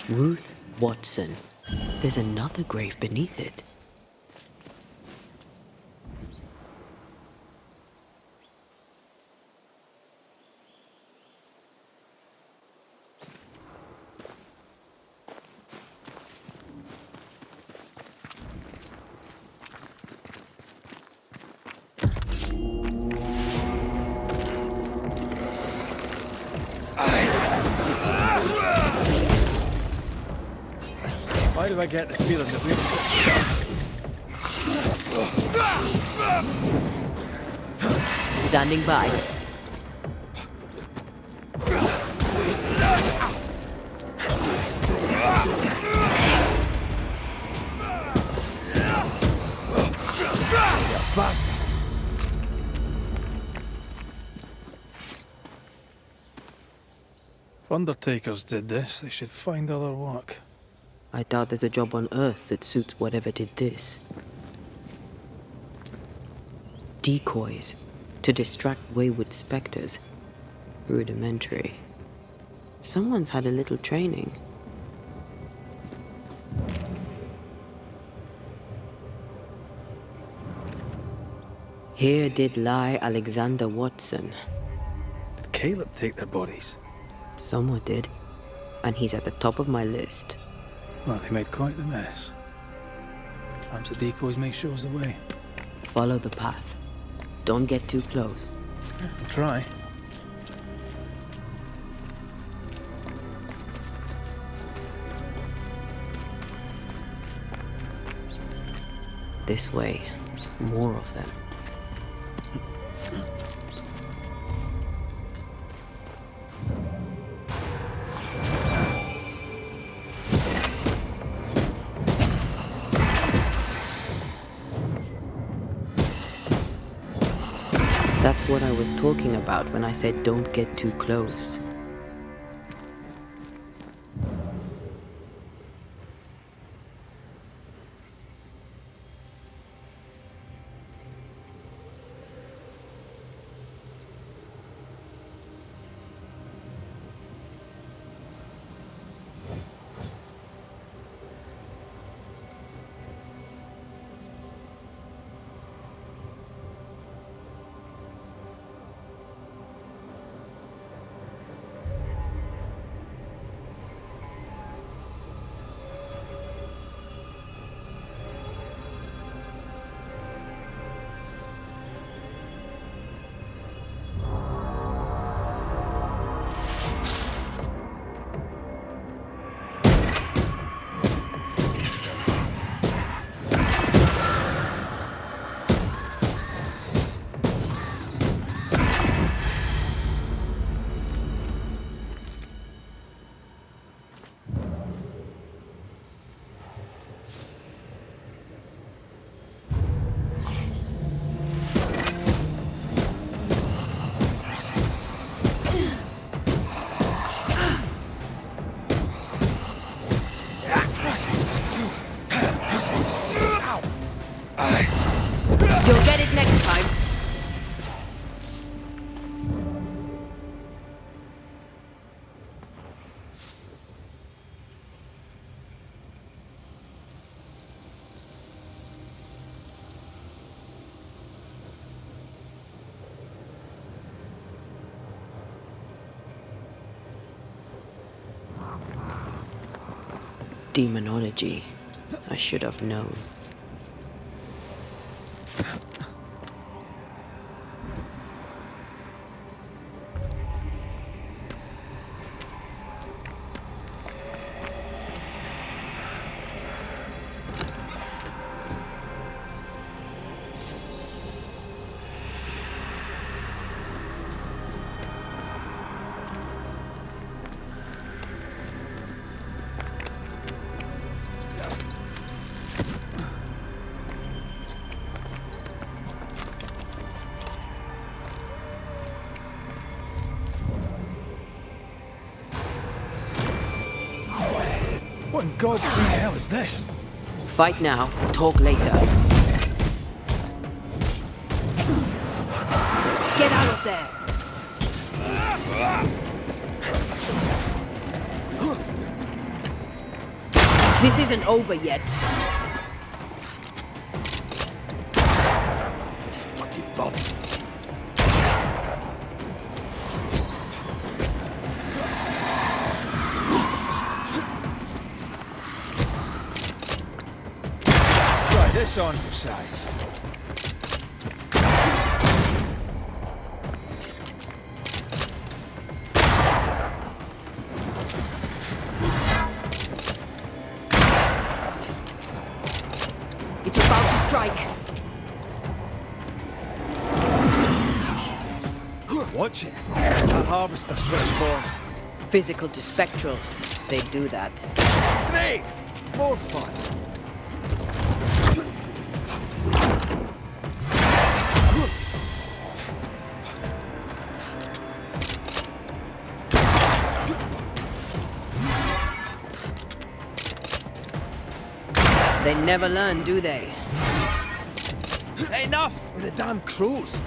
Ruth Watson. There's another grave beneath it. Why do I get the feeling that we've... Standing by. Bastard! If undertakers did this, they should find other work. I doubt there's a job on Earth that suits whatever did this. Decoys to distract wayward specters. Rudimentary. Someone's had a little training. Here did lie Alexander Watson. Did Caleb take their bodies? Someone did. And he's at the top of my list. Well, they made quite the mess. Perhaps the decoys may show us the way. Follow the path. Don't get too close. I'll try. This way. More of them. That's what I was talking about when I said don't get too close. You'll get it next time. Demonology. I should have known. What in God's green hell is this? Fight now, talk later. Get out of there! This isn't over yet. Bloody buds. Try this on for size. It's about to strike. Watch it. That harvester switch form. Physical to spectral. They do that. Great! More fun. They never learn, do they? Enough with the damn crows.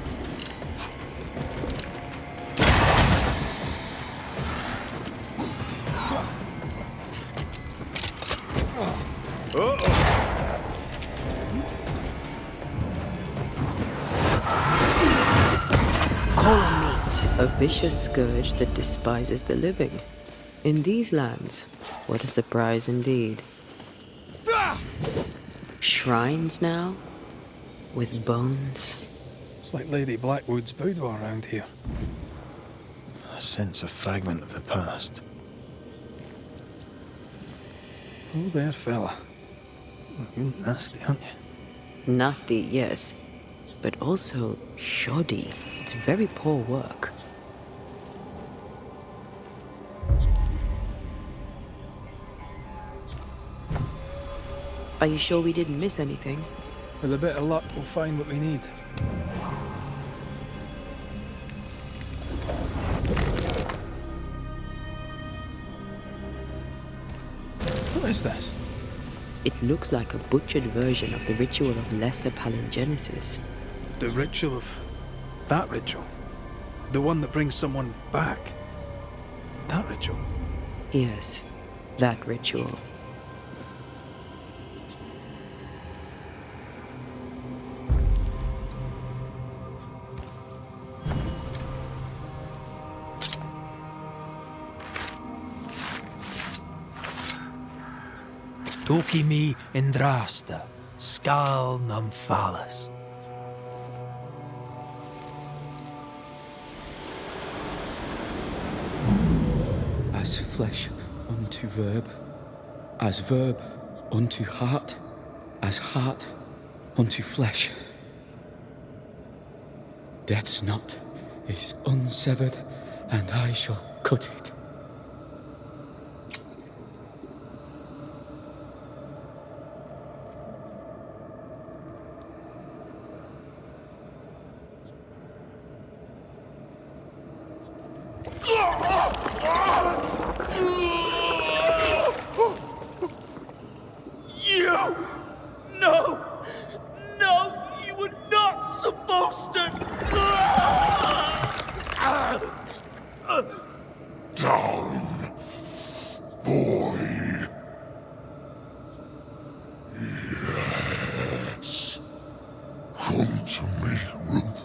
Call on me. A vicious scourge that despises the living. In these lands, what a surprise indeed. Shrines now? With bones? It's like Lady Blackwood's boudoir around here. I sense a fragment of the past. Oh there, fella. You're nasty, aren't you? Nasty, yes. But also shoddy. It's very poor work. Are you sure we didn't miss anything? With a bit of luck, we'll find what we need. What is this? It looks like a butchered version of the ritual of Lesser Palingenesis. The ritual of... that ritual? The one that brings someone back? That ritual? Yes, that ritual. Toki mi indrasta, skal nymphalis. As flesh unto verb, as verb unto heart, as heart unto flesh. Death's knot is unsevered, and I shall cut it. Down, boy. Yes. Come to me, Ruth.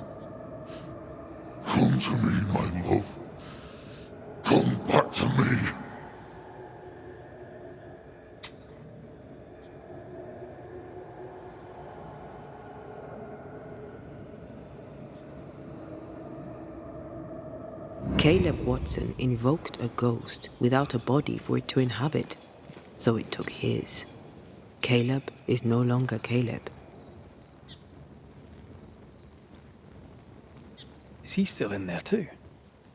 Come to me, my love. Come back to me. Caleb Watson invoked a ghost without a body for it to inhabit, so it took his. Caleb is no longer Caleb. Is he still in there too?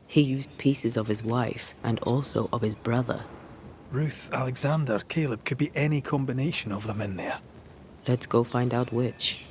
He used pieces of his wife and also of his brother. Ruth, Alexander, Caleb could be any combination of them in there. Let's go find out which.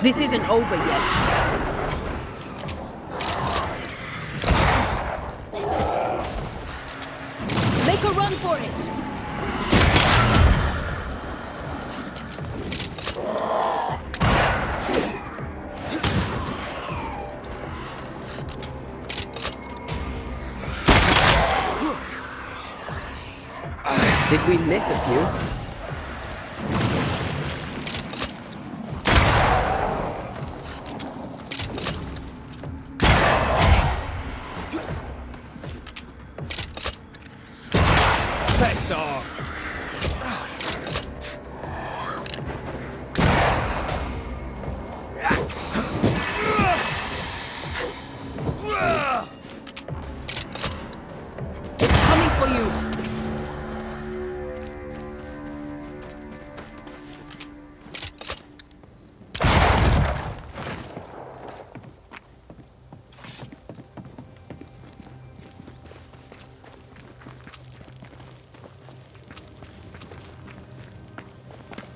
This isn't over yet. Make a run for it! Did we miss a few? Piss off! It's coming for you!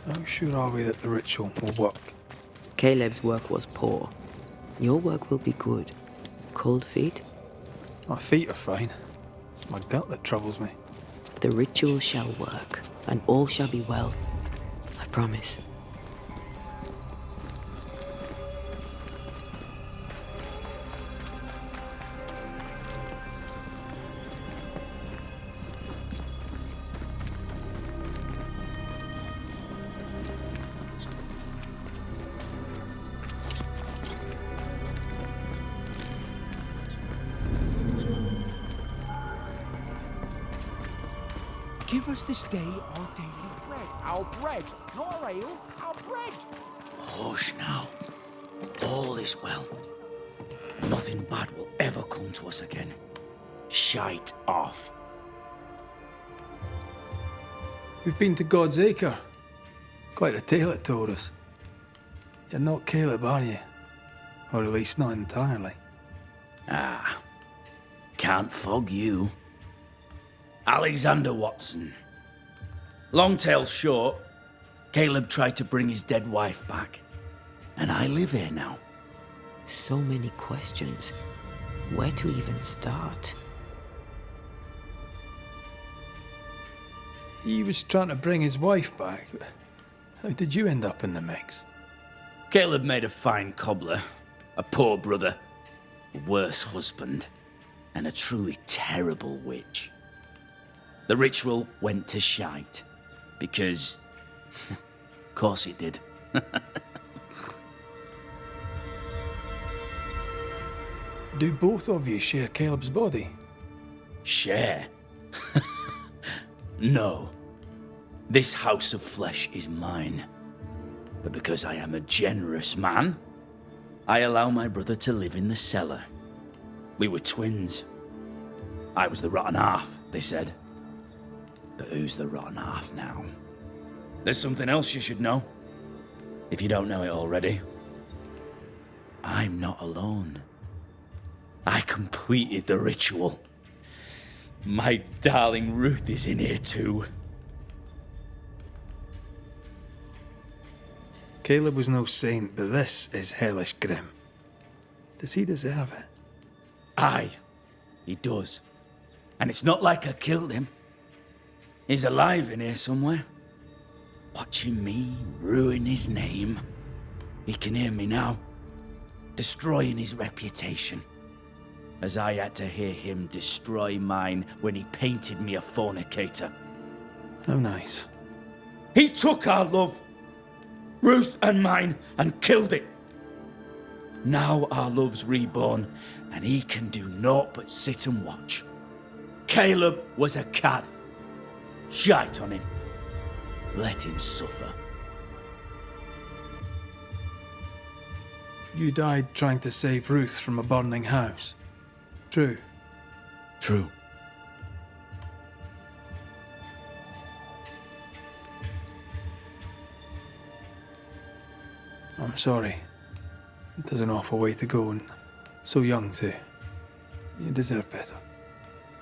How sure are we that the ritual will work? Caleb's work was poor. Your work will be good. Cold feet? My feet are fine. It's my gut that troubles me. The ritual shall work, and all shall be well. I promise. Give us this day our daily bread. Our bread, not our ale, our bread. Hush now. All is well. Nothing bad will ever come to us again. Shite off. We've been to God's Acre. Quite a tale it told us. You're not Caleb, are you? Or at least not entirely. Ah. Can't fog you. Alexander Watson. Long tale short, Caleb tried to bring his dead wife back. And I live here now. So many questions. Where to even start? He was trying to bring his wife back. How did you end up in the mix? Caleb made a fine cobbler, a poor brother, a worse husband, and a truly terrible witch. The ritual went to shite, because, of course it did. Do both of you share Caleb's body? Share? No. This house of flesh is mine. But because I am a generous man, I allow my brother to live in the cellar. We were twins. I was the rotten half, they said. But who's the rotten half now? There's something else you should know. If you don't know it already. I'm not alone. I completed the ritual. My darling Ruth is in here too. Caleb was no saint, but this is hellish grim. Does he deserve it? Aye, he does. And it's not like I killed him. He's alive in here somewhere. Watching me ruin his name. He can hear me now. Destroying his reputation. As I had to hear him destroy mine when he painted me a fornicator. How nice. He took our love, Ruth and mine, and killed it. Now our love's reborn, and he can do naught but sit and watch. Caleb was a cad. Shite on him. Let him suffer. You died trying to save Ruth from a burning house. True. True. I'm sorry. It was an awful way to go, and so young too. You deserve better.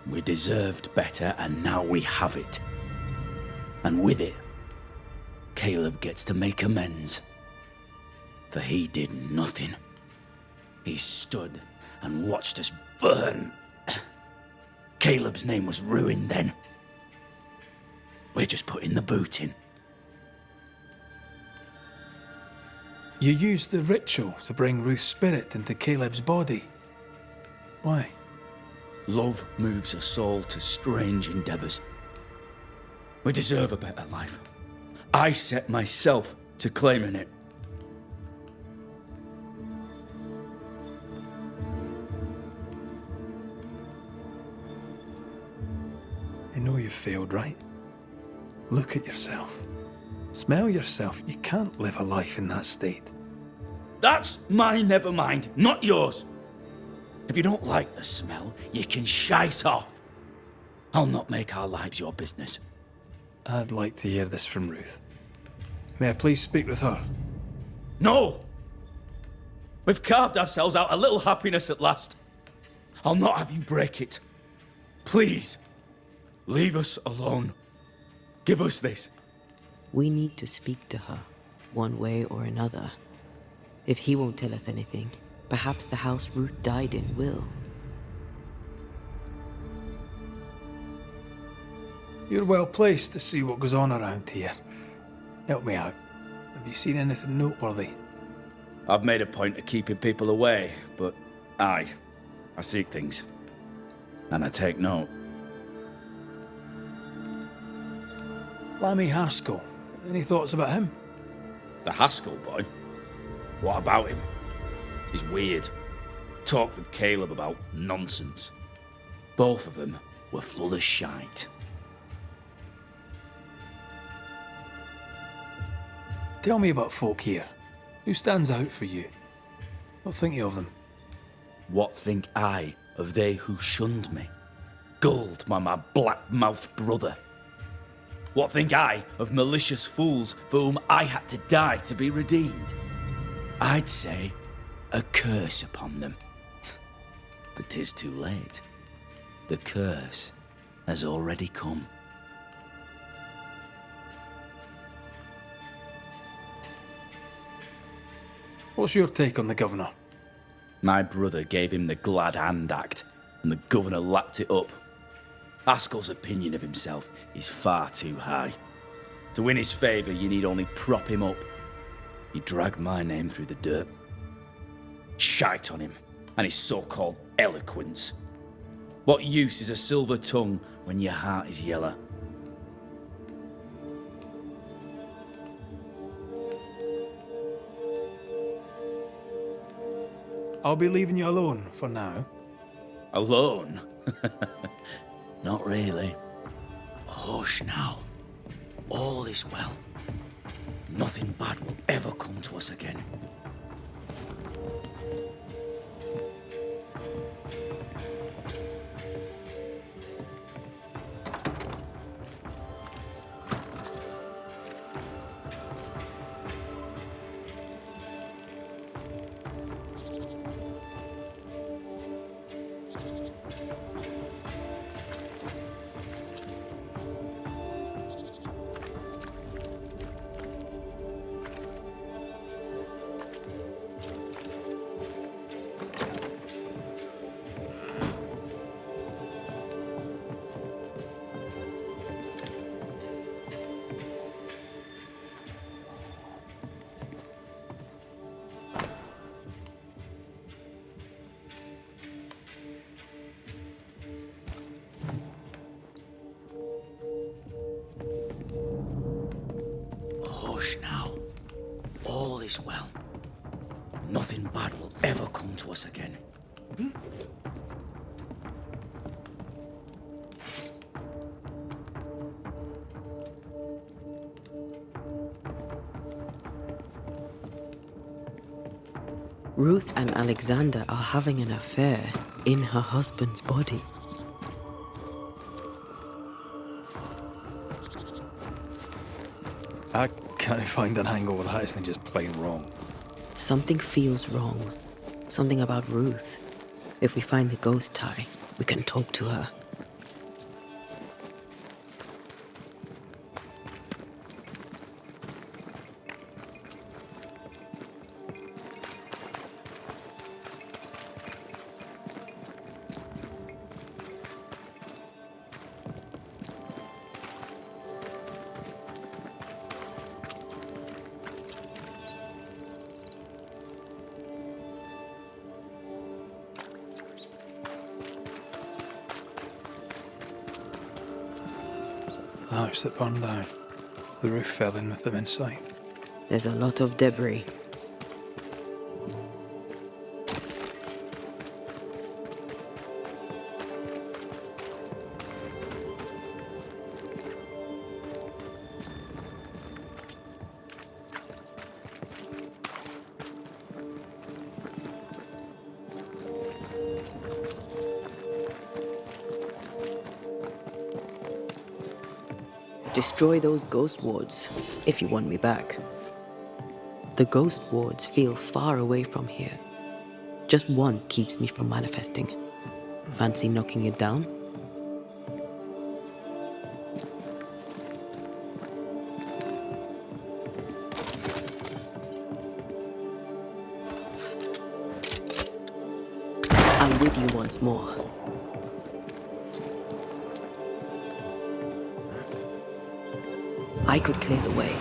We deserved better, and now we have it. And with it, Caleb gets to make amends. For he did nothing. He stood and watched us burn. Caleb's name was ruined then. We're just putting the boot in. You used the ritual to bring Ruth's spirit into Caleb's body. Why? Love moves a soul to strange endeavours. We deserve a better life. I set myself to claiming it. You know you've failed, right? Look at yourself. Smell yourself. You can't live a life in that state. That's my never mind, not yours. If you don't like the smell, you can shite off. I'll not make our lives your business. I'd like to hear this from Ruth. May I please speak with her? No! We've carved ourselves out a little happiness at last. I'll not have you break it. Please, leave us alone. Give us this. We need to speak to her, one way or another. If he won't tell us anything, perhaps the house Ruth died in will. You're well placed to see what goes on around here. Help me out. Have you seen anything noteworthy? I've made a point of keeping people away, but I seek things. And I take note. Lammy Haskell. Any thoughts about him? The Haskell boy? What about him? He's weird. Talked with Caleb about nonsense. Both of them were full of shite. Tell me about folk here. Who stands out for you? What think you of them? What think I of they who shunned me? Gulled by my black-mouthed brother? What think I of malicious fools for whom I had to die to be redeemed? I'd say a curse upon them. But 'tis too late. The curse has already come. What's your take on the governor? My brother gave him the glad hand act, and the governor lapped it up. Haskell's opinion of himself is far too high. To win his favour, you need only prop him up. He dragged my name through the dirt. Shite on him, and his so-called eloquence. What use is a silver tongue when your heart is yellow? I'll be leaving you alone for now. Alone? Not really. Hush now. All is well. Nothing bad will ever come to us again. Hush now. All is well. Nothing bad will ever come to us again. Ruth and Alexander are having an affair in her husband's body. I can't find an angle where that isn't just plain wrong. Something feels wrong. Something about Ruth. If we find the ghost tie, we can talk to her. house that burned down. The roof fell in with them inside. There's a lot of debris. Destroy those ghost wards if you want me back. The ghost wards feel far away from here. Just one keeps me from manifesting. Fancy knocking it down? I'm with you once more. I could clear the way.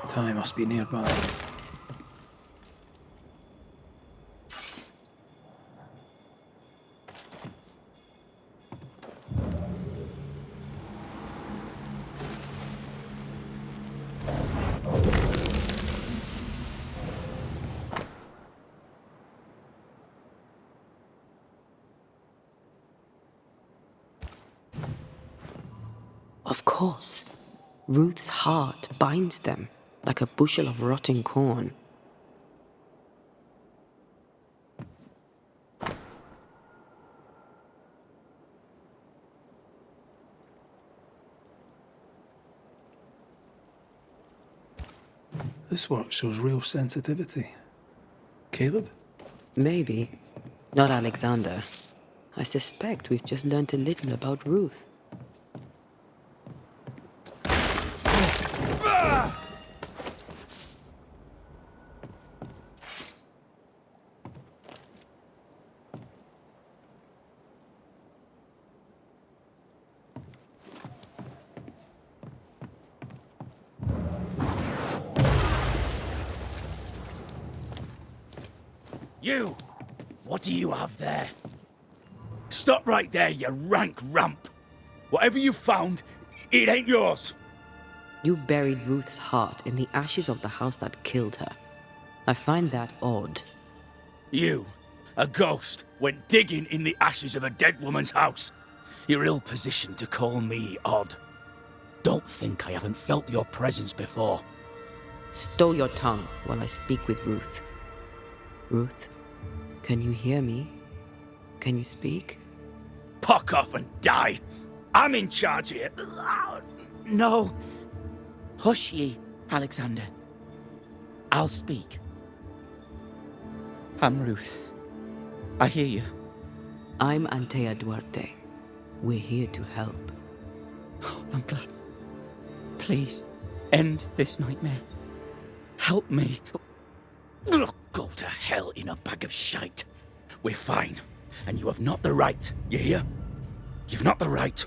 Ty must be nearby. Of course. Ruth's heart binds them like a bushel of rotting corn. This work shows real sensitivity. Caleb? Maybe. Not Alexander. I suspect we've just learnt a little about Ruth. You! What do you have there? Stop right there, you rank ramp! Whatever you found, it ain't yours! You buried Ruth's heart in the ashes of the house that killed her. I find that odd. You, a ghost, went digging in the ashes of a dead woman's house. You're ill-positioned to call me odd. Don't think I haven't felt your presence before. Stow your tongue while I speak with Ruth. Ruth, can you hear me? Can you speak? Pock off and die! I'm in charge here. No. Hush ye, Alexander. I'll speak. I'm Ruth. I hear you. I'm Antea Duarte. We're here to help. Oh, I'm glad. Please, end this nightmare. Help me. Go to hell in a bag of shite. We're fine, and you have not the right, you hear? You've not the right.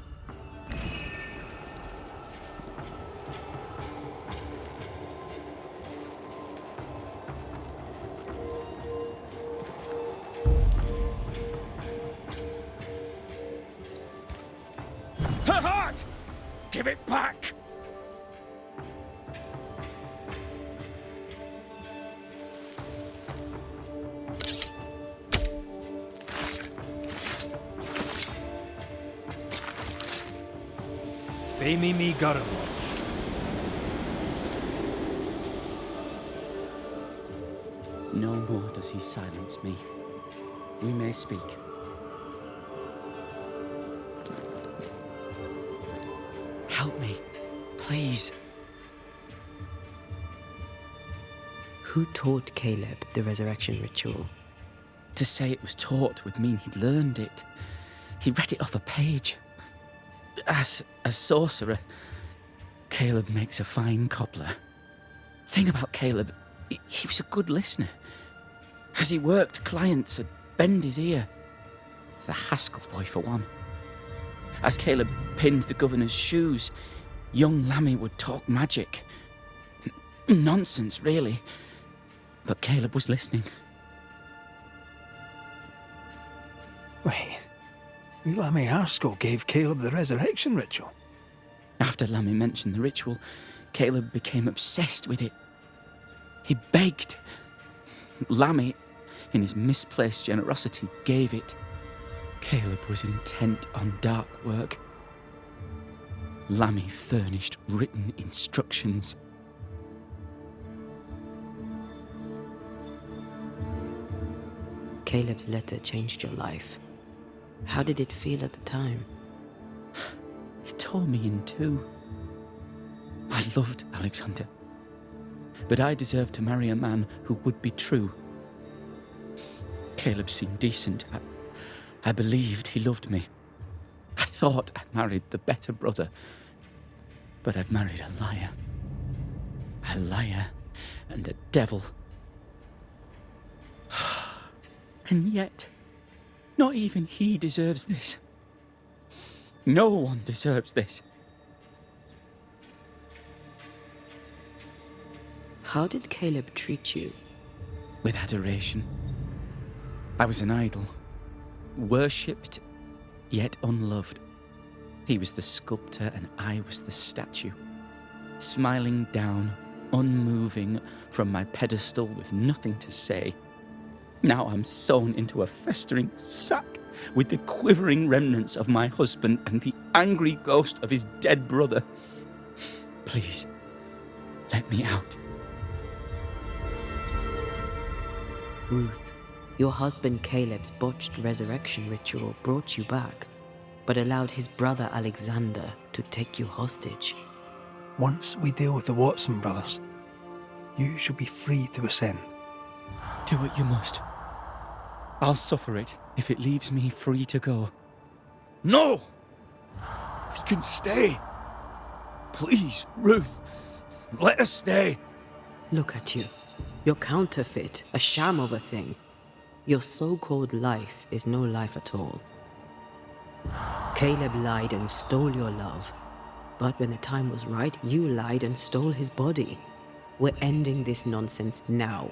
Her heart! Give it back! Femi mi garamo. No more does he silence me. We may speak. Help me, please. Who taught Caleb the resurrection ritual? To say it was taught would mean he'd learned it. He read it off a page. As a sorcerer, Caleb makes a fine cobbler. Thing about Caleb, he was a good listener. As he worked, clients would bend his ear. The Haskell boy, for one. As Caleb pinned the governor's shoes, young Lammy would talk magic. Nonsense, really. But Caleb was listening. Wait, Lammy Haskell gave Caleb the resurrection ritual. After Lammy mentioned the ritual, Caleb became obsessed with it. He begged. Lammy, in his misplaced generosity, gave it. Caleb was intent on dark work. Lammy furnished written instructions. Caleb's letter changed your life. How did it feel at the time? It tore me in two. I loved Alexander, but I deserved to marry a man who would be true. Caleb seemed decent. I believed he loved me. I thought I'd married the better brother, but I'd married a liar. A liar and a devil. And yet, not even he deserves this. No one deserves this. How did Caleb treat you? With adoration. I was an idol, worshipped, yet unloved. He was the sculptor and I was the statue, smiling down, unmoving from my pedestal with nothing to say. Now I'm sewn into a festering sack with the quivering remnants of my husband and the angry ghost of his dead brother. Please, let me out. Ruth, your husband Caleb's botched resurrection ritual brought you back, but allowed his brother Alexander to take you hostage. Once we deal with the Watson brothers, you shall be free to ascend. Do what you must. I'll suffer it if it leaves me free to go. No! We can stay. Please, Ruth, let us stay. Look at you. You're counterfeit, a sham of a thing. Your so-called life is no life at all. Caleb lied and stole your love. But when the time was right, you lied and stole his body. We're ending this nonsense now.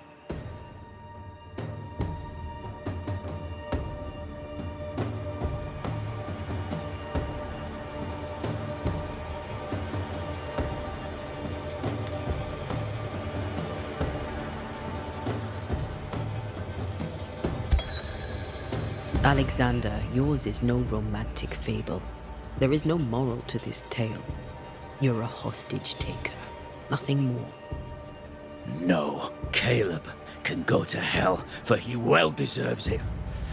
Alexander, yours is no romantic fable. There is no moral to this tale. You're a hostage taker, nothing more. No, Caleb can go to hell, for he well deserves it.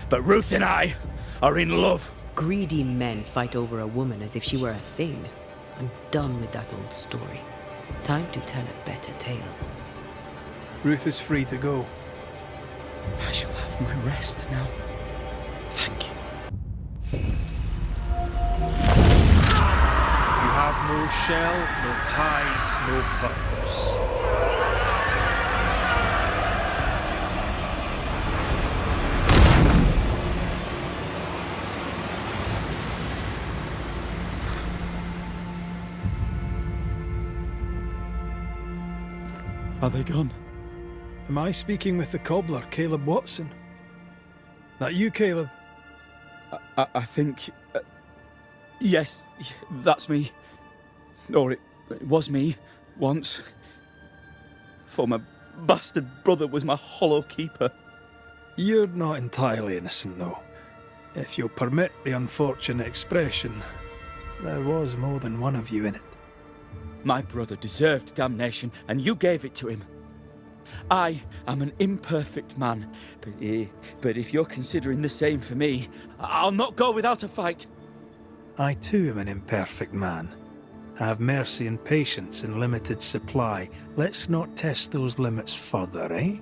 But Ruth and I are in love. Greedy men fight over a woman as if she were a thing. I'm done with that old story. Time to tell a better tale. Ruth is free to go. I shall have my rest now. Thank you. You have no shell, no ties, no purpose. Are they gone? Am I speaking with the cobbler, Caleb Watson? That you, Caleb? I think... yes, that's me. Or it was me, once. For my bastard brother was my hollow keeper. You're not entirely innocent, though. If you'll permit the unfortunate expression, there was more than one of you in it. My brother deserved damnation, and you gave it to him. I am an imperfect man, but if you're considering the same for me, I'll not go without a fight. I too am an imperfect man. I have mercy and patience in limited supply. Let's not test those limits further, eh?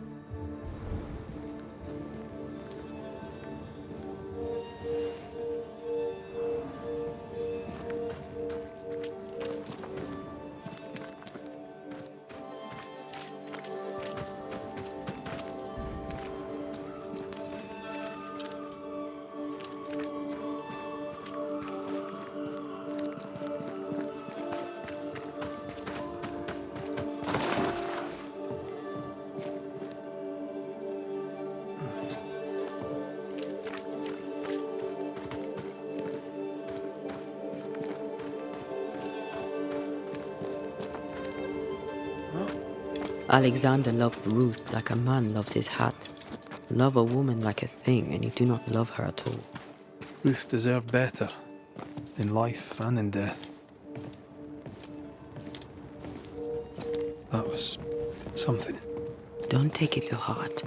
Alexander loved Ruth like a man loves his hat. Love a woman like a thing, and you do not love her at all. Ruth deserved better, in life and in death. That was something. Don't take it to heart.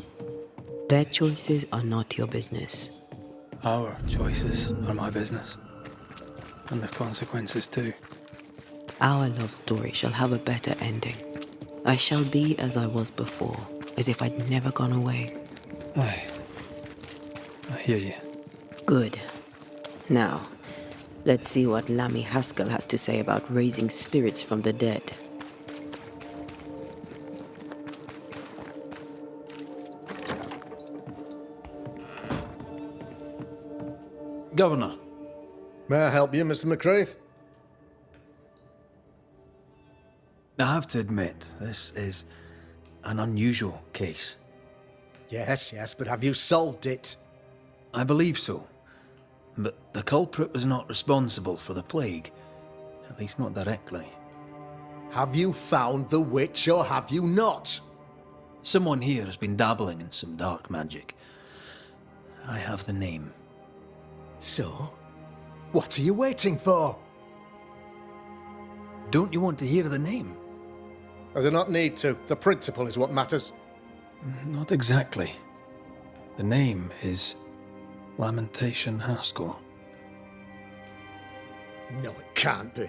Their choices are not your business. Our choices are my business. And their consequences too. Our love story shall have a better ending. I shall be as I was before, as if I'd never gone away. Aye. I hear you. Good. Now, let's see what Lammy Haskell has to say about raising spirits from the dead. Governor. May I help you, Mr. McCraith? I have to admit, this is an unusual case. Yes, but have you solved it? I believe so. But the culprit was not responsible for the plague. At least not directly. Have you found the witch or have you not? Someone here has been dabbling in some dark magic. I have the name. So, what are you waiting for? Don't you want to hear the name? I do not need to. The principle is what matters. Not exactly. The name is Lamentation Haskell. No, it can't be.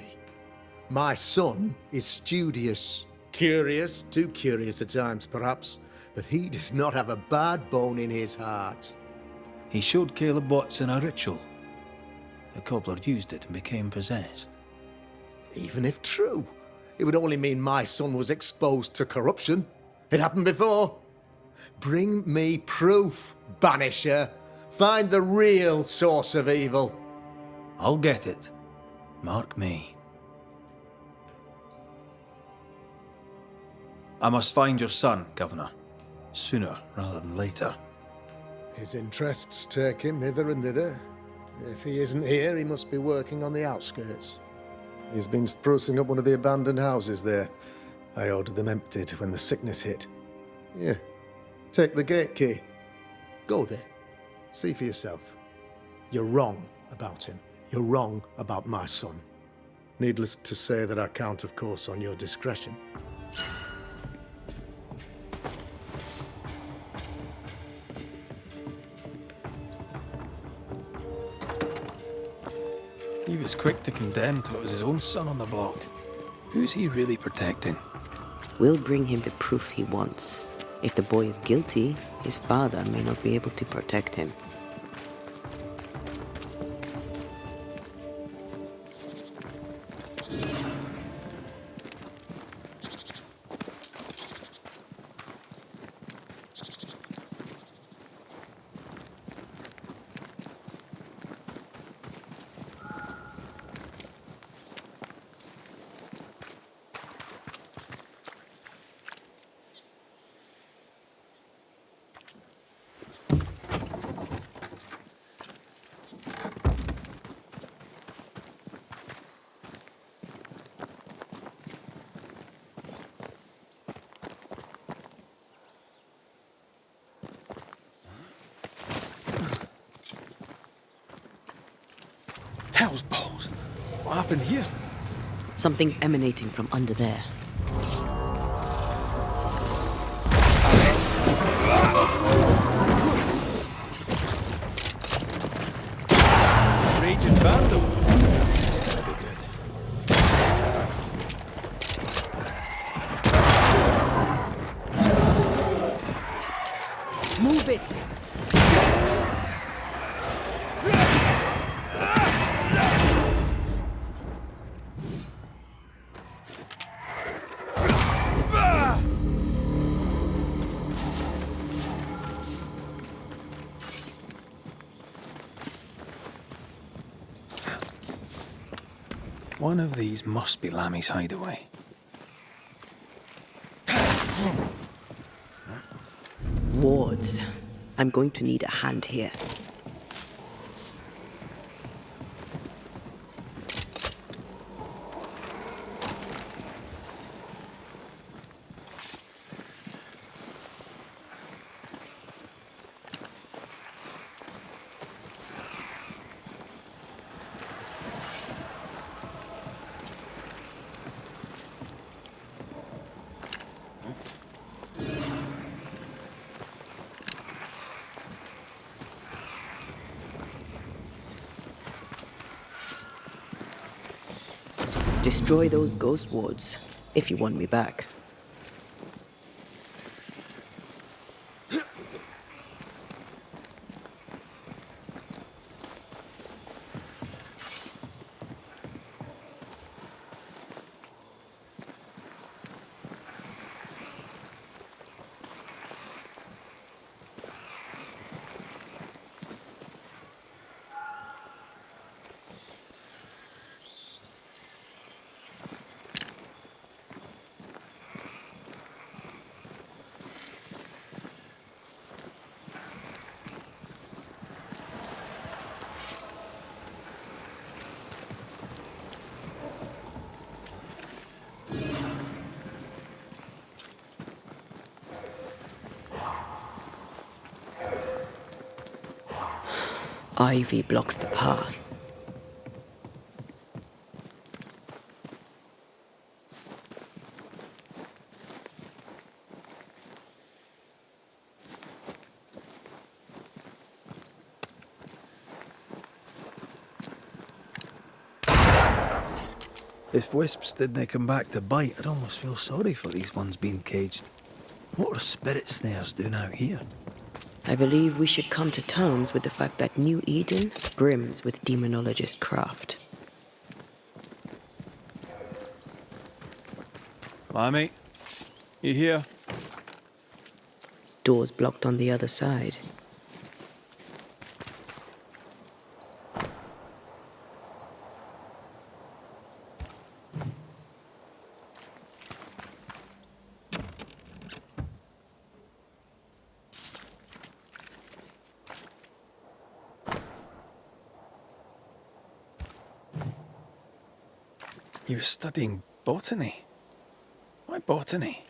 My son is studious. Curious, too curious at times perhaps, but he does not have a bad bone in his heart. He showed Caleb Watson a ritual. The cobbler used it and became possessed. Even if true, it would only mean my son was exposed to corruption. It happened before. Bring me proof, Banisher. Find the real source of evil. I'll get it. Mark me. I must find your son, Governor. Sooner rather than later. His interests take him hither and thither. If he isn't here, he must be working on the outskirts. He's been sprucing up one of the abandoned houses there. I ordered them emptied when the sickness hit. Here, take the gate key. Go there. See for yourself. You're wrong about him. You're wrong about my son. Needless to say that I count, of course, on your discretion. He was quick to condemn till it was his own son on the block. Who's he really protecting? We'll bring him the proof he wants. If the boy is guilty, his father may not be able to protect him. Hell's balls! What happened here? Something's emanating from under there. Raging vandal. This is gonna be good. Move it! One of these must be Lammy's hideaway. Wards. I'm going to need a hand here. Destroy those ghost wards, if you want me back. Ivy blocks the path. If wisps didn't come back to bite, I'd almost feel sorry for these ones being caged. What are spirit snares doing out here? I believe we should come to terms with the fact that New Eden brims with demonologist craft. Lammy, you here? Doors blocked on the other side. He was studying botany. Why botany?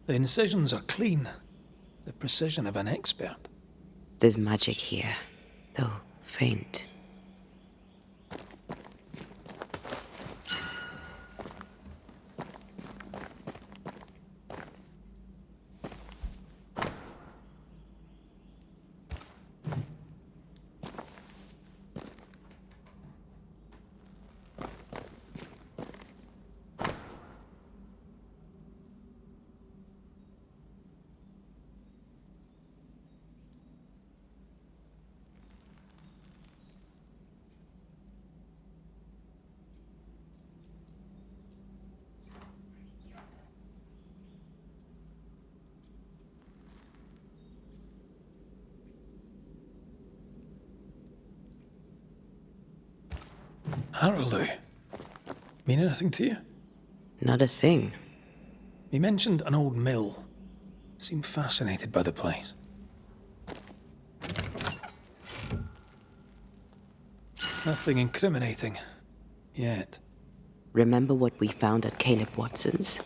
The incisions are clean. The precision of an expert. There's magic here, though faint. Arrowloo. Mean anything to you? Not a thing. He mentioned an old mill. Seemed fascinated by the place. Nothing incriminating. Yet. Remember what we found at Caleb Watson's?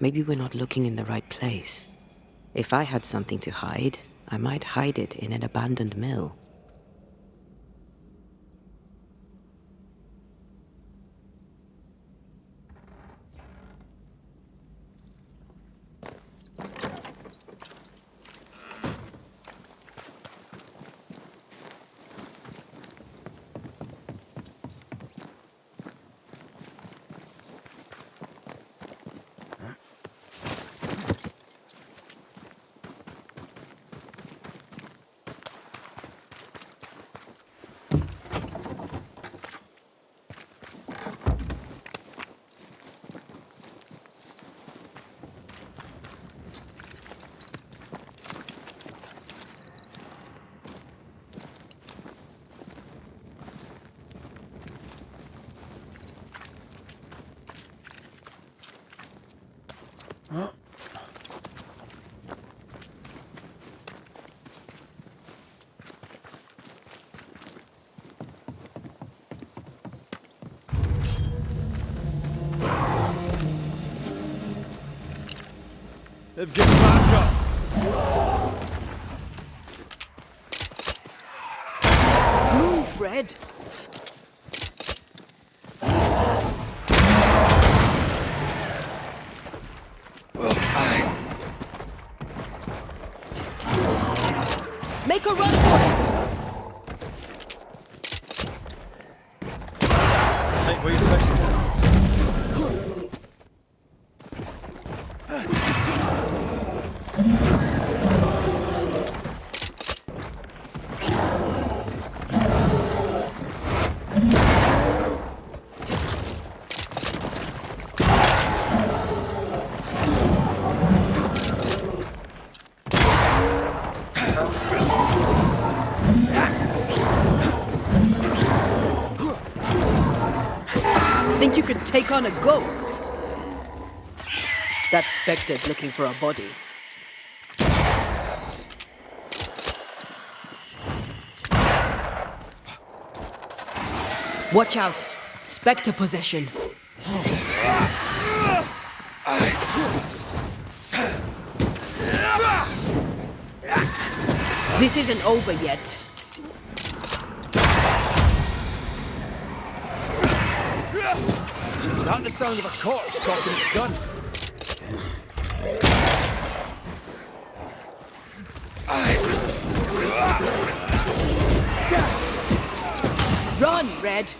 Maybe we're not looking in the right place. If I had something to hide, I might hide it in an abandoned mill. They've given back up. Move, Red! Make a run for it! Make way the best now. Think you could take on a ghost? That specter's looking for a body. Watch out! Spectre possession. This isn't over yet. Is that the sound of a corpse cocking its gun? Run, Red!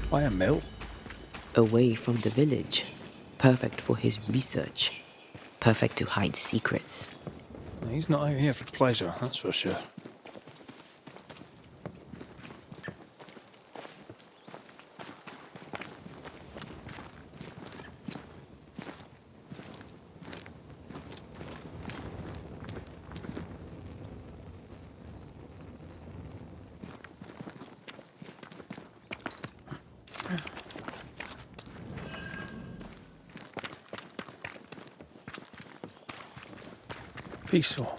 Why a mill? Away from the village. Perfect for his research. Perfect to hide secrets. He's not out here for pleasure, that's for sure. Peaceful.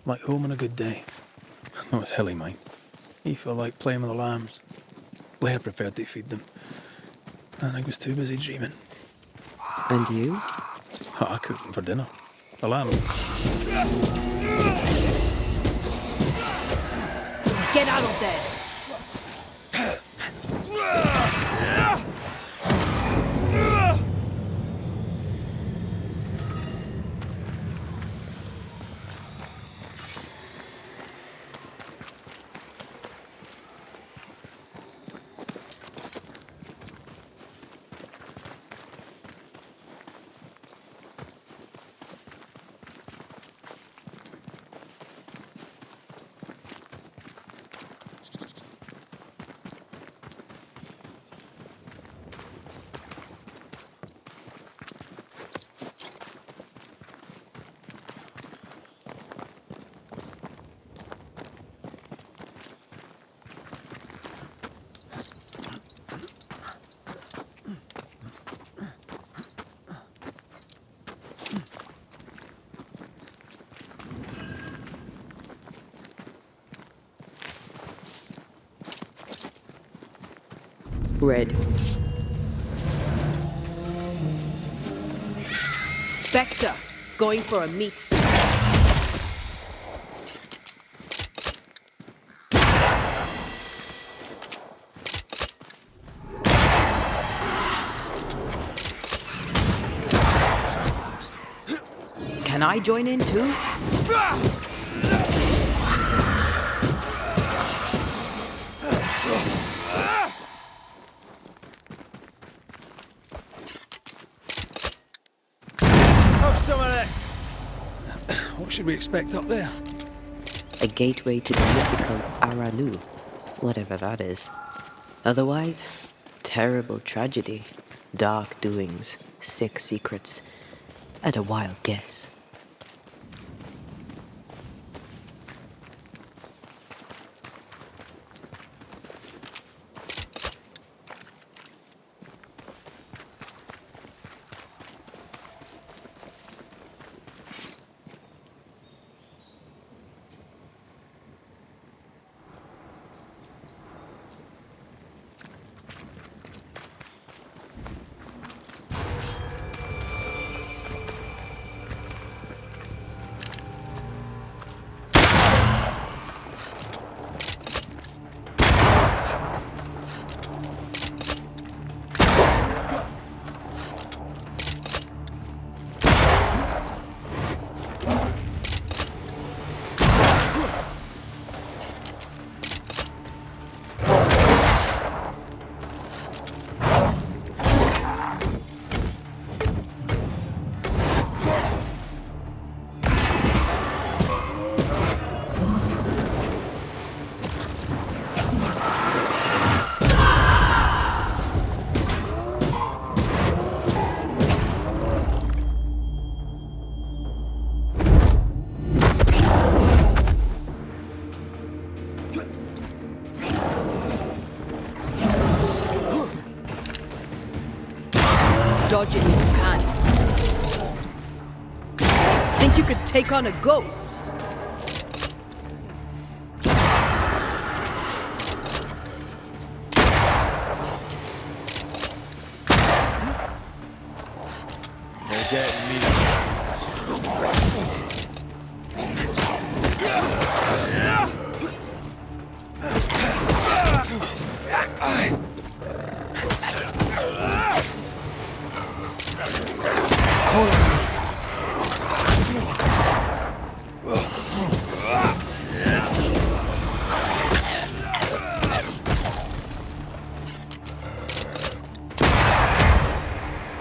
Like home on a good day. No, it's hilly, mine. He felt like playing with the lambs. Blair preferred to feed them. And I was too busy dreaming. And you? I cooked them for dinner. The lamb. Get out of there! Red. Spectre, going for a meat suit. Can I join in too? Some of this. What should we expect up there? A gateway to the mythical Aranu, whatever that is. Otherwise, terrible tragedy, dark doings, sick secrets, and a wild guess. Dodge it if you can. Think you could take on a ghost? They're getting me.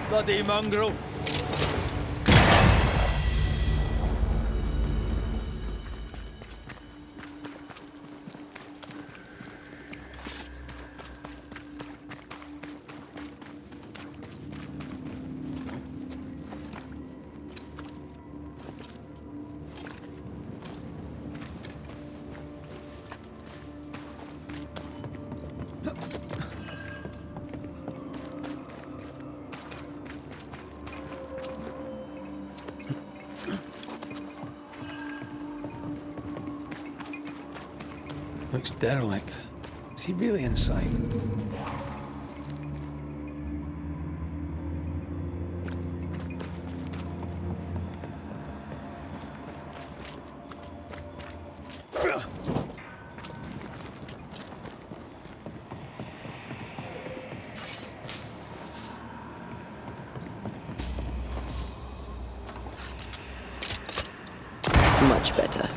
Bloody mongrel! Looks derelict. Is he really inside? Much better.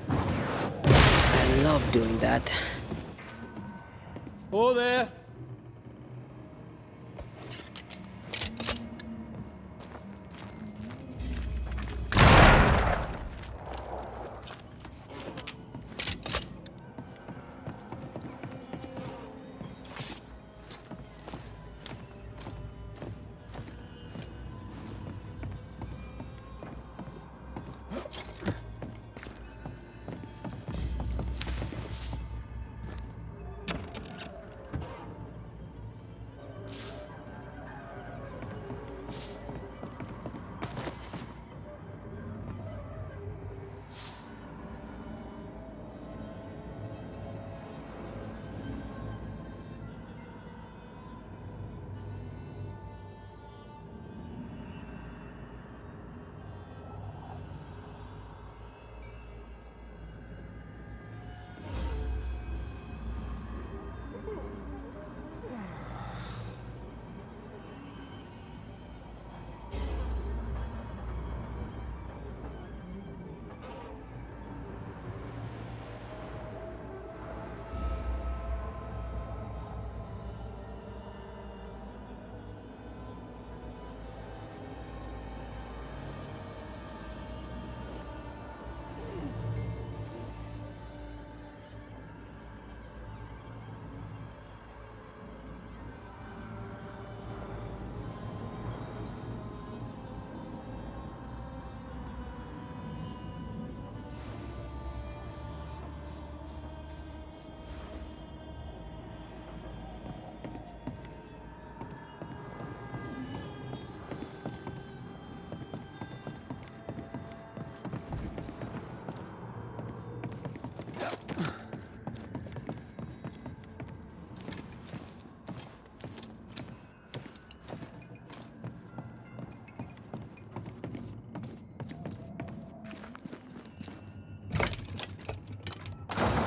I love doing that. Oh, there!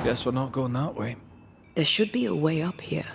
Guess we're not going that way. There should be a way up here.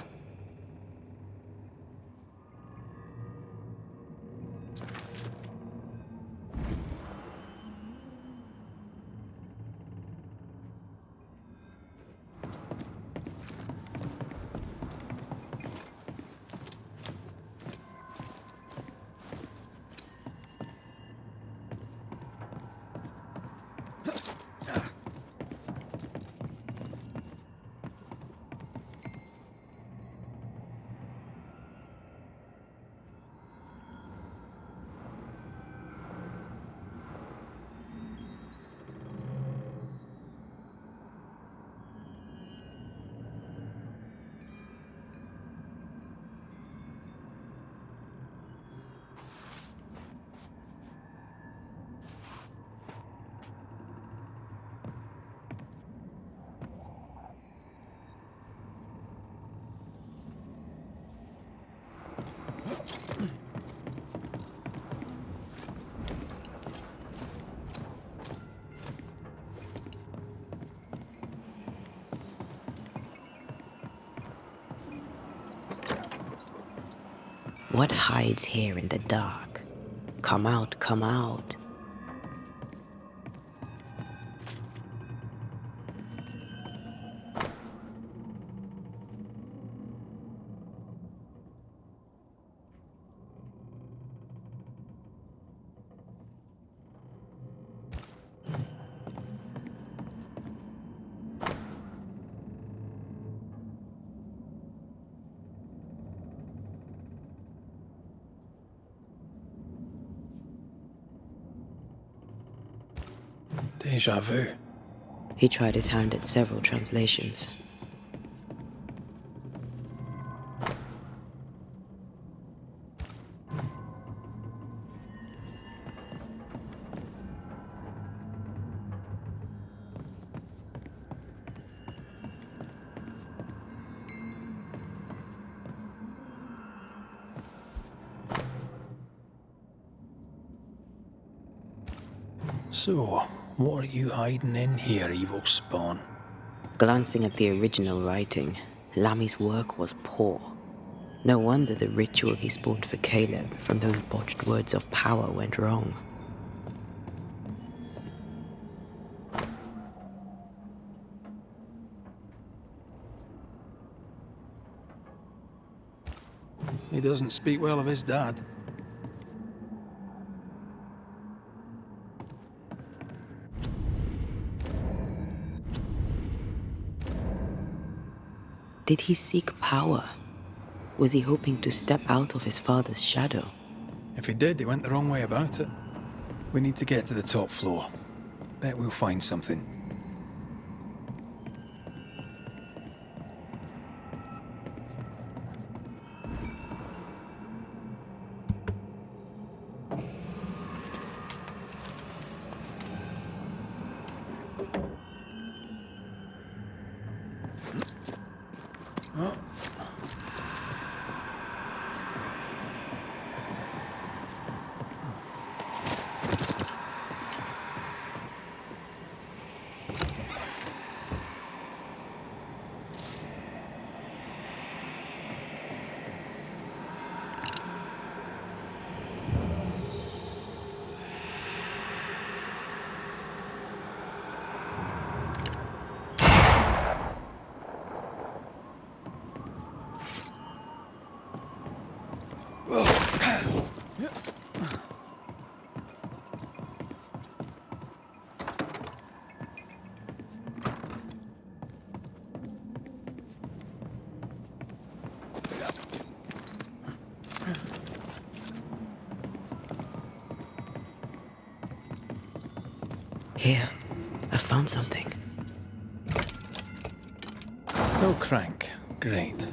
What hides here in the dark? Come out, come out. Deja vu. He tried his hand at several translations. So, what are you hiding in here, evil spawn? Glancing at the original writing, Lammy's work was poor. No wonder the ritual he spawned for Caleb from those botched words of power went wrong. He doesn't speak well of his dad. Did he seek power? Was he hoping to step out of his father's shadow? If he did, he went the wrong way about it. We need to get to the top floor. Bet we'll find something. Here, I found something. No crank. Great.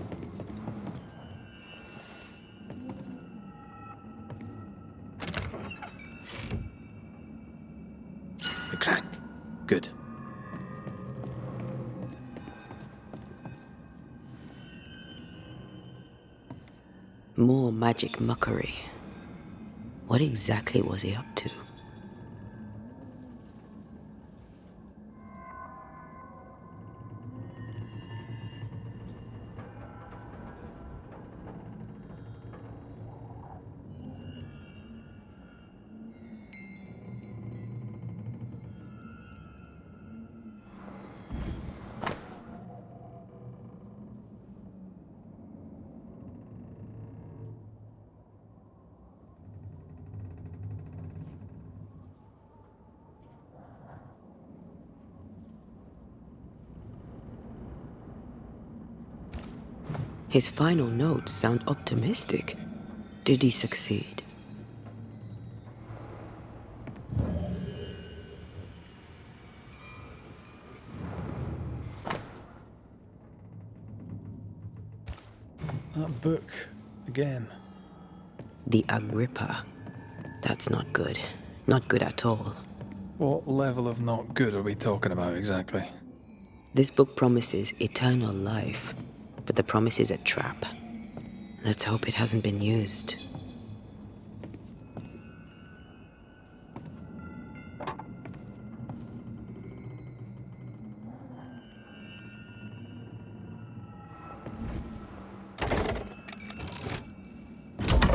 The crank. Good. More magic muckery. What exactly was he up to? His final notes sound optimistic. Did he succeed? That book. Again. The Agrippa. That's not good. Not good at all. What level of not good are we talking about exactly? This book promises eternal life, but the promise is a trap. Let's hope it hasn't been used.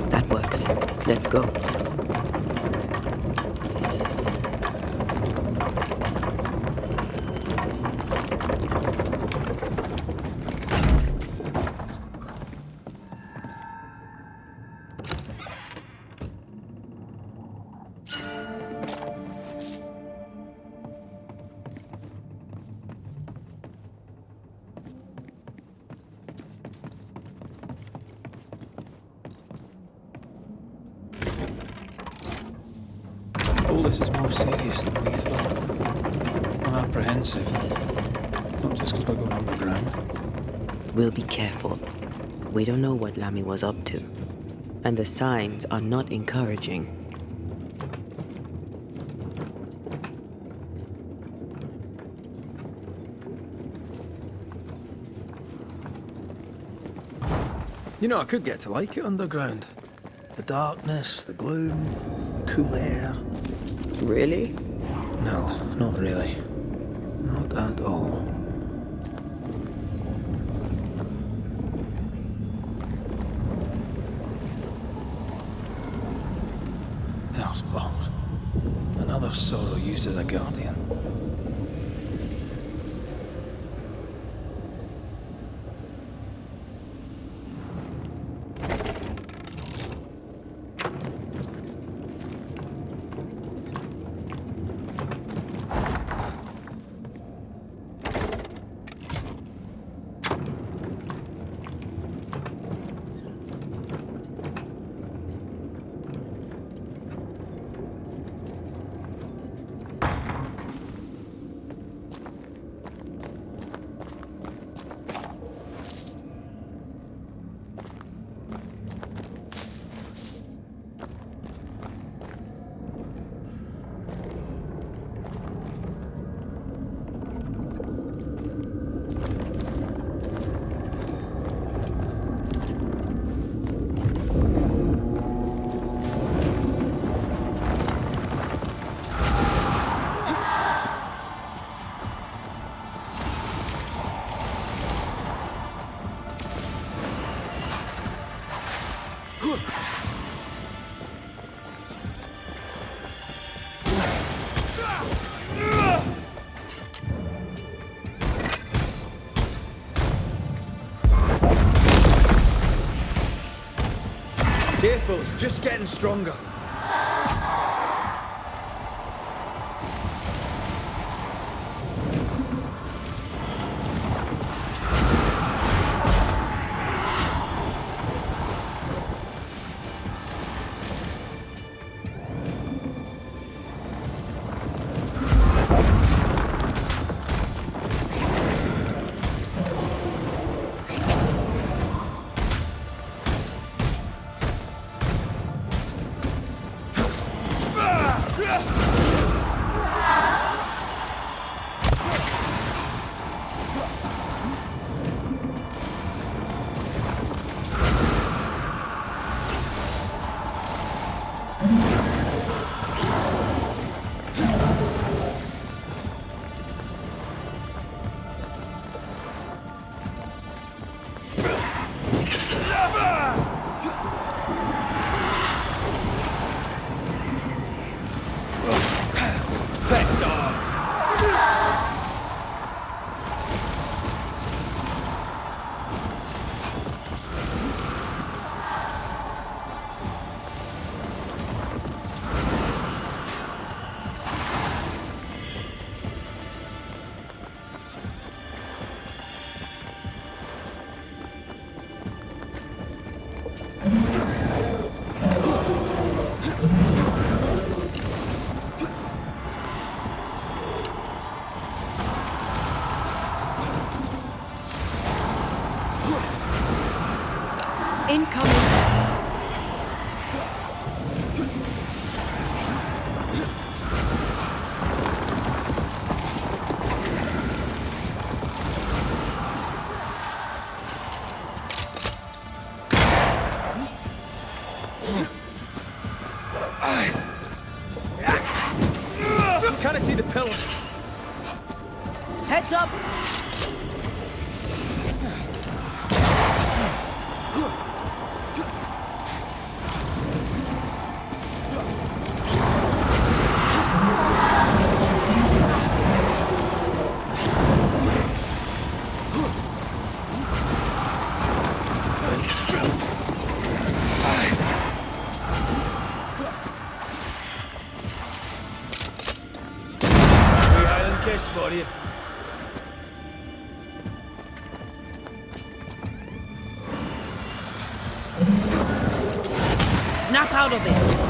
That works. Let's go. All this is more serious than we thought. I'm apprehensive. Not just because we're going underground. We'll be careful. We don't know what Lammy was up to, and the signs are not encouraging. You know, I could get to like it underground. The darkness, the gloom, the cool air. Really? No, not really. Not at all. Hell's balls. Another sorrow used as a guardian. Careful, it's just getting stronger. Can I see the pillars? Heads up! Kiss for you. Snap out of it!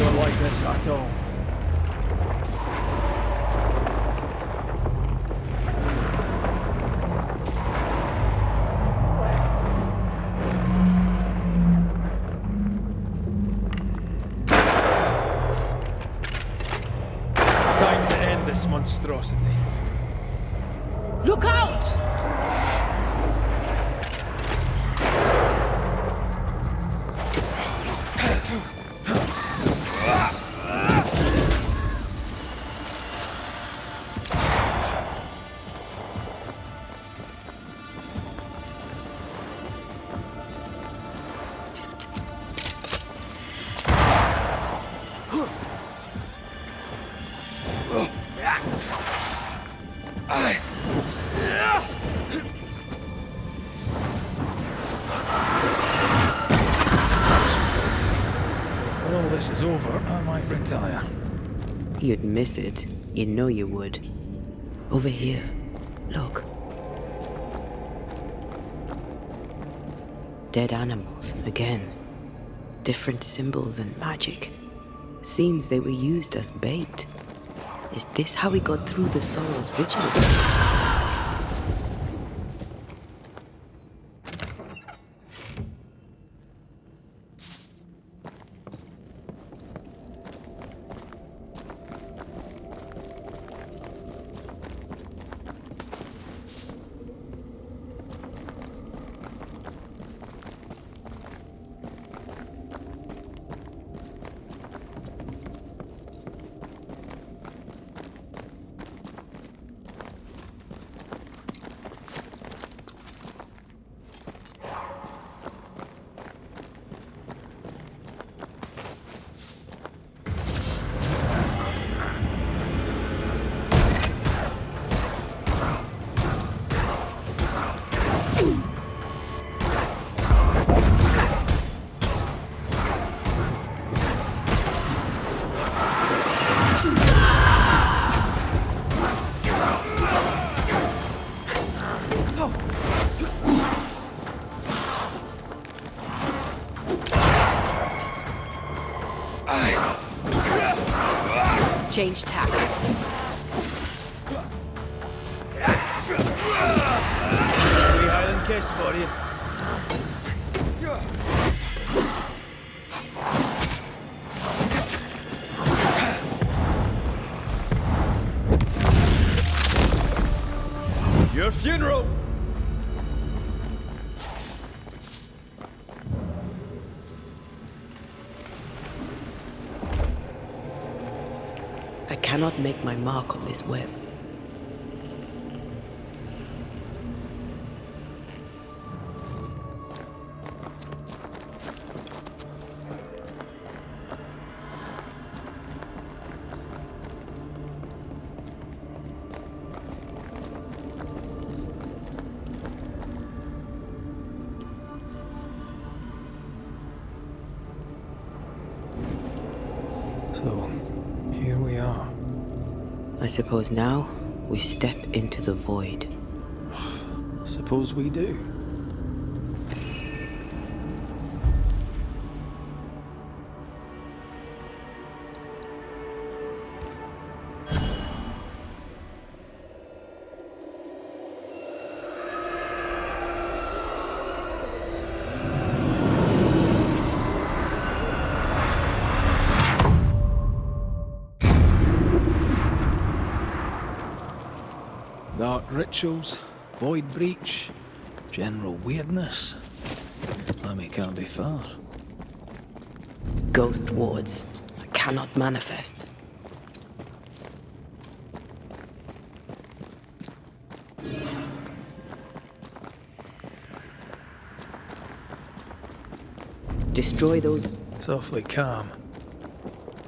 don't like this at all. Time to end this monstrosity. Look out! When all this is over, I might retire. You'd miss it. You know you would. Over here. Look. Dead animals, again. Different symbols and magic. Seems they were used as bait. Is this how we got through the Sorrow's vigilance? Change tack. Wee Highland kiss for you. Your funeral! I cannot make my mark on this web. So, here we are. I suppose now we step into the void. Suppose we do. Dark rituals, void breach, general weirdness. Lemmy can't be far. Ghost wards. I cannot manifest. Destroy those. It's awfully calm.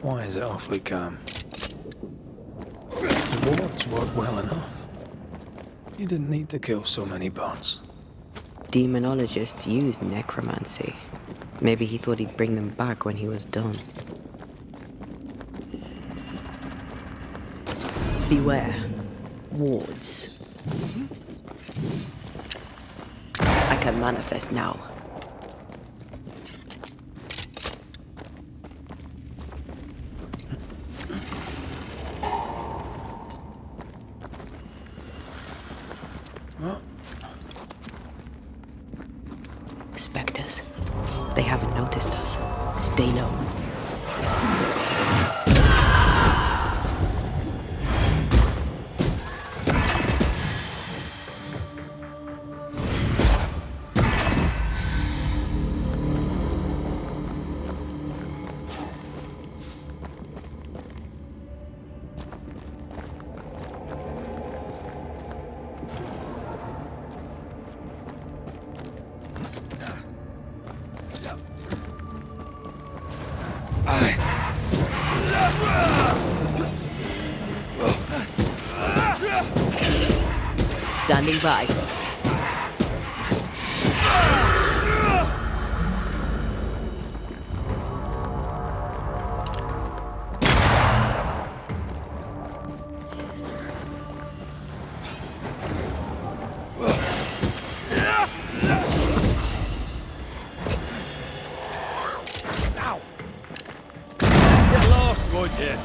Why is it awfully calm? The wards work well enough. You didn't need to kill so many bots. Demonologists use necromancy. Maybe he thought he'd bring them back when he was done. Beware. Wards. I can manifest now. specters. They haven't noticed us. Stay low. Standing by. Get lost, won't you?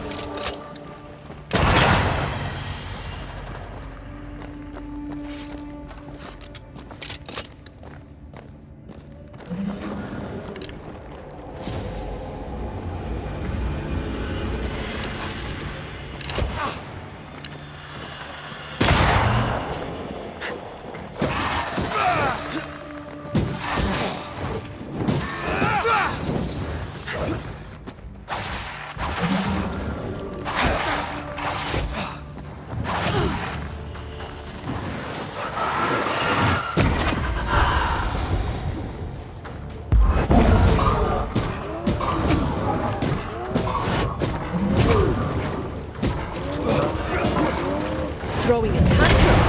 Throwing a tantrum.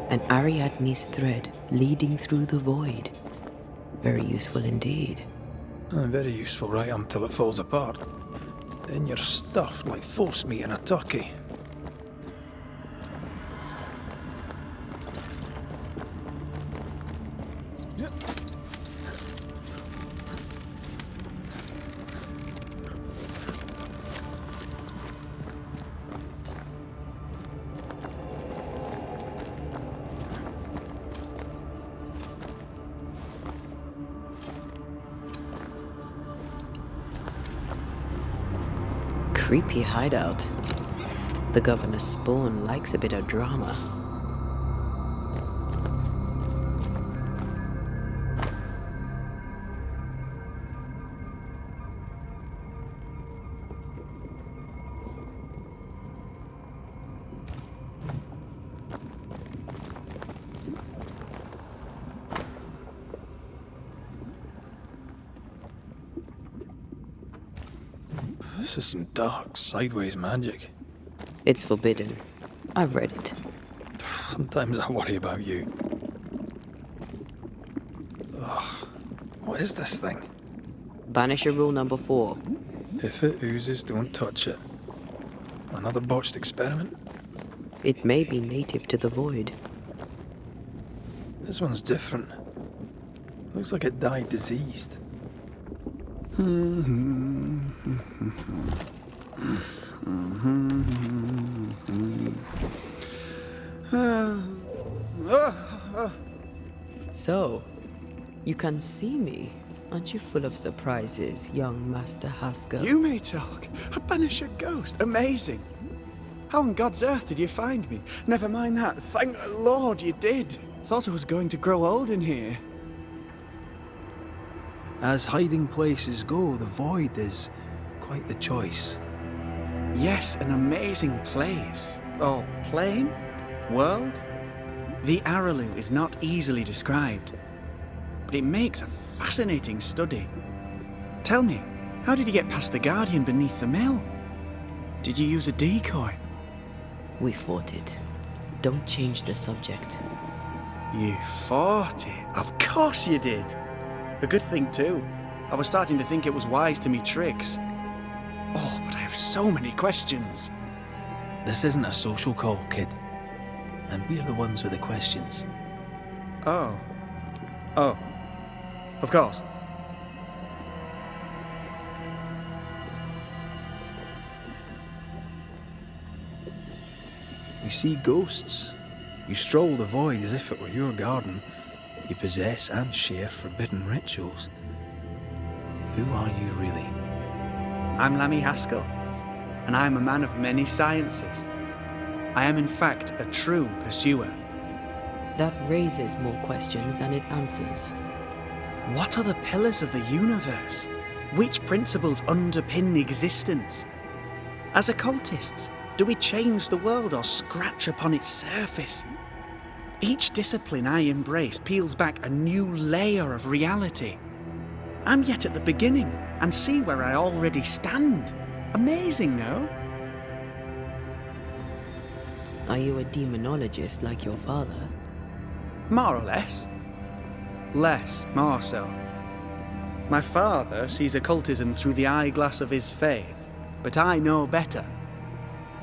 An Ariadne's thread leading through the void. Very useful indeed. Very useful right until it falls apart. Then you're stuffed like force meat in a turkey. Creepy hideout. The governor's spawn likes a bit of drama. This is some dark, sideways magic. It's forbidden. I've read it. Sometimes I worry about you. Ugh. What is this thing? Banisher rule number 4. If it oozes, don't touch it. Another botched experiment? It may be native to the void. This one's different. Looks like it died diseased. So, you can see me. Aren't you full of surprises, young Master Haskell? You may talk. A Banisher ghost. Amazing. How on God's earth did you find me? Never mind that. Thank the Lord you did. Thought I was going to grow old in here. As hiding places go, the void is quite the choice. Yes, an amazing place. Oh, plane? World? The Araloo is not easily described, but it makes a fascinating study. Tell me, how did you get past the Guardian beneath the mill? Did you use a decoy? We fought it. Don't change the subject. You fought it? Of course you did. A good thing too. I was starting to think it was wise to me tricks. Oh, but I have so many questions. This isn't a social call, kid. and we're the ones with the questions. Oh. Oh. Of course. You see ghosts. You stroll the void as if it were your garden. You possess and share forbidden rituals. Who are you really? I'm Lammy Haskell, and I am a man of many sciences. I am in fact a true pursuer. That raises more questions than it answers. What are the pillars of the universe? Which principles underpin existence? As occultists, do we change the world or scratch upon its surface? Each discipline I embrace peels back a new layer of reality. I'm yet at the beginning and see where I already stand. Amazing, no? Are you a demonologist like your father? More or less. Less, more so. My father sees occultism through the eyeglass of his faith, but I know better.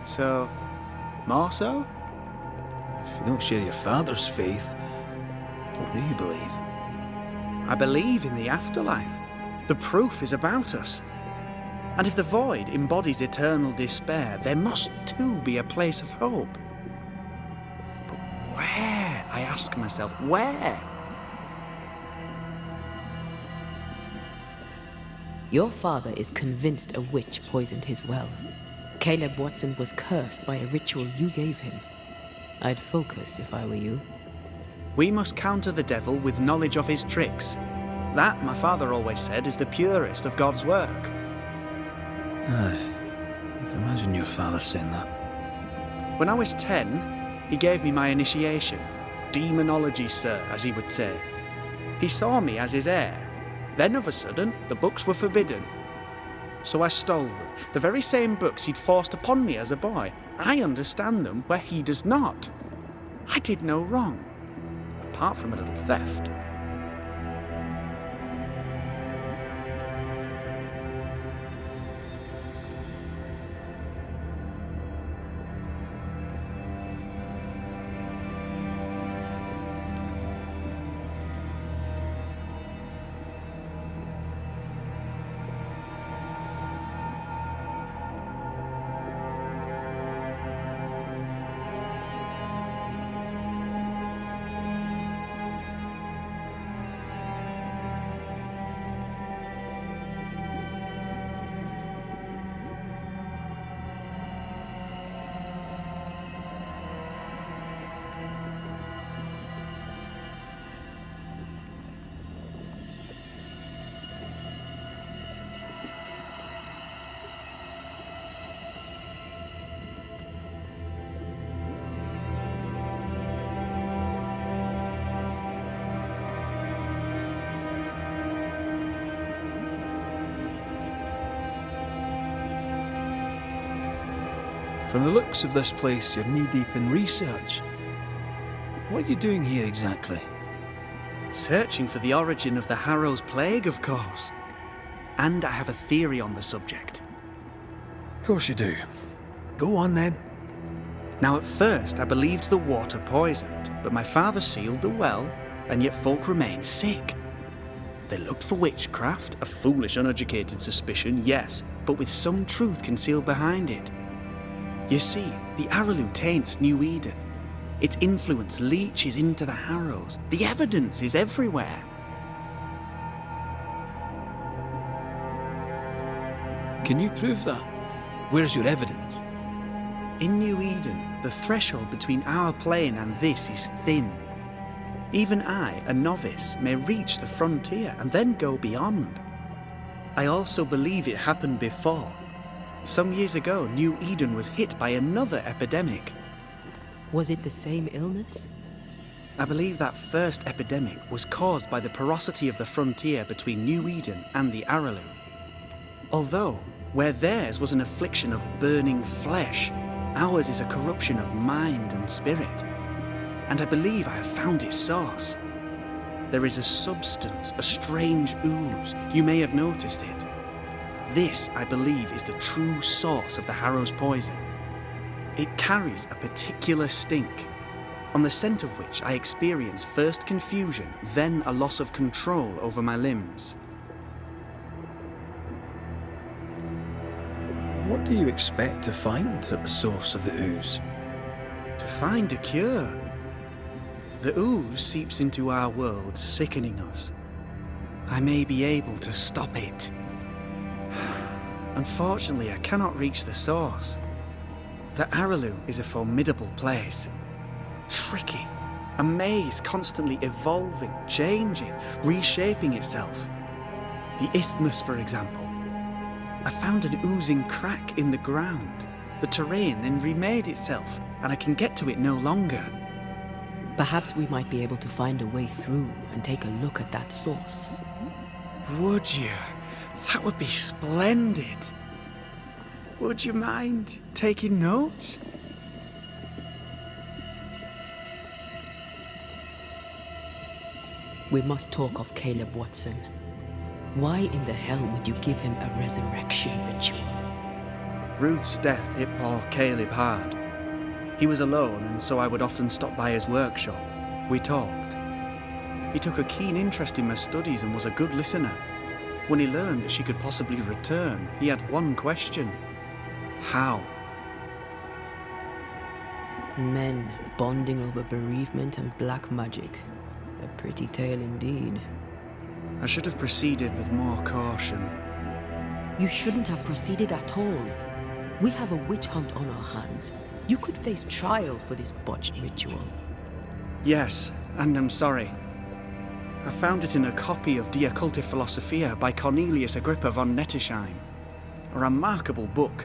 So, more so? If you don't share your father's faith, what do you believe? I believe in the afterlife. The proof is about us. And if the void embodies eternal despair, there must too be a place of hope. But where, I ask myself, where? Your father is convinced a witch poisoned his well. Caleb Watson was cursed by a ritual you gave him. I'd focus if I were you. We must counter the devil with knowledge of his tricks. That, my father always said, is the purest of God's work. Aye, I can imagine your father saying that. When I was 10, he gave me my initiation. Demonology, sir, as he would say. He saw me as his heir. Then, of a sudden, the books were forbidden. So I stole them, the very same books he'd forced upon me as a boy. I understand them where he does not. I did no wrong, apart from a little theft. From the looks of this place, you're knee-deep in research. What are you doing here exactly? Searching for the origin of the Harrow's Plague, of course. And I have a theory on the subject. Of course you do. Go on then. Now, at first, I believed the water poisoned, but my father sealed the well, and yet folk remained sick. They looked for witchcraft, a foolish, uneducated suspicion, yes, but with some truth concealed behind it. You see, the Araloo taints New Eden. Its influence leaches into the Harrows. The evidence is everywhere. Can you prove that? Where's your evidence? In New Eden, the threshold between our plane and this is thin. Even I, a novice, may reach the frontier and then go beyond. I also believe it happened before. Some years ago, New Eden was hit by another epidemic. Was it the same illness? I believe that first epidemic was caused by the porosity of the frontier between New Eden and the Araloo. Although, where theirs was an affliction of burning flesh, ours is a corruption of mind and spirit. And I believe I have found its source. There is a substance, a strange ooze. You may have noticed it. This, I believe, is the true source of the Harrow's poison. It carries a particular stink. on the scent of which I experience first confusion, then a loss of control over my limbs. What do you expect to find at the source of the ooze? To find a cure. The ooze seeps into our world, sickening us. I may be able to stop it. Unfortunately, I cannot reach the source. The Araloo is a formidable place. Tricky. A maze constantly evolving, changing, reshaping itself. The isthmus, for example. I found an oozing crack in the ground. The terrain then remade itself, and I can get to it no longer. Perhaps we might be able to find a way through and take a look at that source. Would you? That would be splendid. Would you mind taking notes? We must talk of Caleb Watson. Why in the hell would you give him a resurrection ritual? Ruth's death hit poor Caleb hard. He was alone, and so I would often stop by his workshop. We talked. He took a keen interest in my studies and was a good listener. When he learned that she could possibly return, he had one question. How? Men bonding over bereavement and black magic. A pretty tale indeed. I should have proceeded with more caution. You shouldn't have proceeded at all. We have a witch hunt on our hands. You could face trial for this botched ritual. Yes, and I'm sorry. I found it in a copy of De Occulte Philosophia by Cornelius Agrippa von Nettesheim. A remarkable book.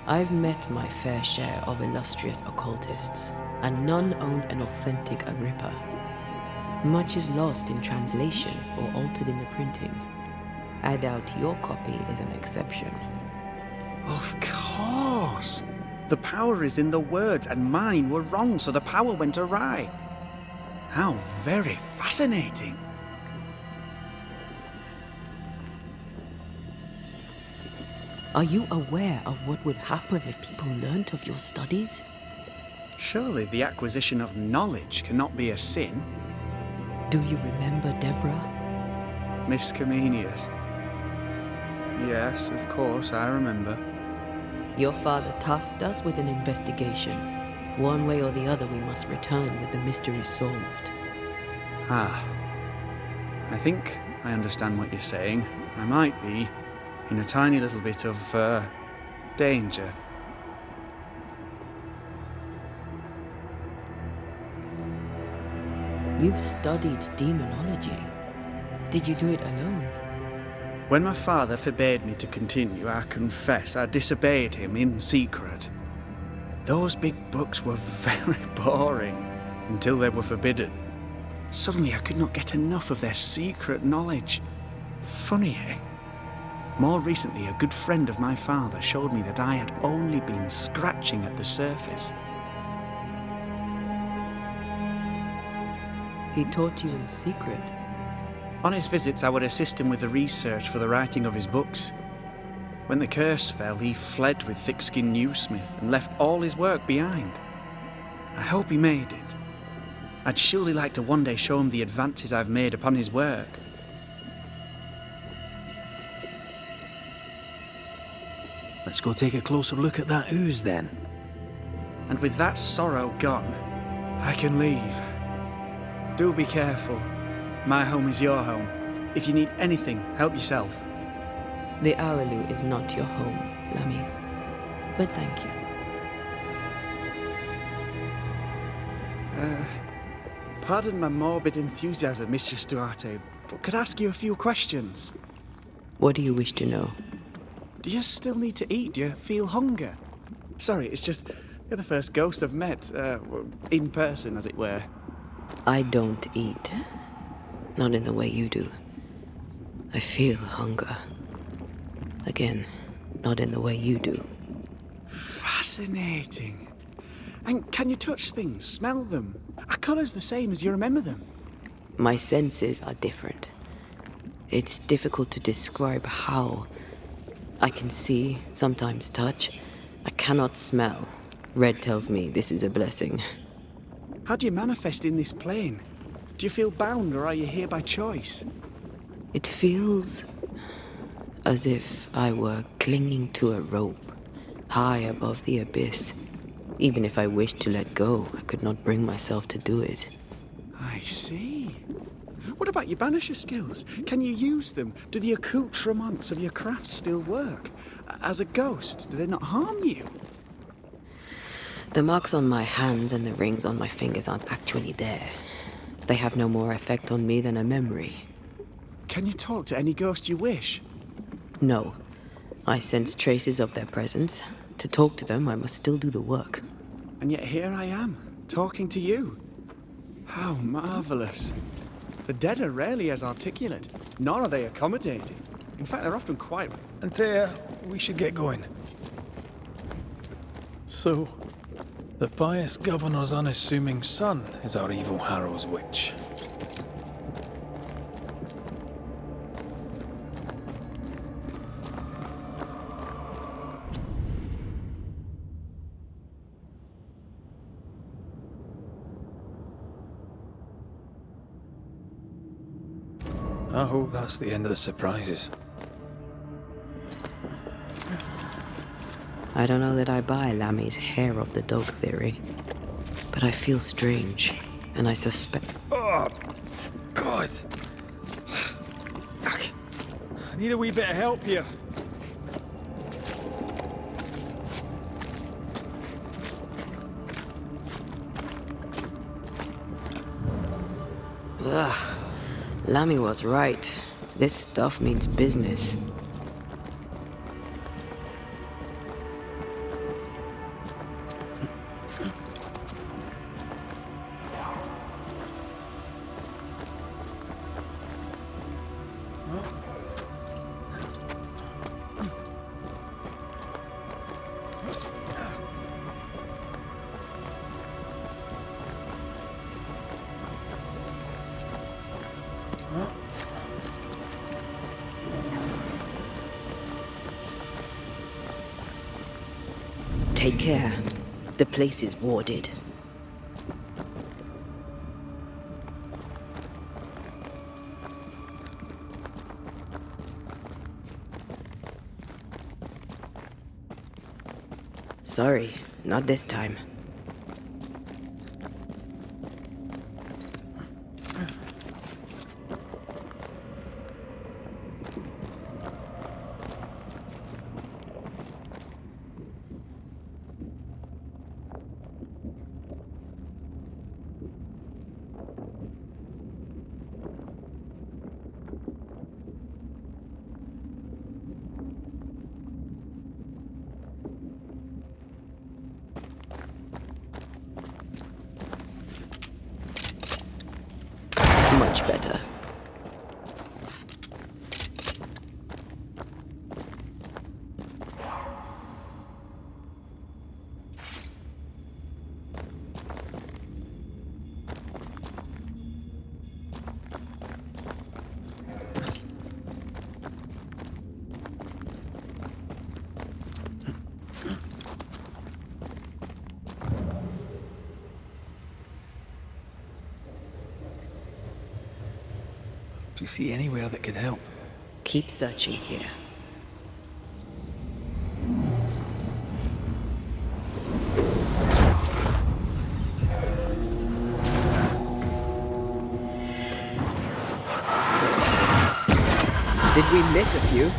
I've met my fair share of illustrious occultists, and none owned an authentic Agrippa. Much is lost in translation or altered in the printing. I doubt your copy is an exception. Of course! The power is in the words, and mine were wrong, so the power went awry. How very fascinating! Are you aware of what would happen if people learnt of your studies? Surely the acquisition of knowledge cannot be a sin. Do you remember Deborah? Miss Comenius. Yes, of course, I remember. Your father tasked us with an investigation. One way or the other, we must return with the mystery solved. Ah. I think I understand what you're saying. I might be in a tiny little bit of, danger. You've studied demonology. Did you do it alone? When my father forbade me to continue, I confess I disobeyed him in secret. Those big books were very boring until they were forbidden. Suddenly I could not get enough of their secret knowledge. Funny, eh? More recently, a good friend of my father showed me that I had only been scratching at the surface. He taught you in secret. On his visits, I would assist him with the research for the writing of his books. When the curse fell, he fled with thick-skinned Newsmith and left all his work behind. I hope he made it. I'd surely like to one day show him the advances I've made upon his work. Let's go take a closer look at that ooze then. And with that sorrow gone, I can leave. Do be careful. My home is your home. If you need anything, help yourself. The Araloo is not your home, Lammy. But thank you. Pardon my morbid enthusiasm, Mistress Duarte, but could I ask you a few questions? What do you wish to know? Do you still need to eat? Do you feel hunger? Sorry, it's just you're the first ghost I've met, in person, as it were. I don't eat. Not in the way you do. I feel hunger. Again, not in the way you do. Fascinating. And can you touch things, smell them? Are colours the same as you remember them? My senses are different. It's difficult to describe how. I can see, sometimes touch. I cannot smell. Red tells me this is a blessing. How do you manifest in this plane? Do you feel bound, or are you here by choice? It feels as if I were clinging to a rope, high above the abyss. Even if I wished to let go, I could not bring myself to do it. I see. What about your banisher skills? Can you use them? Do the accoutrements of your craft still work? As a ghost, do they not harm you? The marks on my hands and the rings on my fingers aren't actually there. They have no more effect on me than a memory. Can you talk to any ghost you wish? No. I sense traces of their presence. To talk to them, I must still do the work. And yet here I am, talking to you. How marvelous. The dead are rarely as articulate, nor are they accommodating. In fact, they're often quite... Antea, we should get going. So, the pious governor's unassuming son is our evil Harrow's witch. I hope that's the end of the surprises. I don't know that I buy Lammy's hair of the dog theory, but I feel strange, and I suspect... Oh, God! I need a wee bit of help here. Ugh. Lammy was right. This stuff means business. Take care. The place is warded. Sorry, not this time. Much better. Do you see anywhere that could help? Keep searching here. Did we miss a few?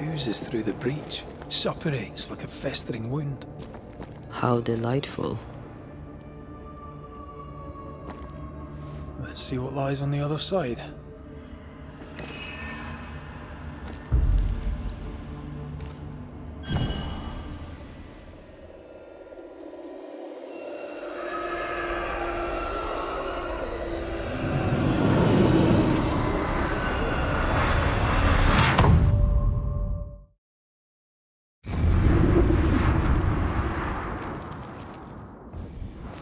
oozes through the breach, suppurates like a festering wound. How delightful. Let's see what lies on the other side.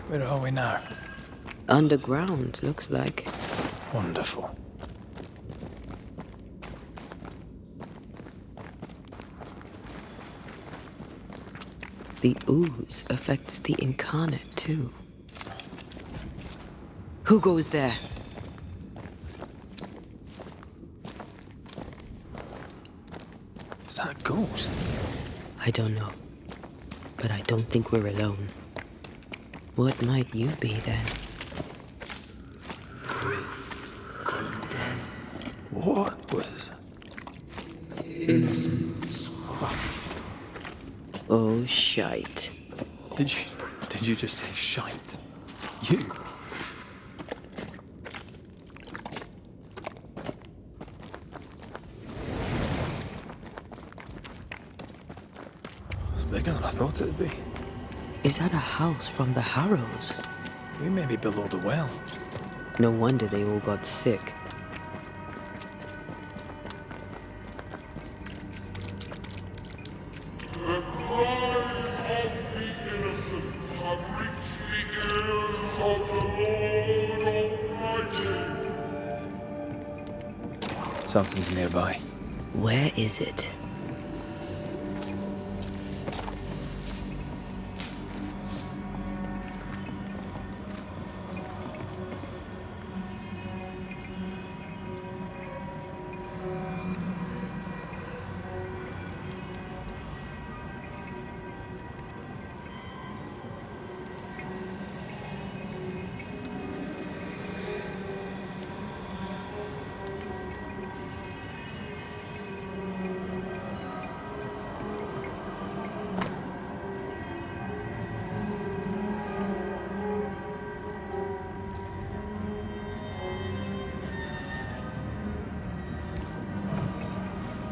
Where are we now? Underground, looks like. Wonderful. The ooze affects the incarnate, too. Who goes there? Is that a ghost? I don't know. But I don't think we're alone. What might you be, then? What was... Innocence. Oh, shite. Did you just say shite? You? It's bigger than I thought it'd be. Is that a house from the Harrows? We may be below the well. No wonder they all got sick. The cries of the innocent have reached the ears of the Lord Almighty. Something's nearby. Where is it?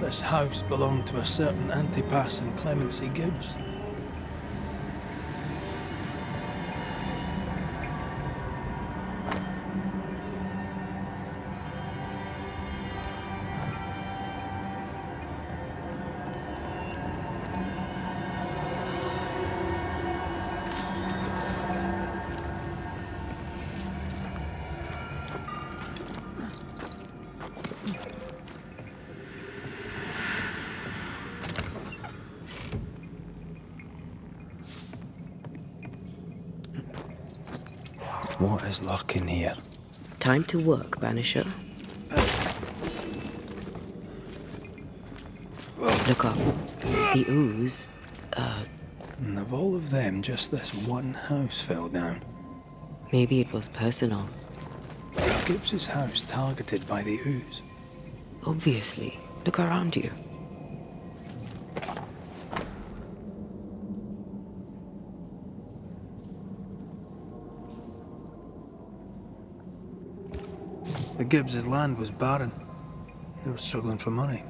This house belonged to a certain Antipas and Clemency Gibbs. What is lurking here? Time to work, Banisher. Look up. The ooze. And of all of them, just this one house fell down. Maybe it was personal. Gibbs's house targeted by the ooze. Obviously. Look around you. The Gibbs' land was barren. They were struggling for money.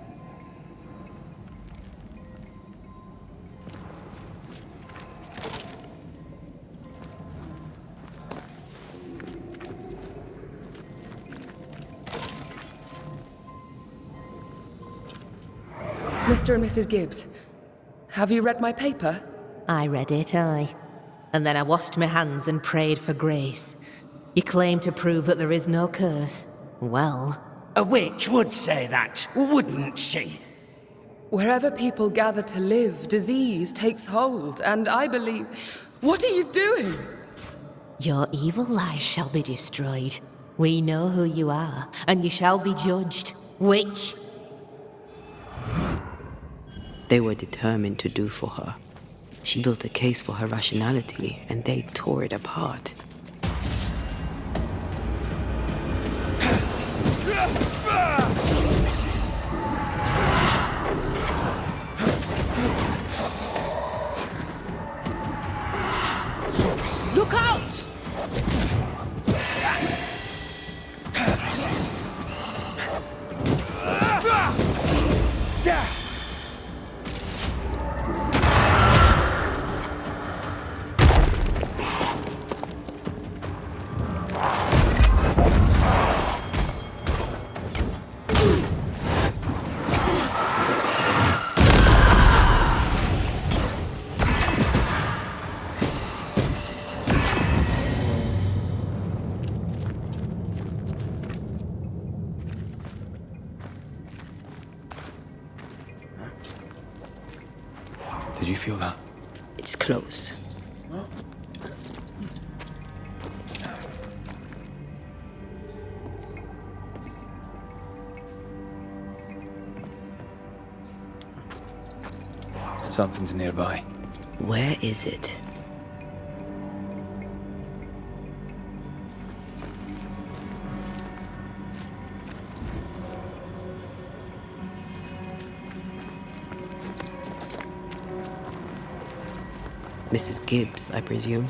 Mr. and Mrs. Gibbs, have you read my paper? I read it, aye. And then I washed my hands and prayed for grace. You claim to prove that there is no curse. Well... A witch would say that, wouldn't she? Wherever people gather to live, disease takes hold, and I believe... What are you doing? Your evil lies shall be destroyed. We know who you are, and you shall be judged. Witch! They were determined to do for her. She built a case for her rationality, and they tore it apart. Did you feel that? It's close. Something's nearby. Where is it? Mrs. Gibbs, I presume.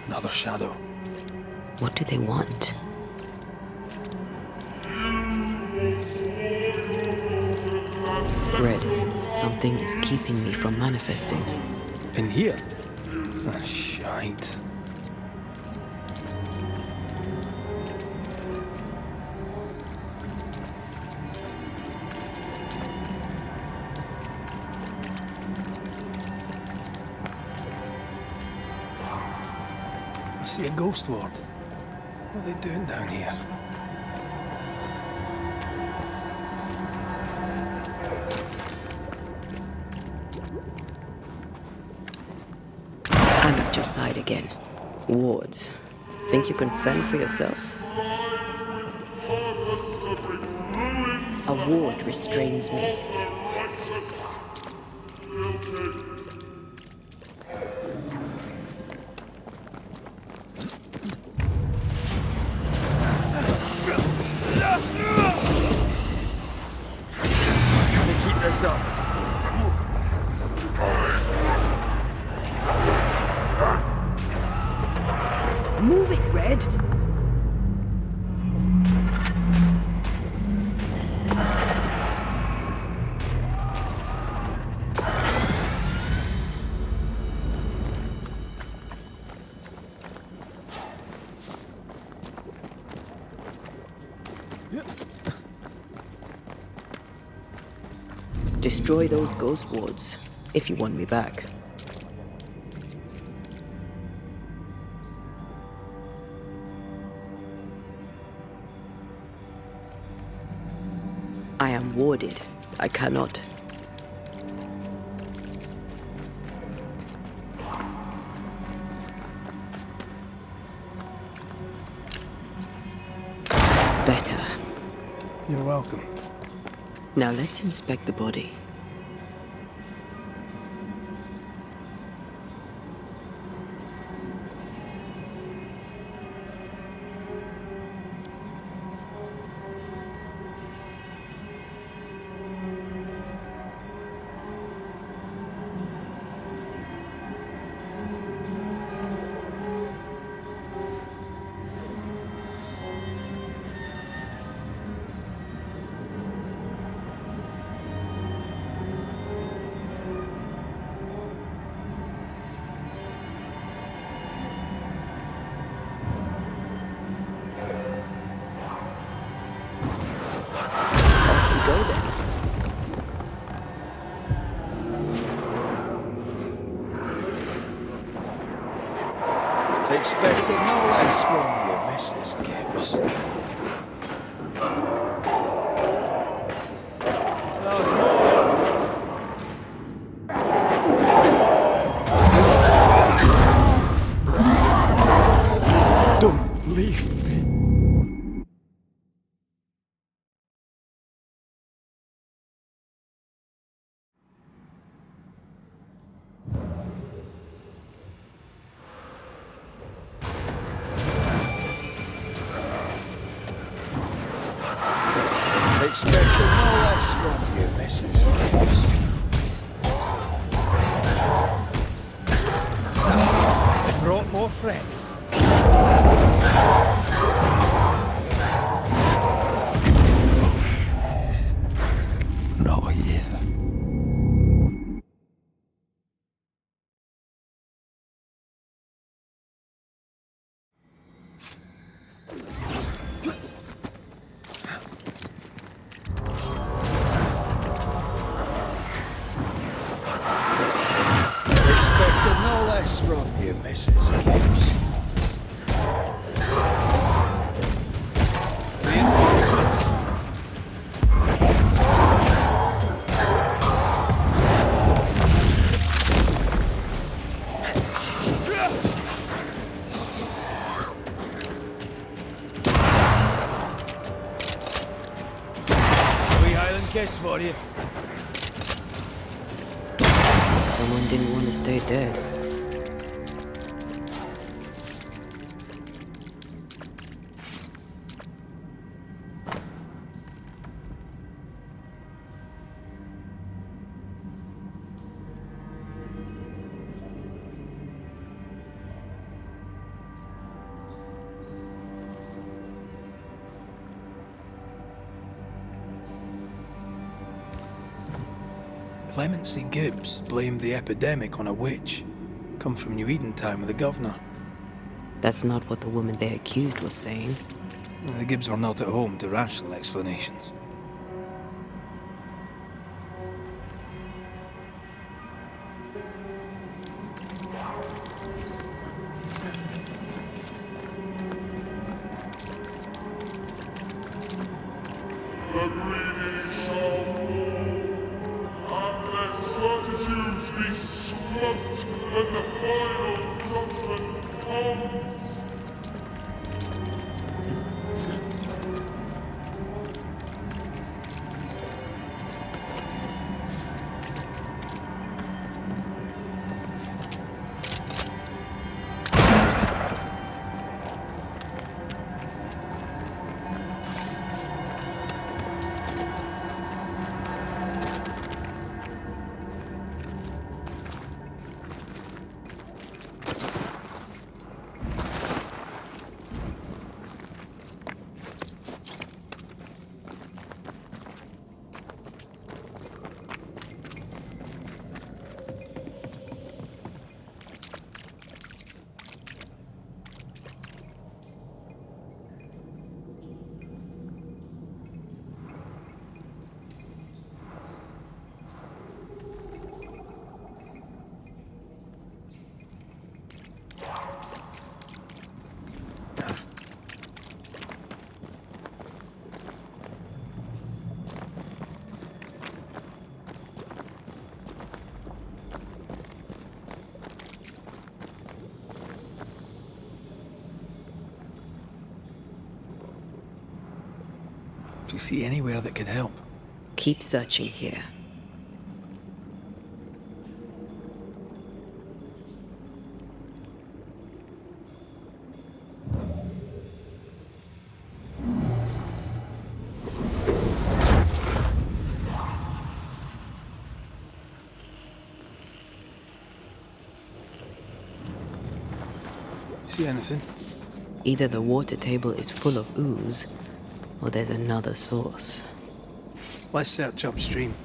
Another shadow. What do they want? Red, something is keeping me from manifesting. In here? Ah, shite. I see a ghost ward. What are they doing down here? I'm at your side again. Wards, think you can fend for yourself? A ward restrains me. Move it, Red! Destroy those ghost wards, if you want me back. I am warded. I cannot. Better. You're welcome. Now let's inspect the body. Expected no less from you, Mrs. Gibbs. There's more of them. Don't leave me. Expected no less from you, Mrs. Gibbs. Brought more friends. Not here. What's wrong here, Mrs. Gibbs? Reinforcements. Wee Highland kiss for you. Someone didn't want to stay dead. Clemency Gibbs blamed the epidemic on a witch. Come from New Eden town with the governor. That's not what the woman they accused was saying. The Gibbs were not at home to rational explanations. The greedy shall fall, and their certitudes be smoked when the final judgment comes. Do you see anywhere that could help? Keep searching here. See anything? Either the water table is full of ooze, or there's another source. Let's search upstream.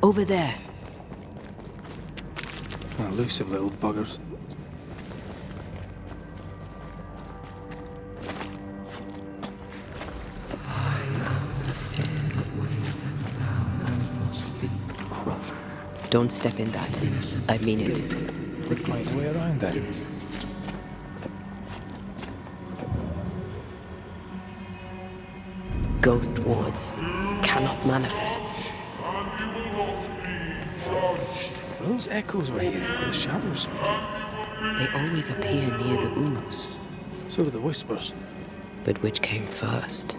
Over there. Elusive little buggers. Don't step in that. I mean it. We'll find a way around that. Ghost wards cannot manifest. Those echoes we're hearing are the shadows speaking. They always appear near the ooze. So do the whispers. But which came first?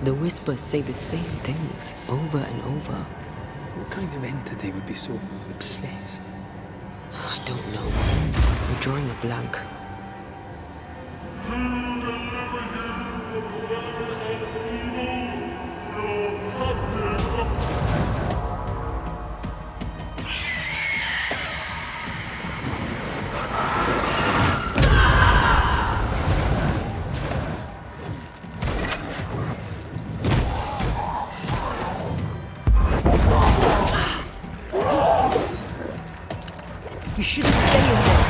The whispers say the same things over and over. What kind of entity would be so obsessed? I don't know. I'm drawing a blank. You shouldn't stay in there.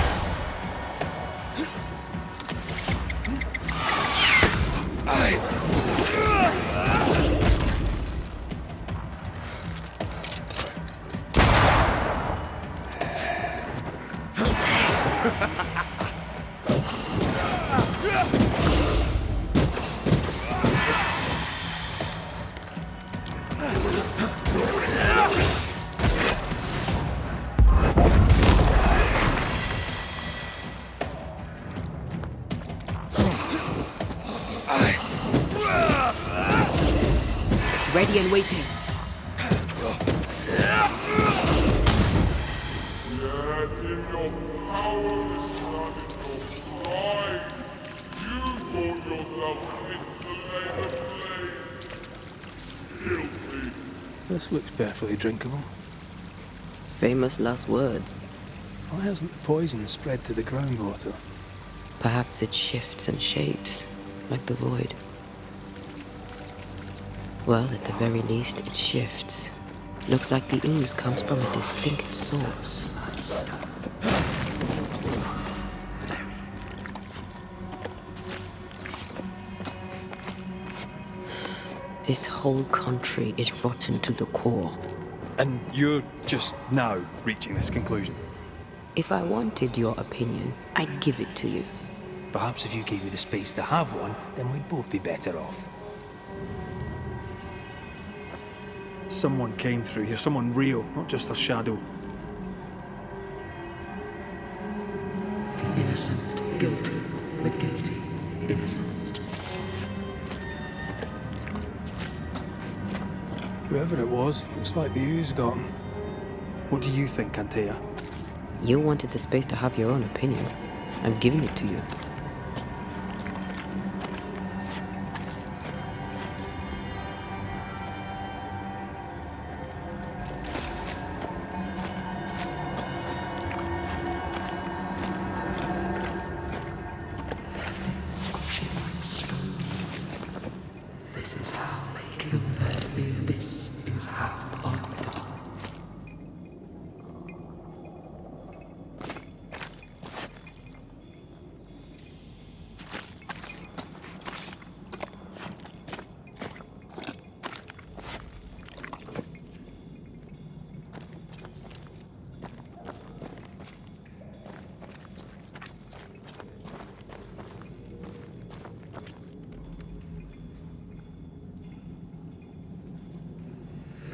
Ready and waiting. This looks perfectly drinkable. Famous last words. Why hasn't the poison spread to the groundwater? Perhaps it shifts and shapes, like the void. Well, at the very least, it shifts. Looks like the ooze comes from a distinct source. This whole country is rotten to the core. And you're just now reaching this conclusion? If I wanted your opinion, I'd give it to you. Perhaps if you gave me the space to have one, then we'd both be better off. Someone came through here, someone real, not just a shadow. Innocent, guilty, the guilty, innocent. Whoever it was, looks like the ooze got him. What do you think, Antea? You wanted the space to have your own opinion. I'm giving it to you. This is how they kill their fear. This is how honor.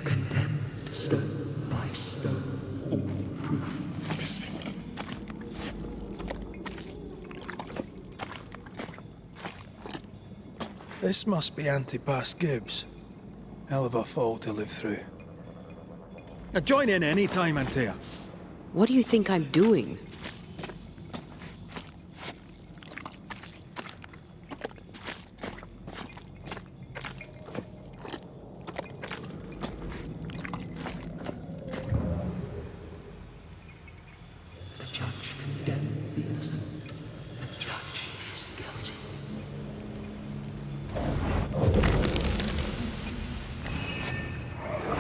Condemned stone by stone, all proof missing. This must be Antipas Gibbs. Hell of a fall to live through. Now join in any time, Antea. What do you think I'm doing? The judge condemned the innocent. The judge is guilty.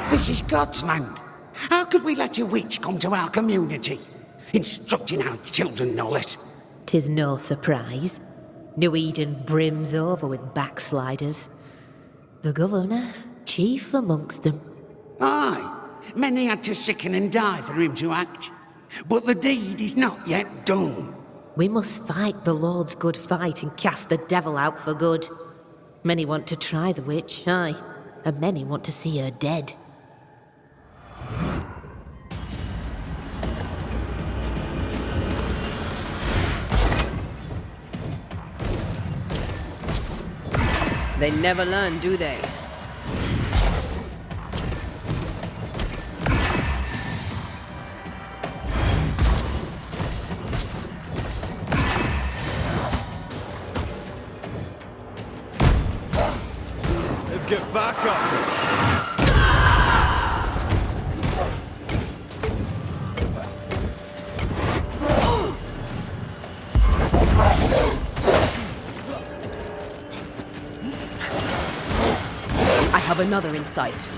This is God's land. How could we let a witch come to our community? Instructing our children, no less. 'Tis no surprise. New Eden brims over with backsliders. The governor, chief amongst them. Aye, many had to sicken and die for him to act. But the deed is not yet done. We must fight the Lord's good fight and cast the devil out for good. Many want to try the witch, aye, and many want to see her dead. They never learn, do they? Get back up! I have another in sight.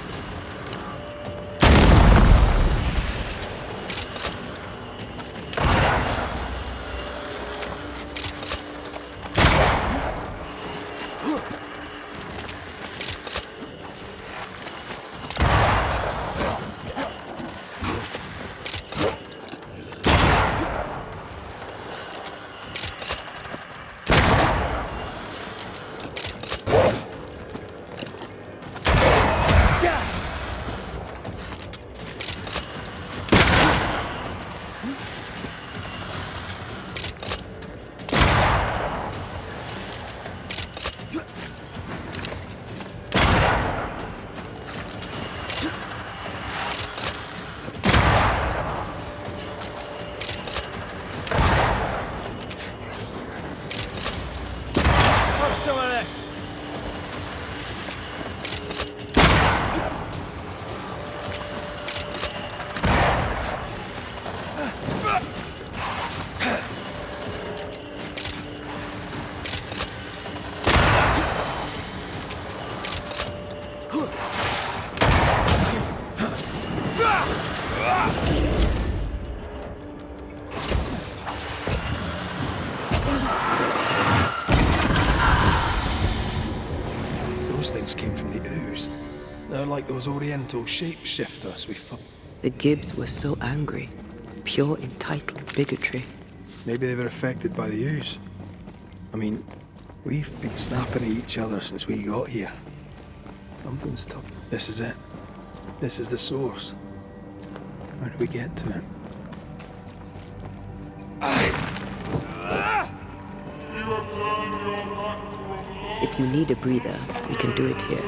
Some of this. Those things came from the ooze. They're like those oriental shapeshifters we fought. The Gibbs were so angry. Pure entitled bigotry. Maybe they were affected by the ooze. I mean, we've been snapping at each other since we got here. Something's tough. This is it. This is the source. How do we get to it? If you need a breather, we can do it here.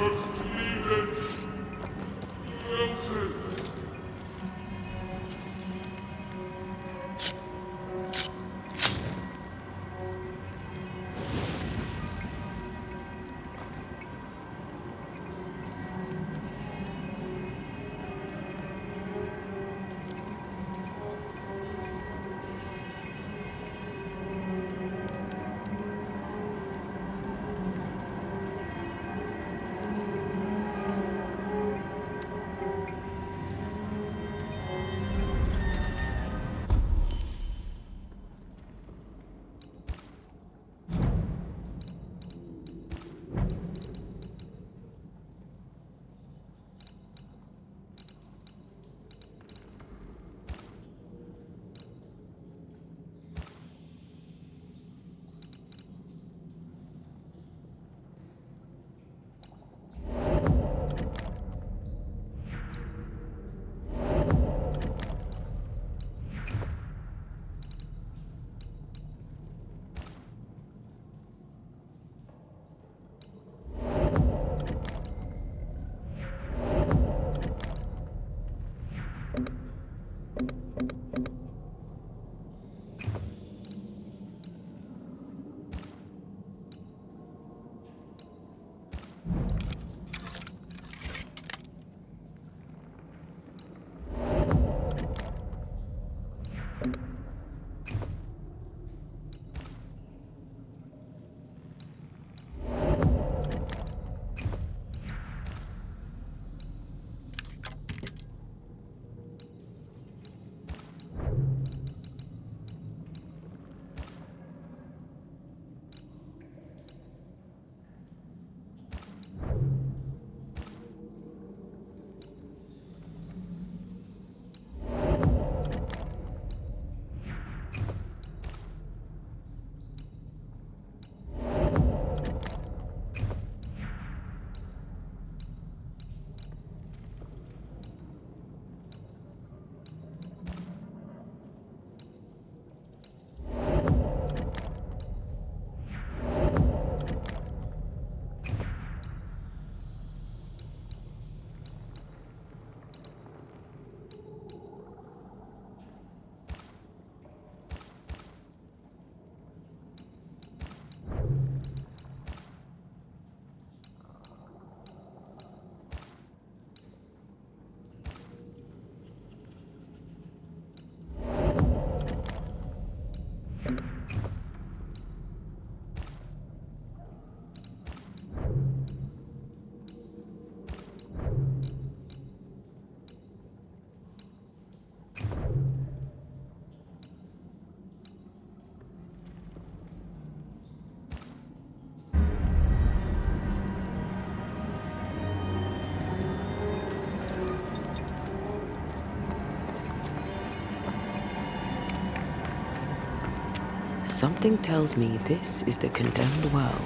Something tells me this is the condemned well.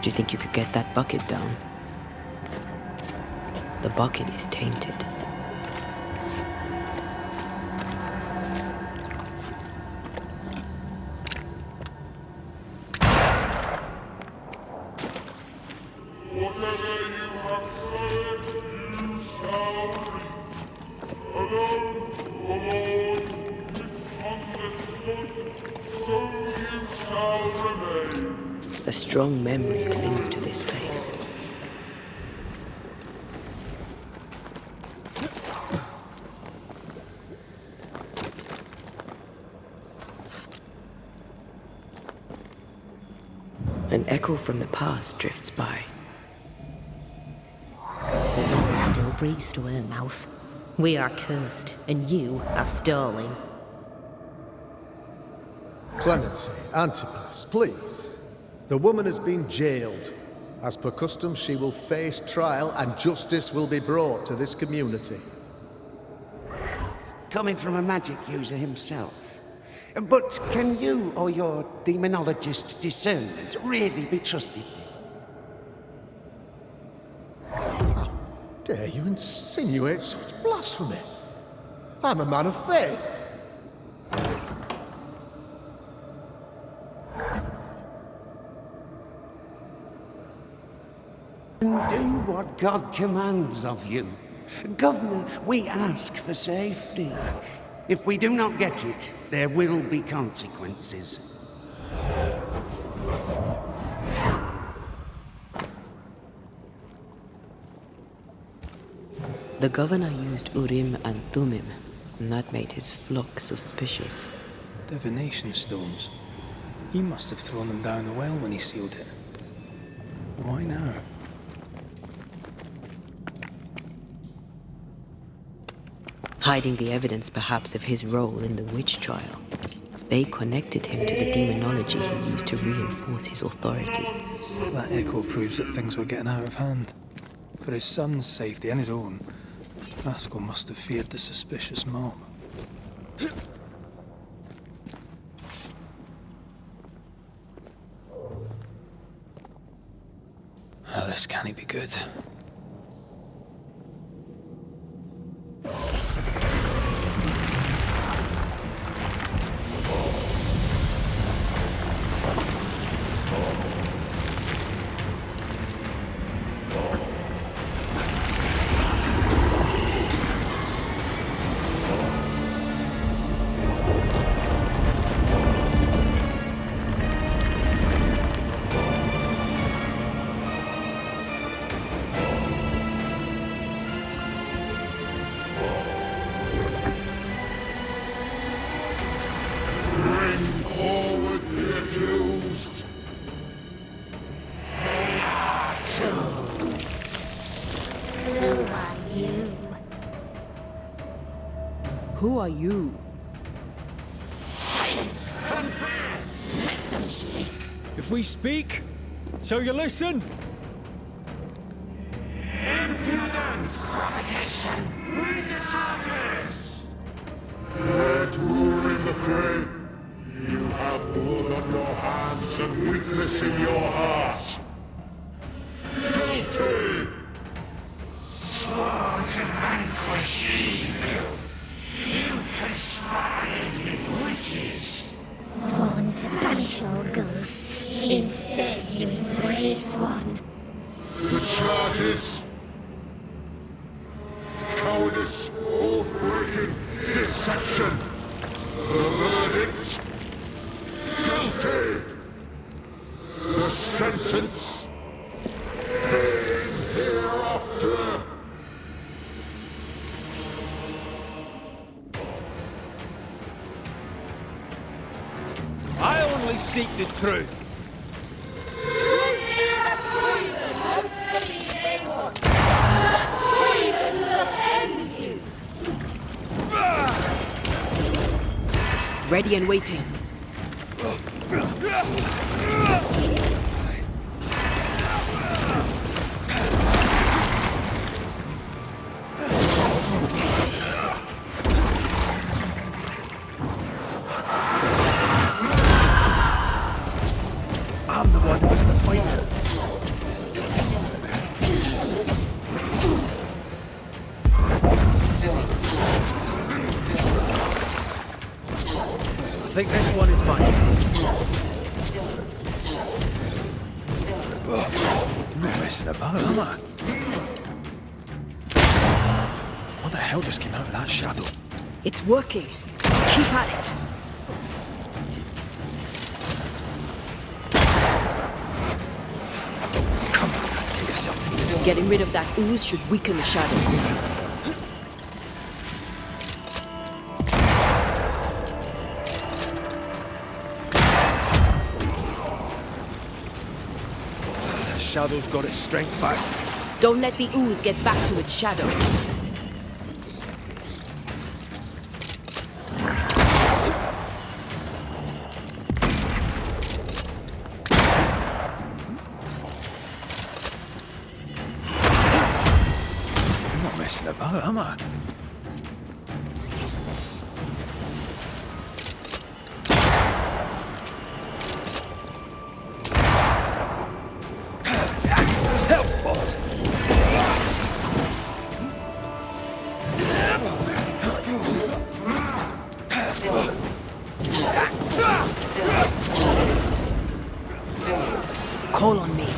Do you think you could get that bucket down? The bucket is tainted. A strong memory clings to this place. An echo from the past drifts by. The devil still breathes through her mouth. We are cursed, and you are stolen. Clemency, Antipas, please. The woman has been jailed. As per custom, she will face trial and justice will be brought to this community. Coming from a magic user himself. But can you or your demonologist discernment really be trusted? How dare you insinuate such blasphemy? I'm a man of faith. And do what God commands of you. Governor, we ask for safety. If we do not get it, there will be consequences. The governor used Urim and Thummim, and that made his flock suspicious. Divination stones. He must have thrown them down the well when he sealed it. Why now? Hiding the evidence perhaps of his role in the witch trial. They connected him to the demonology he used to reinforce his authority. That echo proves that things were getting out of hand. For his son's safety and his own, Vasco must have feared the suspicious mob. This can't be good. Who are you? Silence! Confess! Let them speak! If we speak, so you listen? Impudence! Provocation! Read the charges! Let Urim the grave. You have blood on your hands and weakness in your heart. Guilty! Swore to vanquish evil. You conspired with witches. Sworn to banish all ghosts. Instead, you embrace one. The charges. Cowardice, oath-breaking, deception. The verdict. Guilty. The sentence. Pain hereafter. I only seek the truth. Truth is a poison most believe they want. That poison will end you. Ready and waiting. What's the fight? I think this one is mine. I'm not messing about, am I? What the hell just came out of that shadow? It's working. Keep at it. Come on, get yourself together. Getting rid of that ooze should weaken the shadows. The shadow's got its strength back. Don't let the ooze get back to its shadow. I'm not messing about, am I? Health ball! Call on me.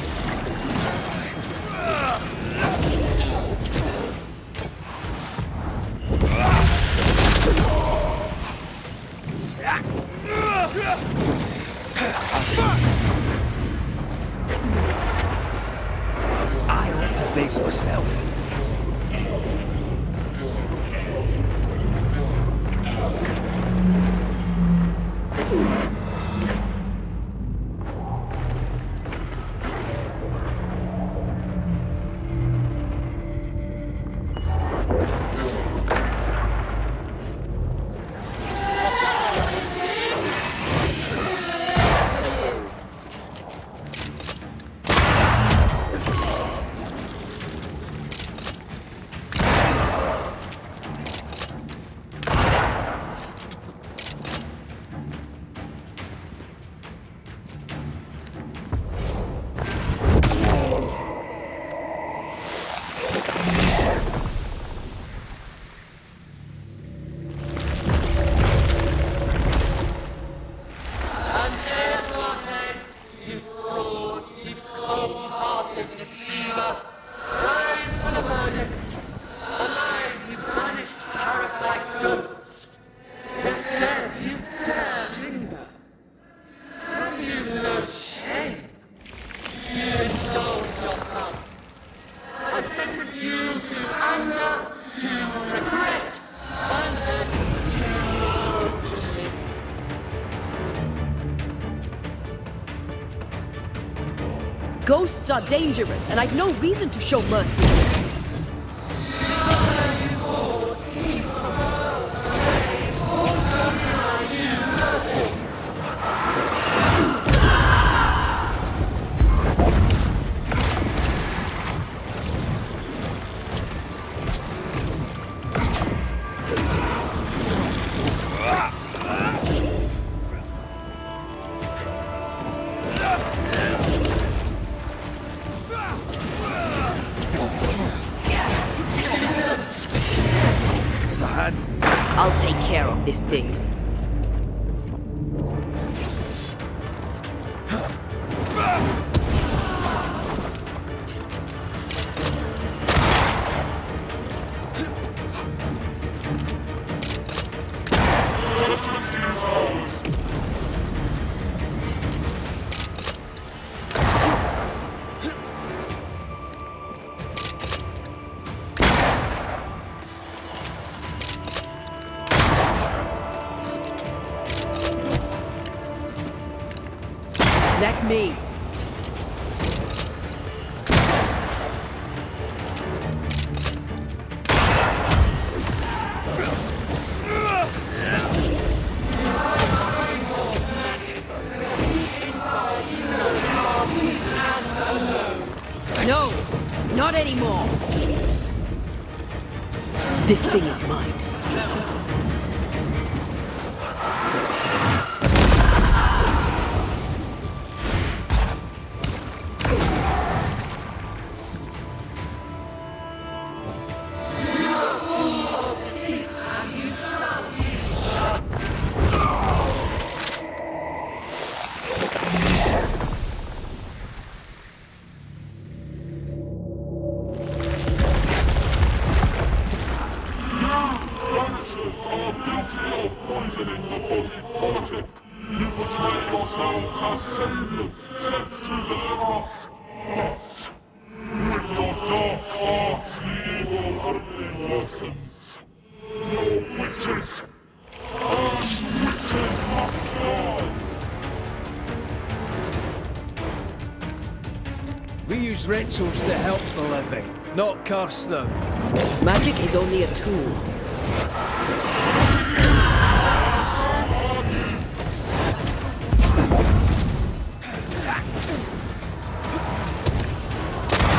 I ought to face myself. Ghosts are dangerous, and I've no reason to show mercy. There's a hand. I'll take care of this thing. Let me. No, not anymore. This thing is mine. ask not. With your dark arts, the evil only worsens. Your witches, and witches must die. We use rituals to help the living, not curse them. Magic is only a tool.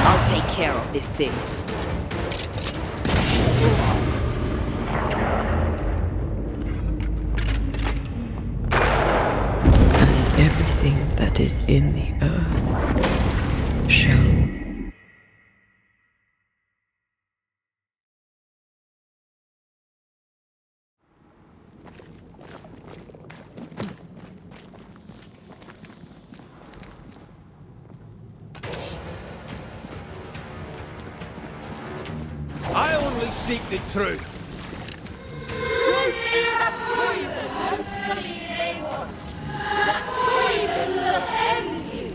I'll take care of this thing. And everything that is in the earth shall. I only seek the truth. Truth is a poison most believe they want. That poison will end you.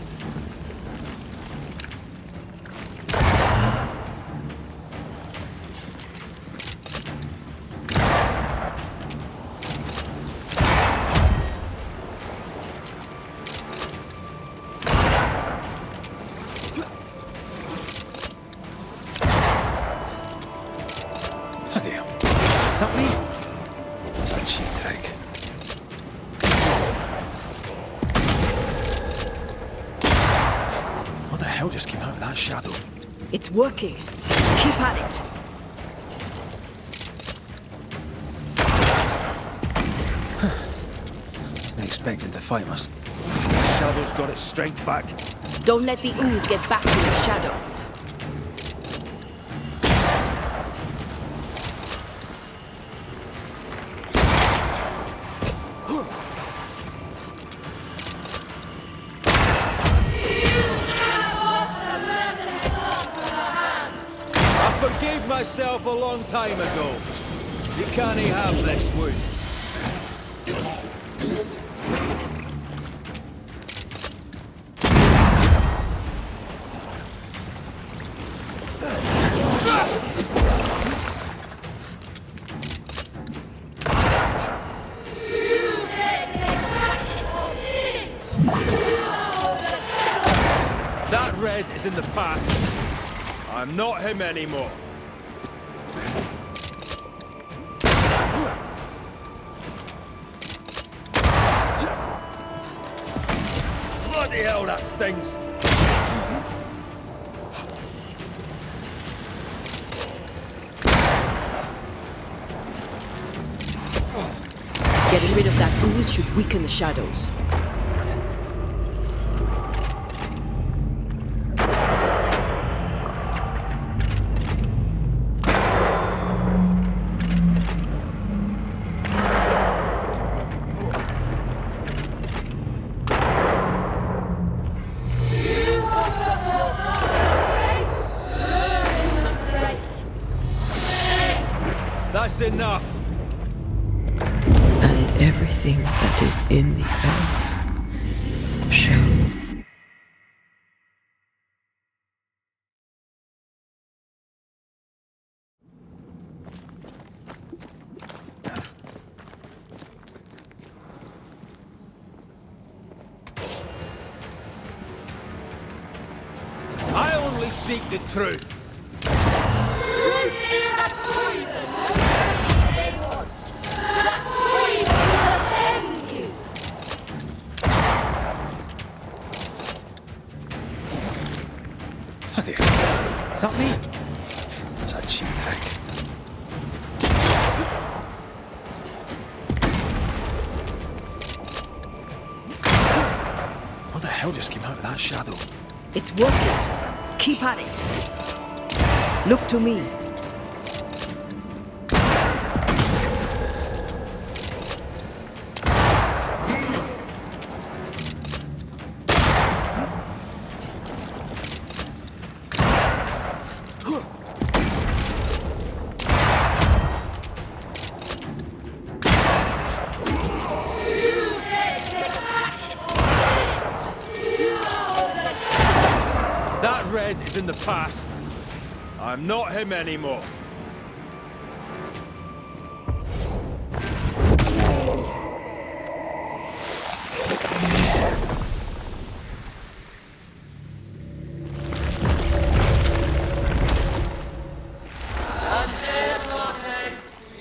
Bloody hell. Is that me? That's a cheap trick. What the hell just came out of that shadow? It's working. Keep at it. Wasn't expecting to fight us. The shadow's got its strength back. Don't let the ooze get back to its shadow. I forgave myself a long time ago. You can't have this wound. That red is in the past. I'm not him anymore. Bloody hell, that stings. Getting rid of that ooze should weaken the shadows. That's enough. And everything that is in the earth shall. I only seek the truth. Truth is a poison most believe they want. That poison will end you. Bloody hell. Is that me? That's a cheap trick. What the hell just came out of that shadow? It's working. Keep at it. Look to me. That red is in the past. I'm not him anymore.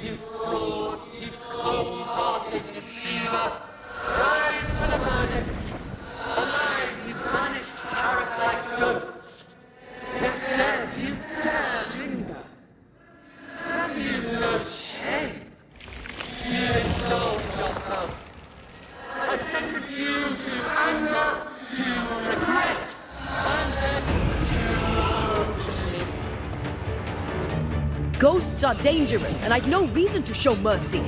You fraud, you cold-hearted deceiver! Rise for the verdict! Alive, you banished parasite ghosts! Yet dead, you dare linger! Have you no shame? You indulge yourself! I sentence you to anger, to regret, and hence to oblivion! Ghosts are dangerous, and I've no reason to show mercy.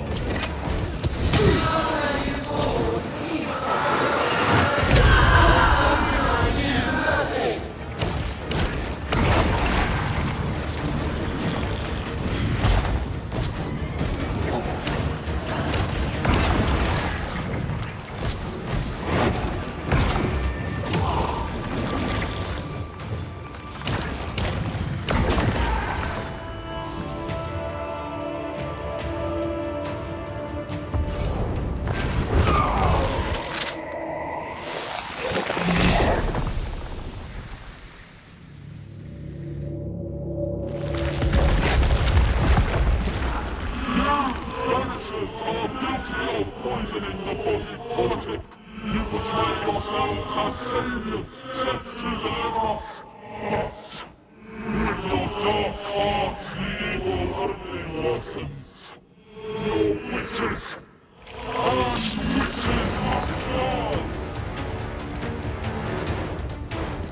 Poisoning the body politic. You portray yourselves as saviors sent to deliver us. But with your dark arts, the evil only worsens. Your witches. And witches must fall.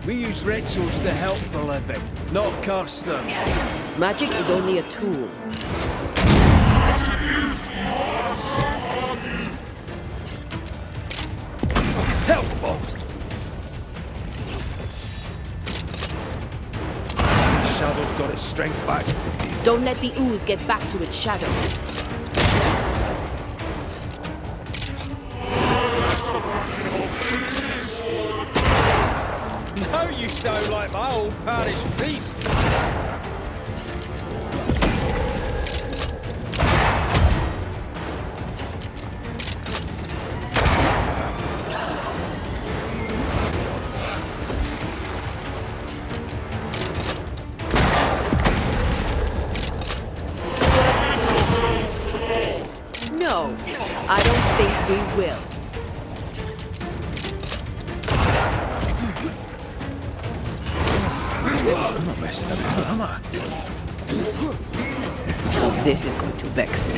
We use rituals to help the living, not curse them. Magic is only a tool. Hell's balls! The shadow's got its strength back. Don't let the ooze get back to its shadow. Now you sound like my old parish priest. No, I don't think we will. I'm not messing about, am I? This is going to vex me.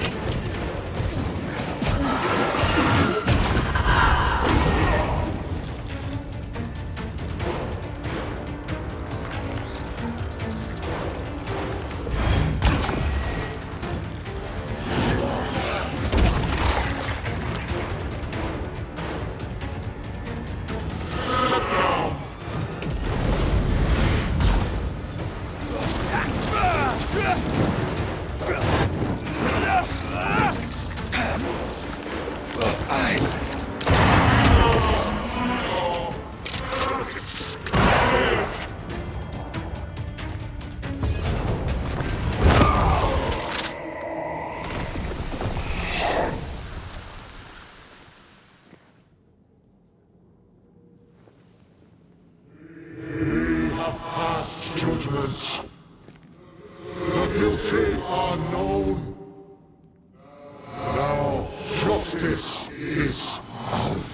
Judgment. The guilty are known. Now justice is ours.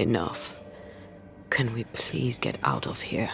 Enough. Can we please get out of here?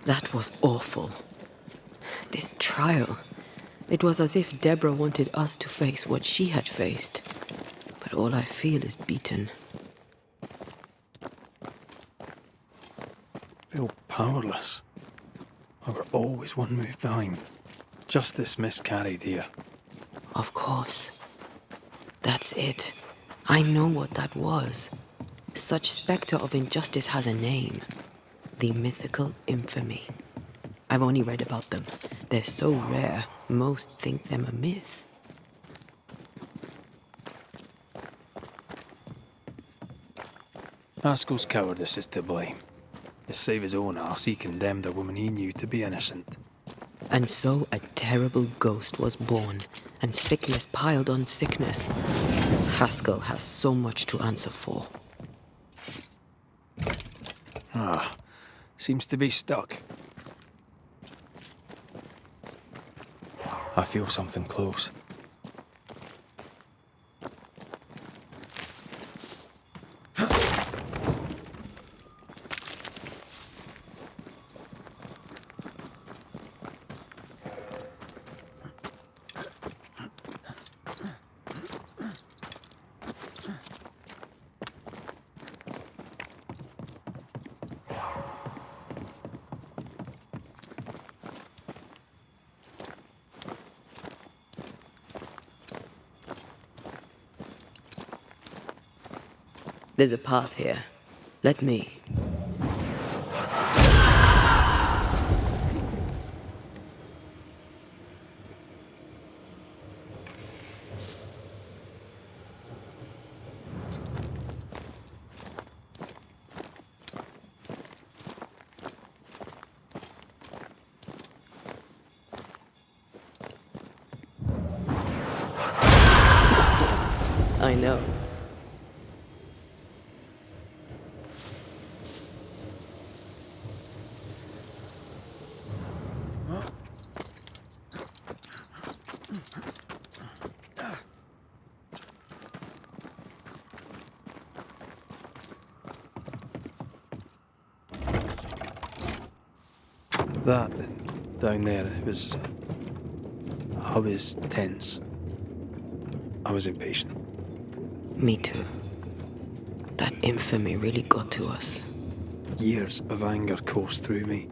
That was awful. This trial. It was as if Deborah wanted us to face what she had faced. But all I feel is beaten. I feel powerless. I were always one move behind. Justice miscarried here. Of course. That's it. I know what that was. Such spectre of injustice has a name. The mythical infamy. I've only read about them. They're so rare, most think them a myth. Haskell's cowardice is to blame. To save his own arse, he condemned a woman he knew to be innocent. And so a terrible ghost was born, and sickness piled on sickness. Haskell has so much to answer for. Seems to be stuck. I feel something close. There's a path here. Let me. I know. That, down there, it was... I was tense. I was impatient. Me too. That infamy really got to us. Years of anger coursed through me.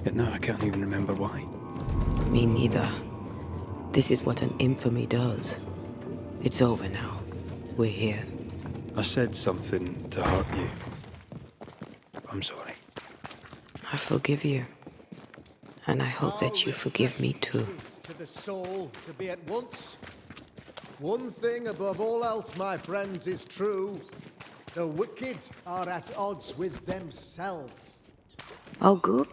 Yet now I can't even remember why. Me neither. This is what an infamy does. It's over now. We're here. I said something to hurt you. I'm sorry. I forgive you. And I hope that you forgive me too. To the soul to be at once. One thing above all else, my friends, is true. The wicked are at odds with themselves. All good?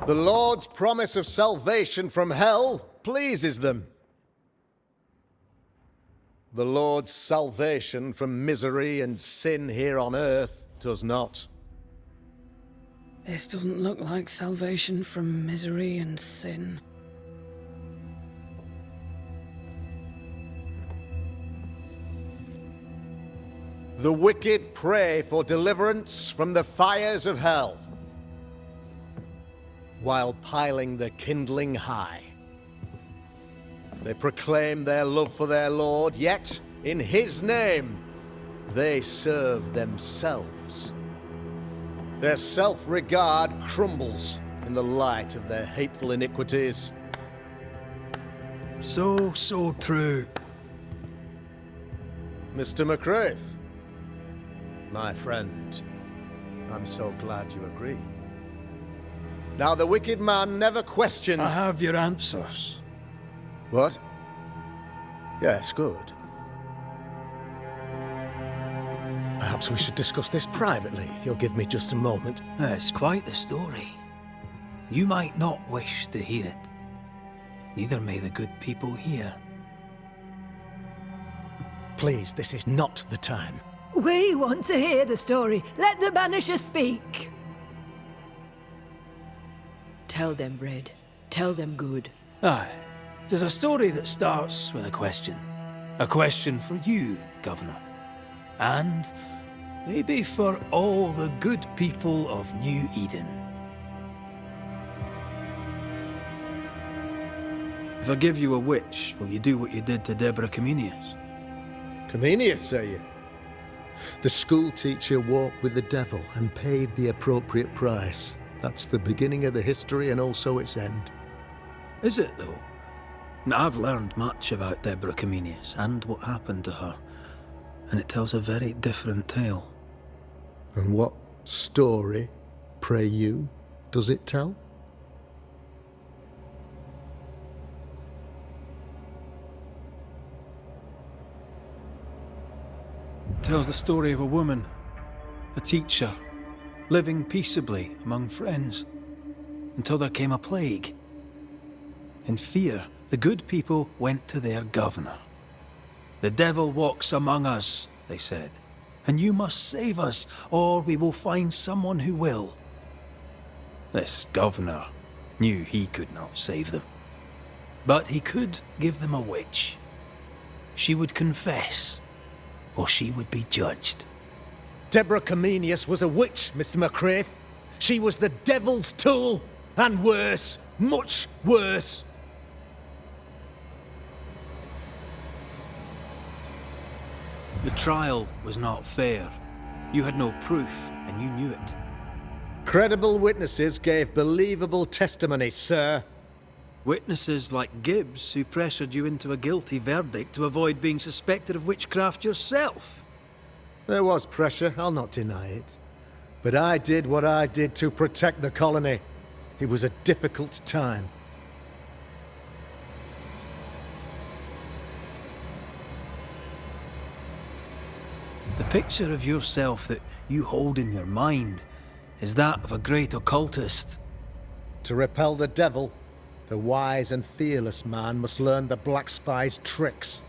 The Lord's promise of salvation from hell pleases them. The Lord's salvation from misery and sin here on earth does not. This doesn't look like salvation from misery and sin. The wicked pray for deliverance from the fires of hell, while piling the kindling high. They proclaim their love for their Lord, yet, in His name, they serve themselves. Their self-regard crumbles in the light of their hateful iniquities. So true. Mr. McCraith, my friend, I'm so glad you agree. Now, the wicked man never questions... I have your answers. What? Yes, good. Perhaps we should discuss this privately, if you'll give me just a moment. It's quite the story. You might not wish to hear it. Neither may the good people here. Please, this is not the time. We want to hear the story. Let the Banisher speak. Tell them, Red. Tell them good. Aye. There's a story that starts with a question. A question for you, Governor. And maybe for all the good people of New Eden. If I give you a witch, will you do what you did to Deborah Comenius? Comenius, say you? The school teacher walked with the devil and paid the appropriate price. That's the beginning of the history and also its end. Is it, though? Now, I've learned much about Deborah Comenius and what happened to her, and it tells a very different tale. And what story, pray you, does it tell? It tells the story of a woman, a teacher, living peaceably among friends, until there came a plague. In fear, the good people went to their governor. "The devil walks among us," they said, "and you must save us, or we will find someone who will." This governor knew he could not save them, but he could give them a witch. She would confess, or she would be judged. Deborah Comenius was a witch, Mr. McCraith. She was the devil's tool, and worse, much worse. The trial was not fair. You had no proof, and you knew it. Credible witnesses gave believable testimony, sir. Witnesses like Gibbs, who pressured you into a guilty verdict to avoid being suspected of witchcraft yourself. There was pressure, I'll not deny it. But I did what I did to protect the colony. It was a difficult time. The picture of yourself that you hold in your mind is that of a great occultist. To repel the devil, the wise and fearless man must learn the Black Spy's tricks.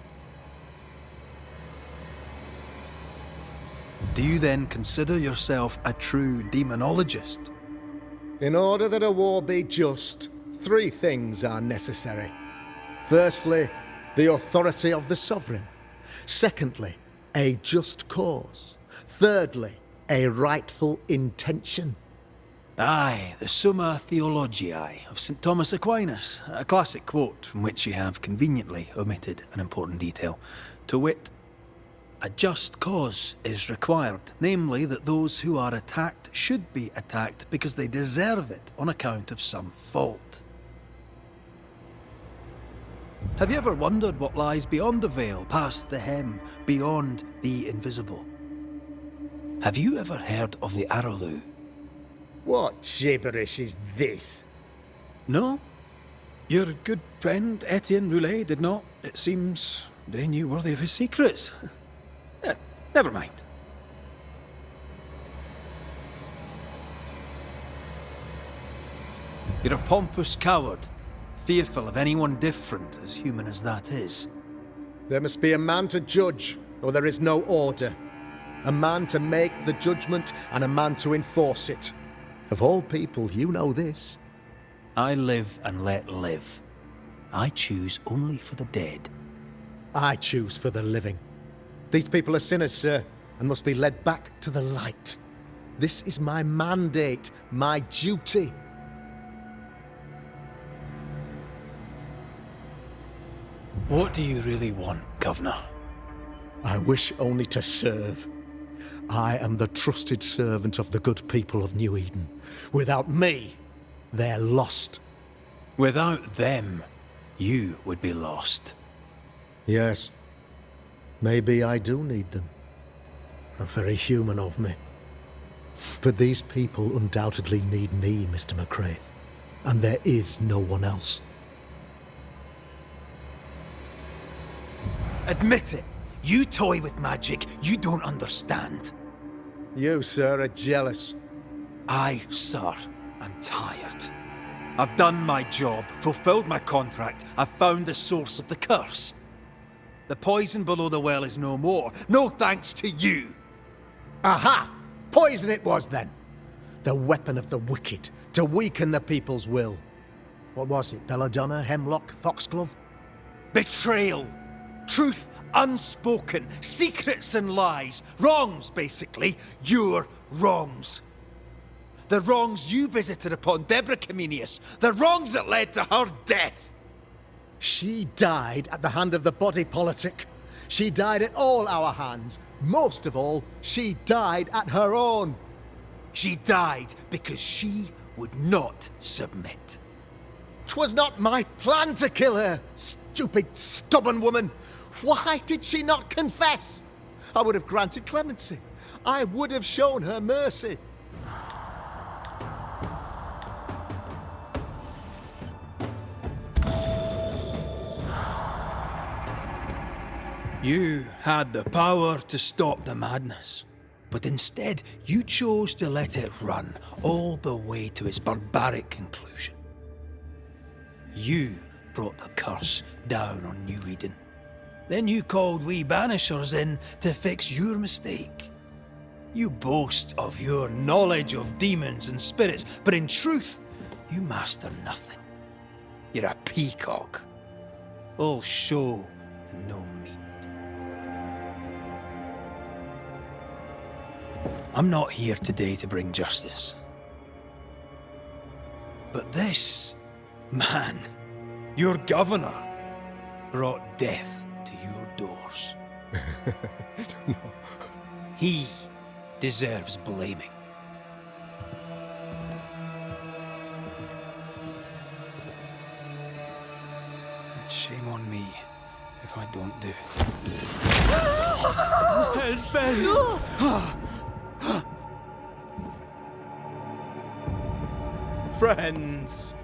Do you then consider yourself a true demonologist? In order that a war be just, 3 things are necessary. Firstly, the authority of the sovereign. Secondly, a just cause. Thirdly, a rightful intention. Aye, the Summa Theologiae of St. Thomas Aquinas, a classic quote from which you have conveniently omitted an important detail. To wit, a just cause is required, namely that those who are attacked should be attacked because they deserve it on account of some fault. Have you ever wondered what lies beyond the veil, past the hem, beyond the invisible? Have you ever heard of the Araloo? What gibberish is this? No? Your good friend Etienne Roulet did not. It seems they knew worthy of his secrets. Never mind. You're a pompous coward, fearful of anyone different, as human as that is. There must be a man to judge, or there is no order. A man to make the judgment, and a man to enforce it. Of all people, you know this. I live and let live. I choose only for the dead. I choose for the living. These people are sinners, sir, and must be led back to the light. This is my mandate, my duty. What do you really want, Governor? I wish only to serve. I am the trusted servant of the good people of New Eden. Without me, they're lost. Without them, you would be lost. Yes. Maybe I do need them. Very human of me. But these people undoubtedly need me, Mr. McCraith. And there is no one else. Admit it. You toy with magic you don't understand. You, sir, are jealous. I, sir, am tired. I've done my job, fulfilled my contract, I've found the source of the curse. The poison below the well is no more, no thanks to you. Aha! Poison it was then. The weapon of the wicked, to weaken the people's will. What was it, belladonna, hemlock, foxglove? Betrayal. Truth Unspoken secrets and lies. Wrongs, basically. Your wrongs. The wrongs you visited upon Deborah Comenius. The wrongs that led to her death. She died at the hand of the body politic. She died at all our hands. Most of all, she died at her own. She died because she would not submit. 'Twas not my plan to kill her, stupid, stubborn woman. Why did she not confess? I would have granted clemency. I would have shown her mercy. You had the power to stop the madness, but instead you chose to let it run all the way to its barbaric conclusion. You brought the curse down on New Eden. Then you called we Banishers in to fix your mistake. You boast of your knowledge of demons and spirits, but in truth, you master nothing. You're a peacock. All show and no meat. I'm not here today to bring justice. But this man, your governor, brought death to your doors. No. He deserves blaming. And shame on me if I don't do it. Hell's bells! Friends,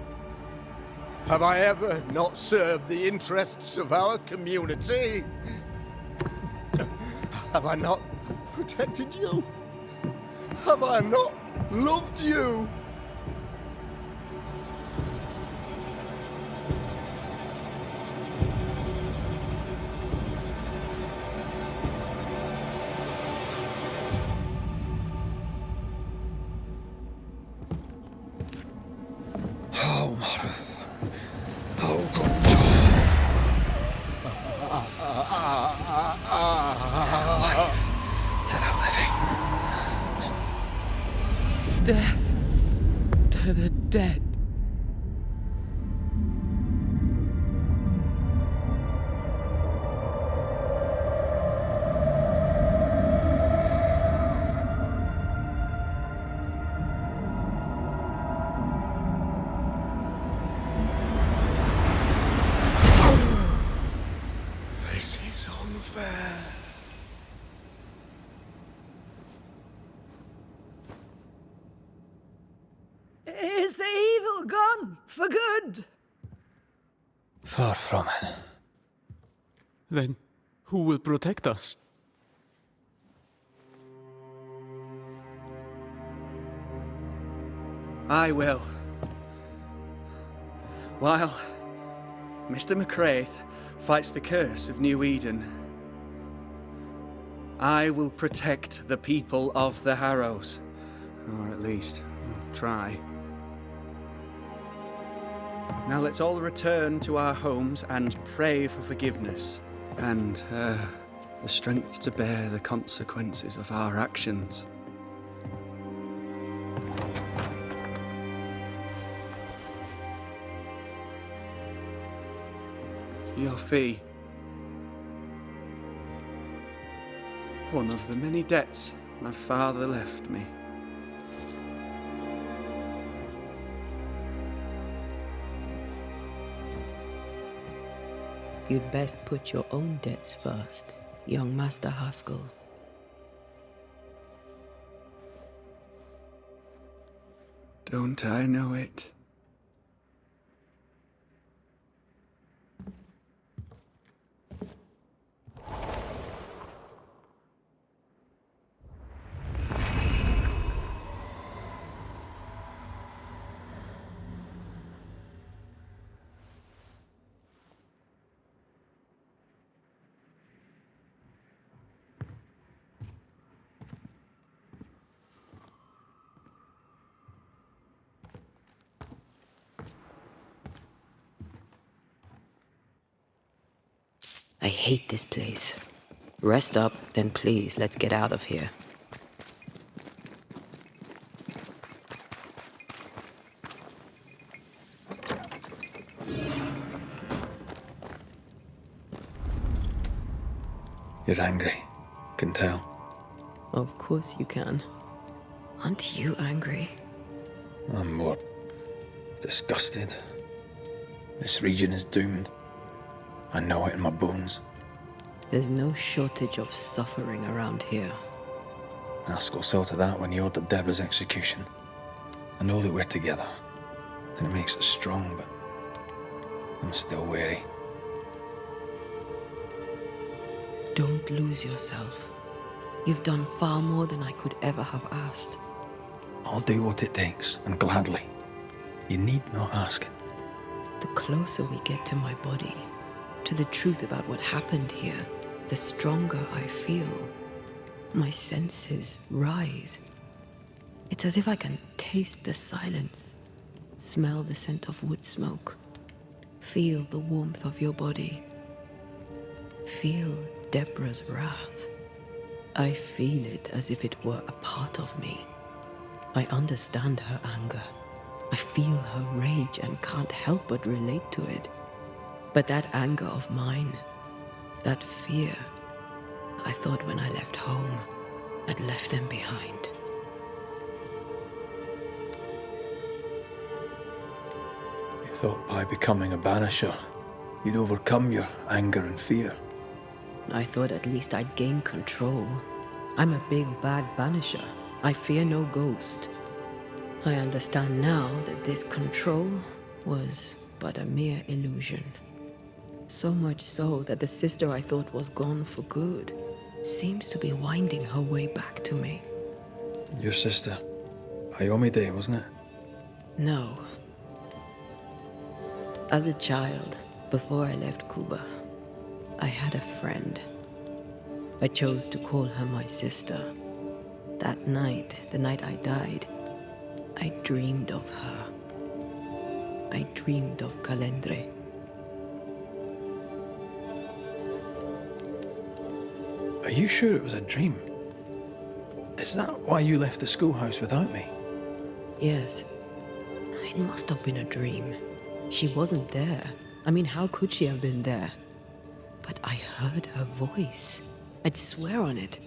have I ever not served the interests of our community? Have I not protected you? Have I not loved you? Oh, Mara. Oh, God. Life to the living. Death to the dead. This is unfair. Is the evil gone for good? Far from it. Then who will protect us? I will. While Mr. McCraith fights the curse of New Eden, I will protect the people of the Harrows. Or at least, I'll try. Now let's all return to our homes and pray for forgiveness and the strength to bear the consequences of our actions. Your fee. One of the many debts my father left me. You'd best put your own debts first, young Master Haskell. Don't I know it? I hate this place. Rest up, then please, let's get out of here. You're angry. Can tell. Of course you can. Aren't you angry? I'm more disgusted. This region is doomed. I know it in my bones. There's no shortage of suffering around here. Ask saw to that when he ordered Deborah's execution. I know that we're together, and it makes us strong, but I'm still wary. Don't lose yourself. You've done far more than I could ever have asked. I'll do what it takes, and gladly. You need not ask it. The closer we get to my body, to the truth about what happened here, the stronger I feel. My senses rise. It's as if I can taste the silence, smell the scent of wood smoke, feel the warmth of your body, feel Deborah's wrath. I feel it as if it were a part of me. I understand her anger. I feel her rage and can't help but relate to it. But that anger of mine, that fear, I thought when I left home, I'd left them behind. You thought by becoming a banisher, you'd overcome your anger and fear. I thought at least I'd gain control. I'm a big, bad banisher. I fear no ghost. I understand now that this control was but a mere illusion. So much so that the sister I thought was gone for good seems to be winding her way back to me. Your sister, Ayomide, wasn't it? No. As a child, before I left Cuba, I had a friend. I chose to call her my sister. That night, the night I died, I dreamed of her. I dreamed of Calendre. Are you sure it was a dream? Is that why you left the schoolhouse without me? Yes. It must have been a dream. She wasn't there. I mean, how could she have been there? But I heard her voice. I'd swear on it.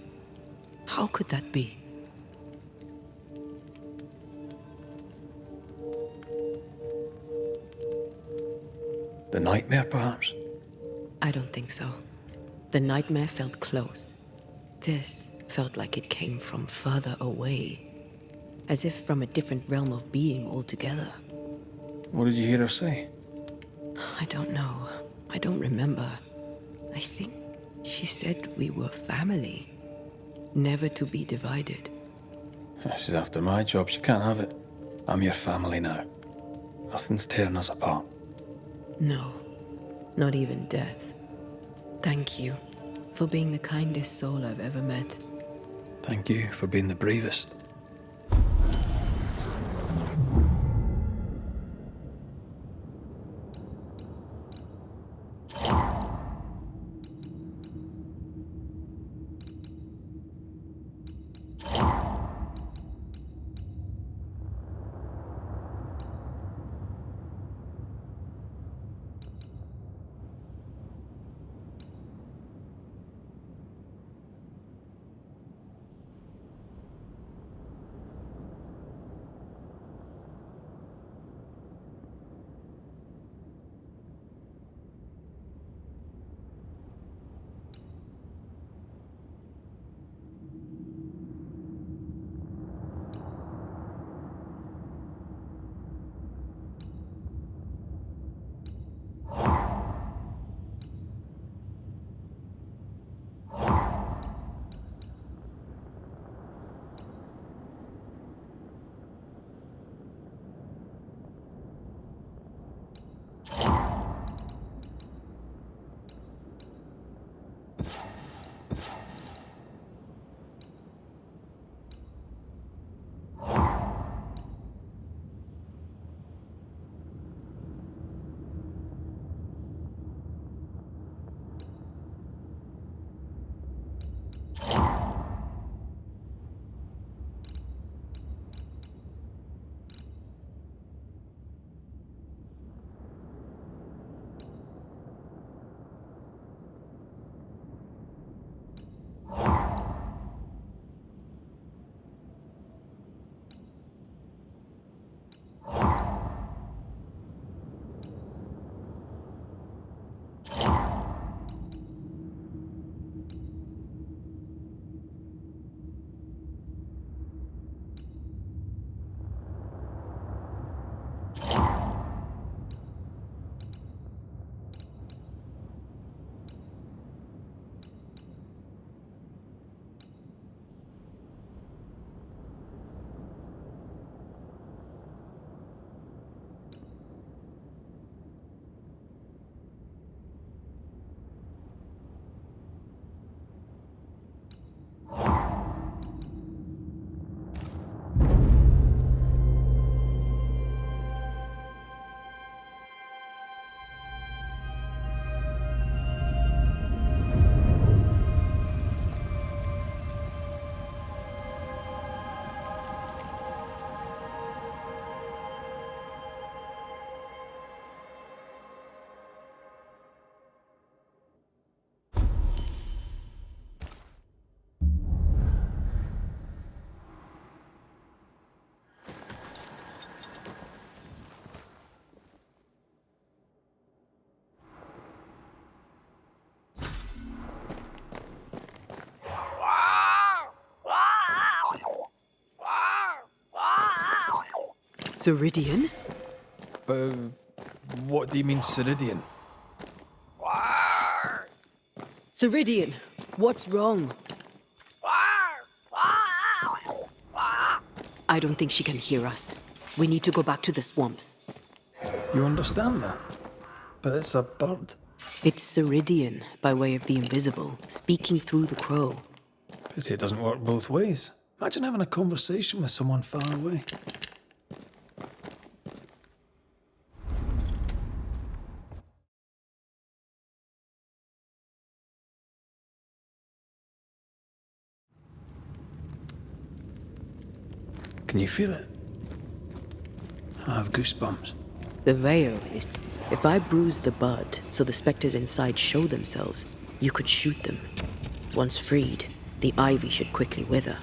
How could that be? The nightmare, perhaps? I don't think so. The nightmare felt close. This felt like it came from further away. As if from a different realm of being altogether. What did you hear her say? I don't know. I don't remember. I think she said we were family. Never to be divided. She's after my job. She can't have it. I'm your family now. Nothing's tearing us apart. No. Not even death. Thank you for being the kindest soul I've ever met. Thank you for being the bravest. Ceridian? What do you mean, Ceridian? Ceridian, what's wrong? I don't think she can hear us. We need to go back to the swamps. You understand that? But it's a bird. It's Ceridian, by way of the invisible, speaking through the crow. Pity it doesn't work both ways. Imagine having a conversation with someone far away. Can you feel it? I have goosebumps. The veil is... If I bruise the bud so the spectres inside show themselves, you could shoot them. Once freed, the ivy should quickly wither.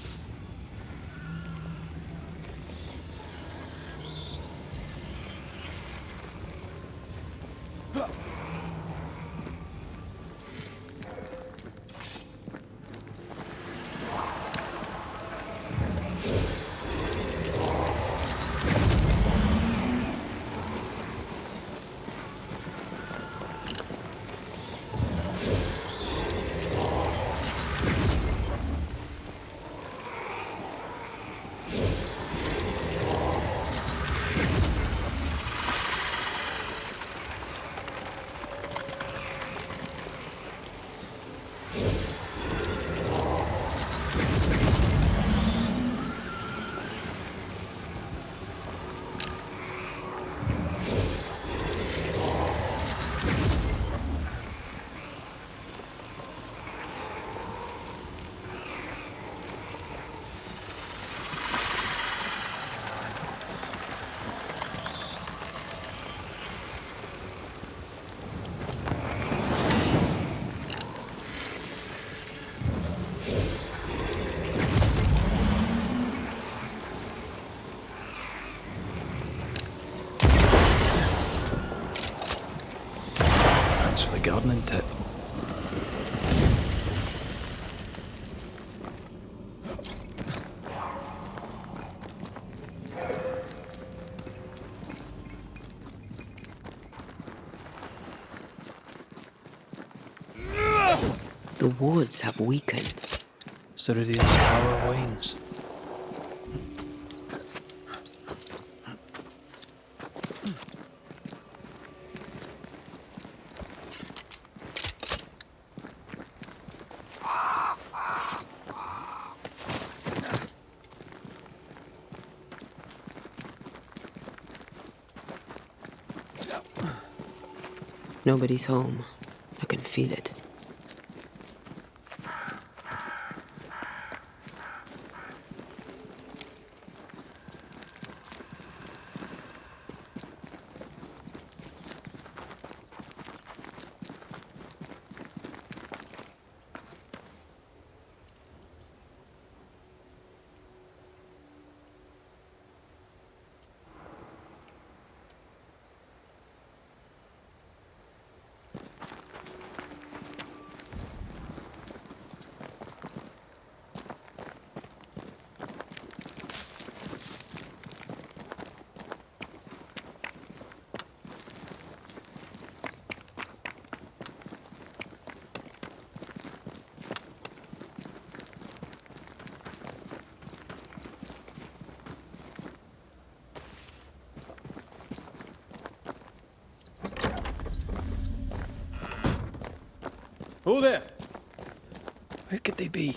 For the gardening tip. The wards have weakened. Ceridian's power wanes. Nobody's home. I can feel it. Who there? Where could they be?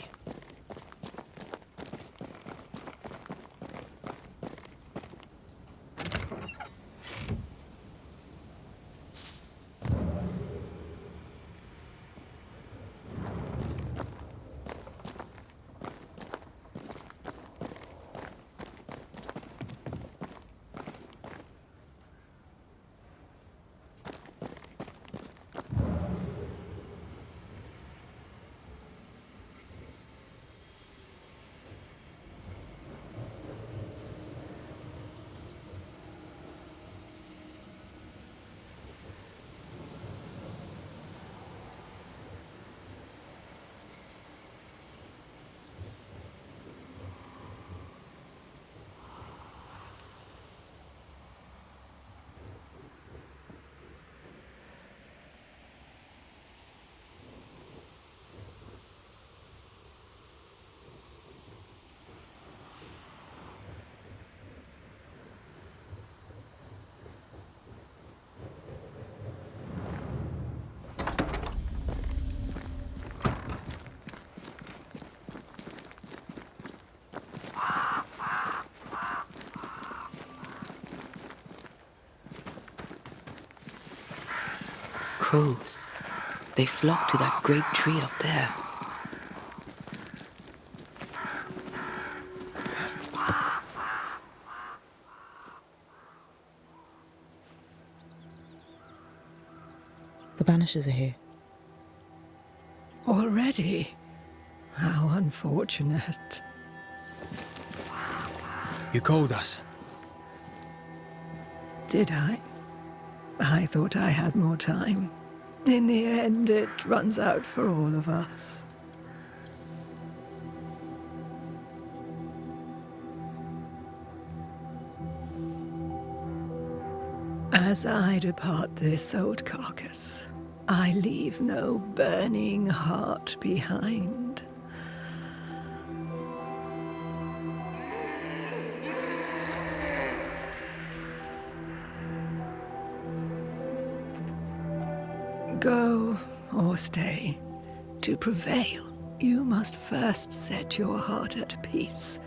Crows. They flock to that great tree up there. The Banishers are here. Already? How unfortunate. You called us. Did I? I thought I had more time. In the end, it runs out for all of us. As I depart this old carcass, I leave no burning heart behind. Go or stay. To prevail, you must first set your heart at peace.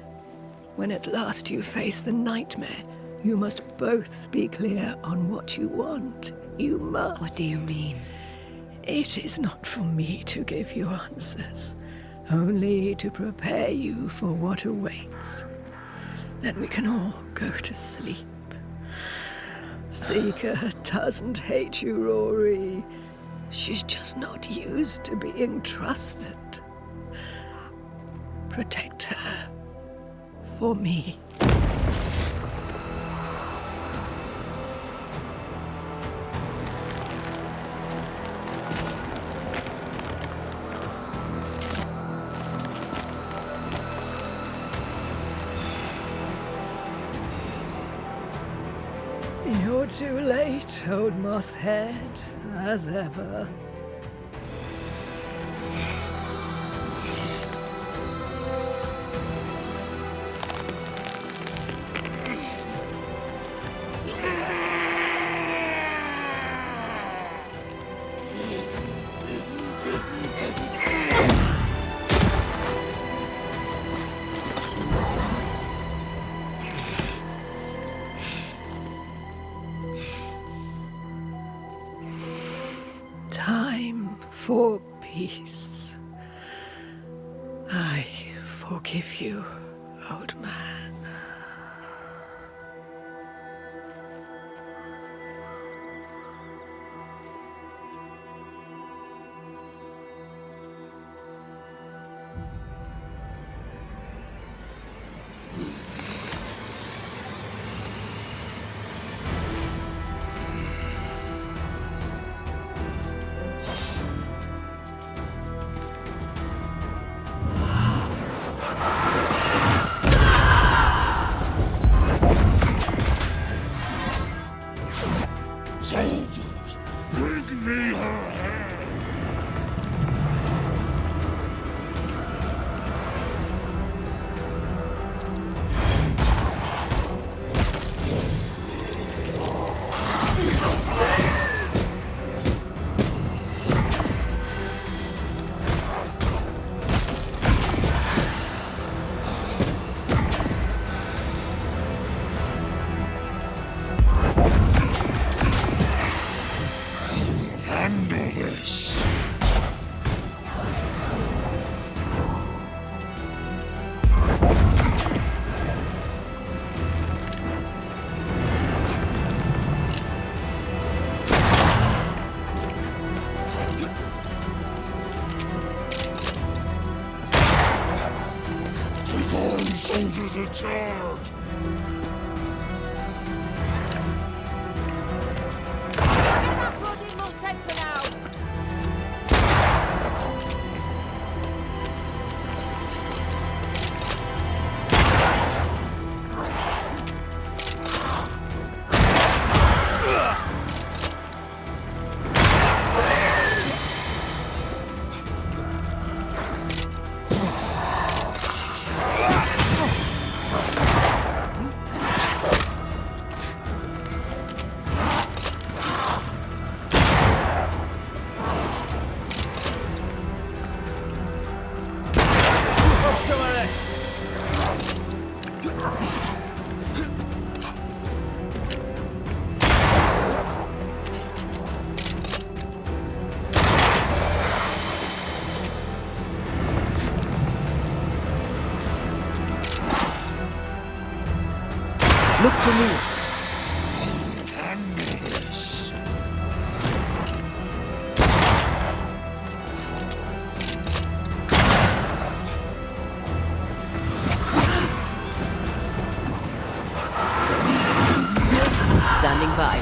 When at last you face the nightmare, you must both be clear on what you want. You must. What do you mean? It is not for me to give you answers, only to prepare you for what awaits. Then we can all go to sleep. Seeker doesn't hate you, Rory. She's just not used to being trusted. Protect her. For me. You're too late, old mosshead, as ever. Time for peace. I forgive you, old man. soldiers are charged! Get that bloody musshead for now! Some of this. Look to me. Standing by.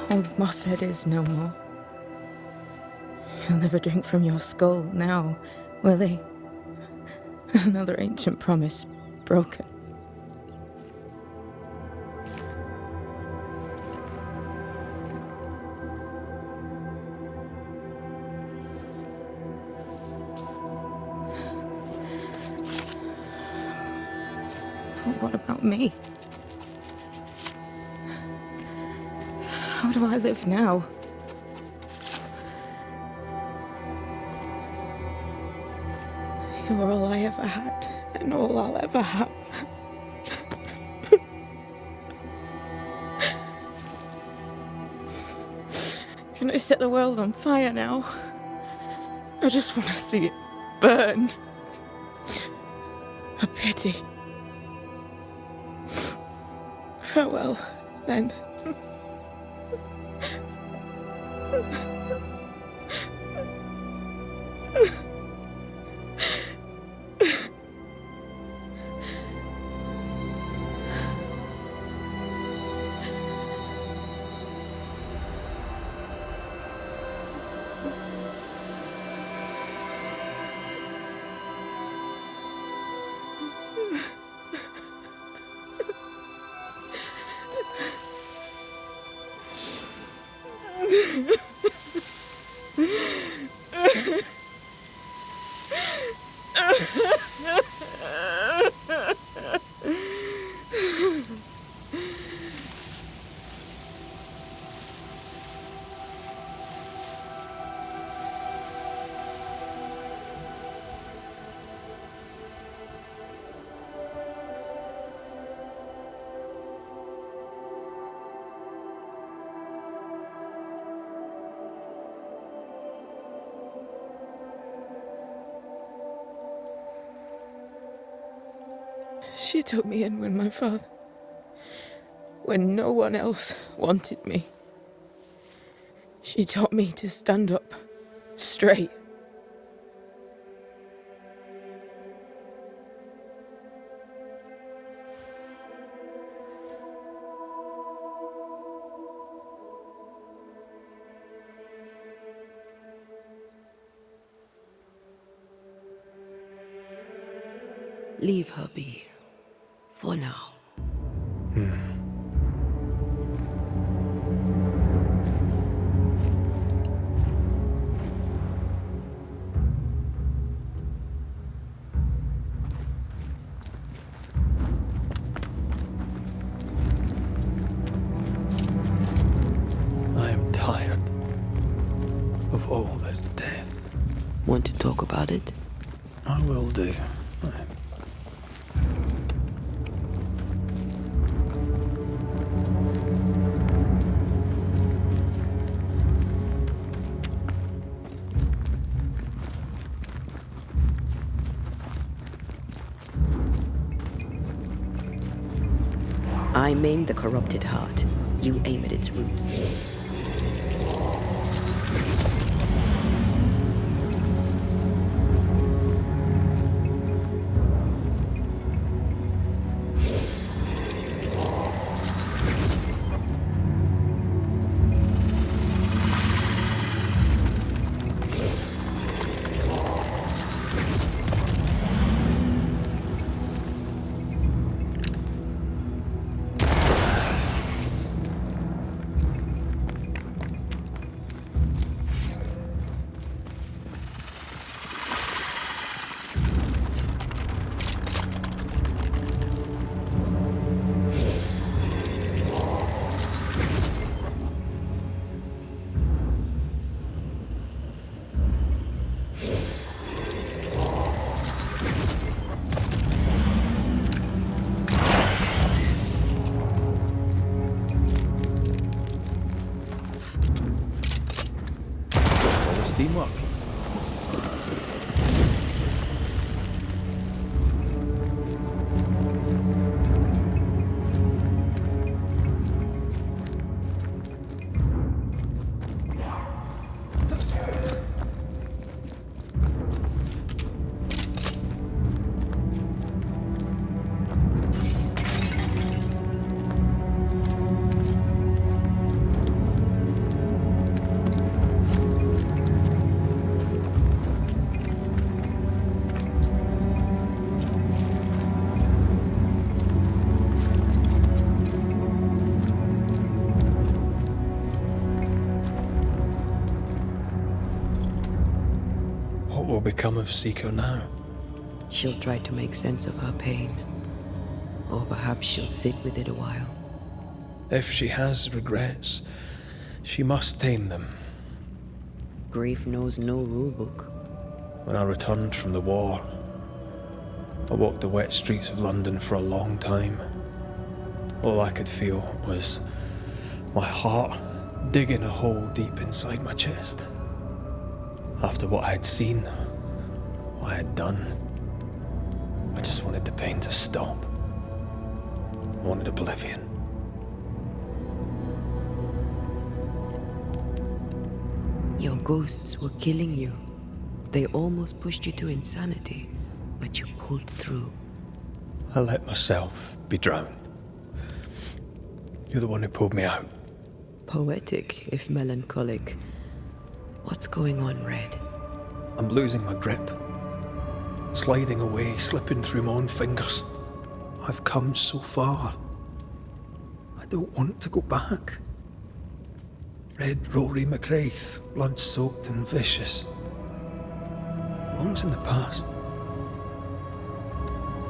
Old Mosshead is no more. He'll never drink from your skull now, will he? Another ancient promise broken. But what about me? How do I live now? You were all I ever had, and all I'll ever have. Can I set the world on fire now? I just want to see it burn. A pity. Farewell, then. She took me in when no one else wanted me. She taught me to stand up straight. Leave her be. For now. I'm tired of all this death. Want to talk about it? I will do. I maim the corrupted heart. You aim at its roots. Teamwork. What will become of Seeker now? She'll try to make sense of her pain. Or perhaps she'll sit with it a while. If she has regrets, she must tame them. Grief knows no rule book. When I returned from the war, I walked the wet streets of London for a long time. All I could feel was my heart digging a hole deep inside my chest. After what I had seen, what I had done, I just wanted the pain to stop. I wanted oblivion. Your ghosts were killing you. They almost pushed you to insanity, but you pulled through. I let myself be drowned. You're the one who pulled me out. Poetic, if melancholic. What's going on, Red? I'm losing my grip. Sliding away, slipping through my own fingers. I've come so far. I don't want to go back. Red Rory McWraith, blood-soaked and vicious. Long's in the past.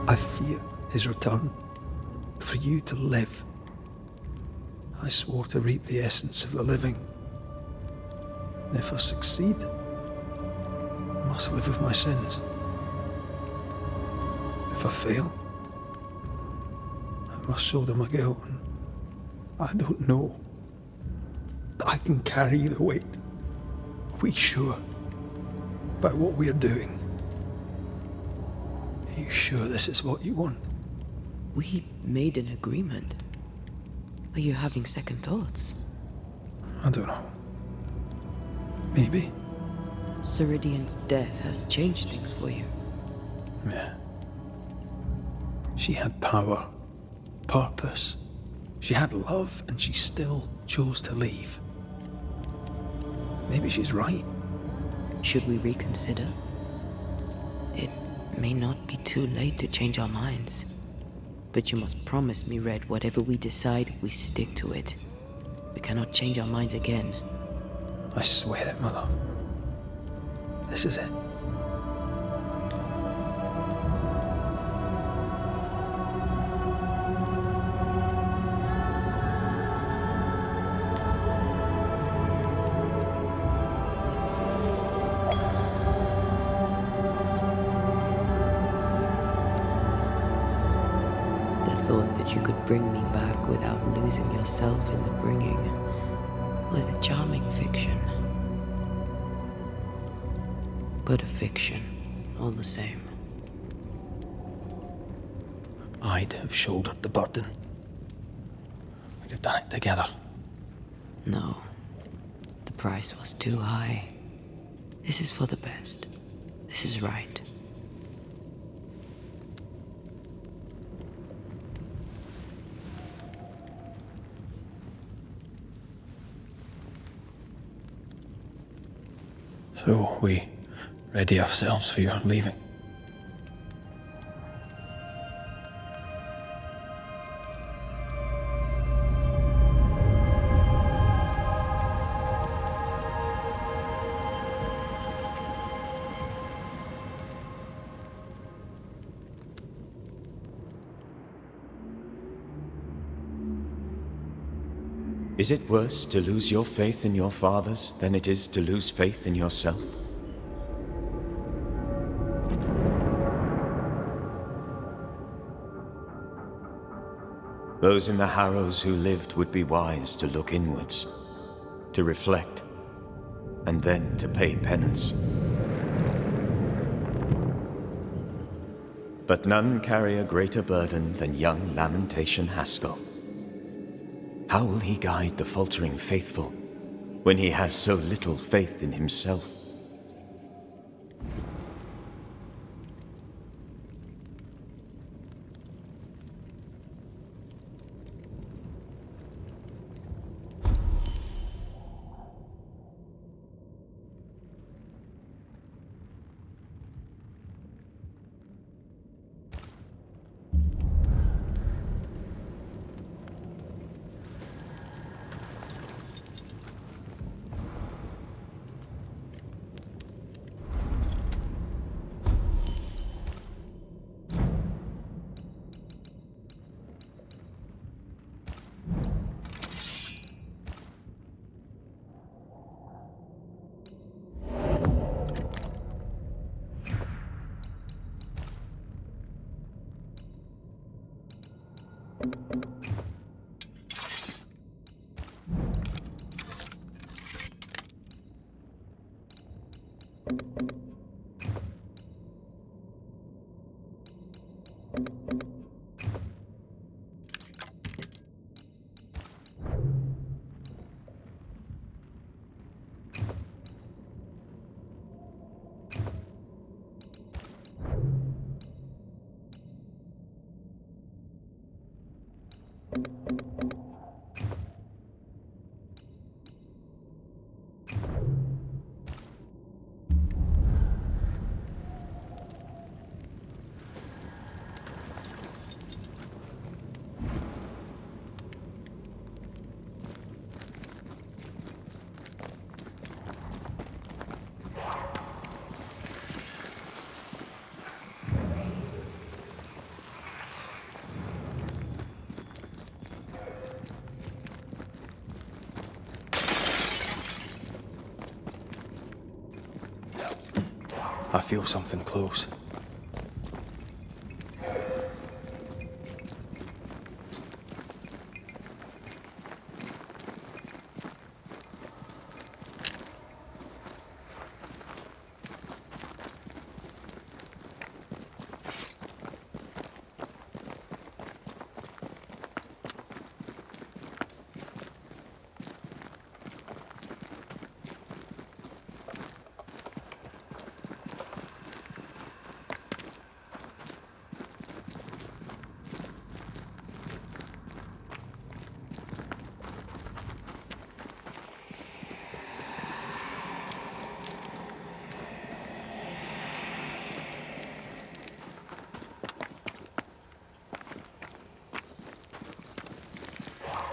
I fear his return. For you to live. I swore to reap the essence of the living. And if I succeed, I must live with my sins. If I fail, I must shoulder my guilt. And I don't know that I can carry the weight. Are we sure about what we're doing? Are you sure this is what you want? We made an agreement. Are you having second thoughts? I don't know. Maybe. Ceridian's death has changed things for you. Yeah. She had power, purpose. She had love, and she still chose to leave. Maybe she's right. Should we reconsider? It may not be too late to change our minds. But you must promise me, Red, whatever we decide, we stick to it. We cannot change our minds again. I swear it, my love. This is it. The thought that you could bring me back without losing yourself in the bringing was a charming fiction. But a fiction, all the same. I'd have shouldered the burden. We'd have done it together. No. The price was too high. This is for the best. This is right. So, we ready ourselves for your leaving? Is it worse to lose your faith in your fathers than it is to lose faith in yourself? Those in the Harrows who lived would be wise to look inwards, to reflect, and then to pay penance. But none carry a greater burden than young Lamentation Haskell. How will he guide the faltering faithful when he has so little faith in himself? I feel something close.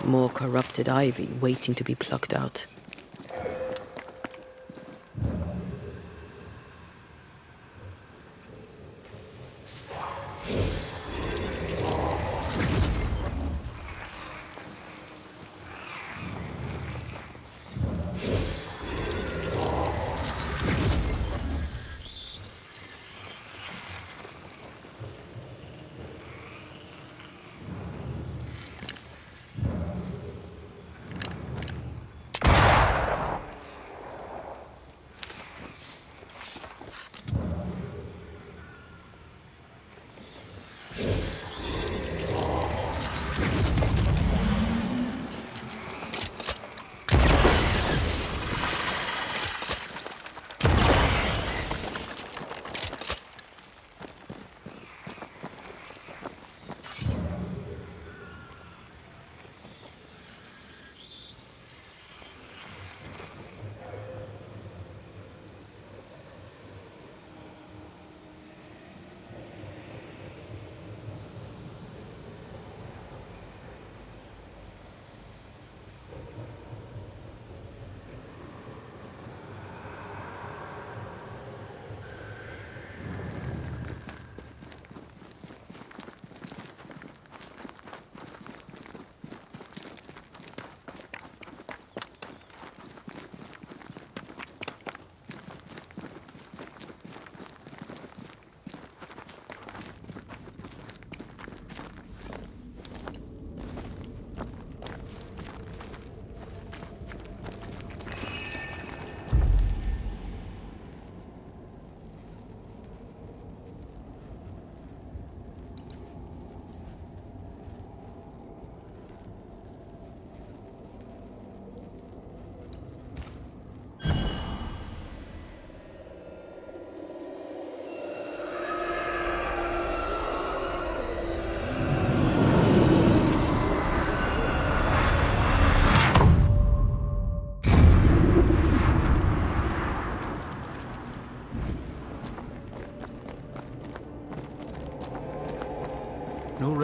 More corrupted ivy waiting to be plucked out.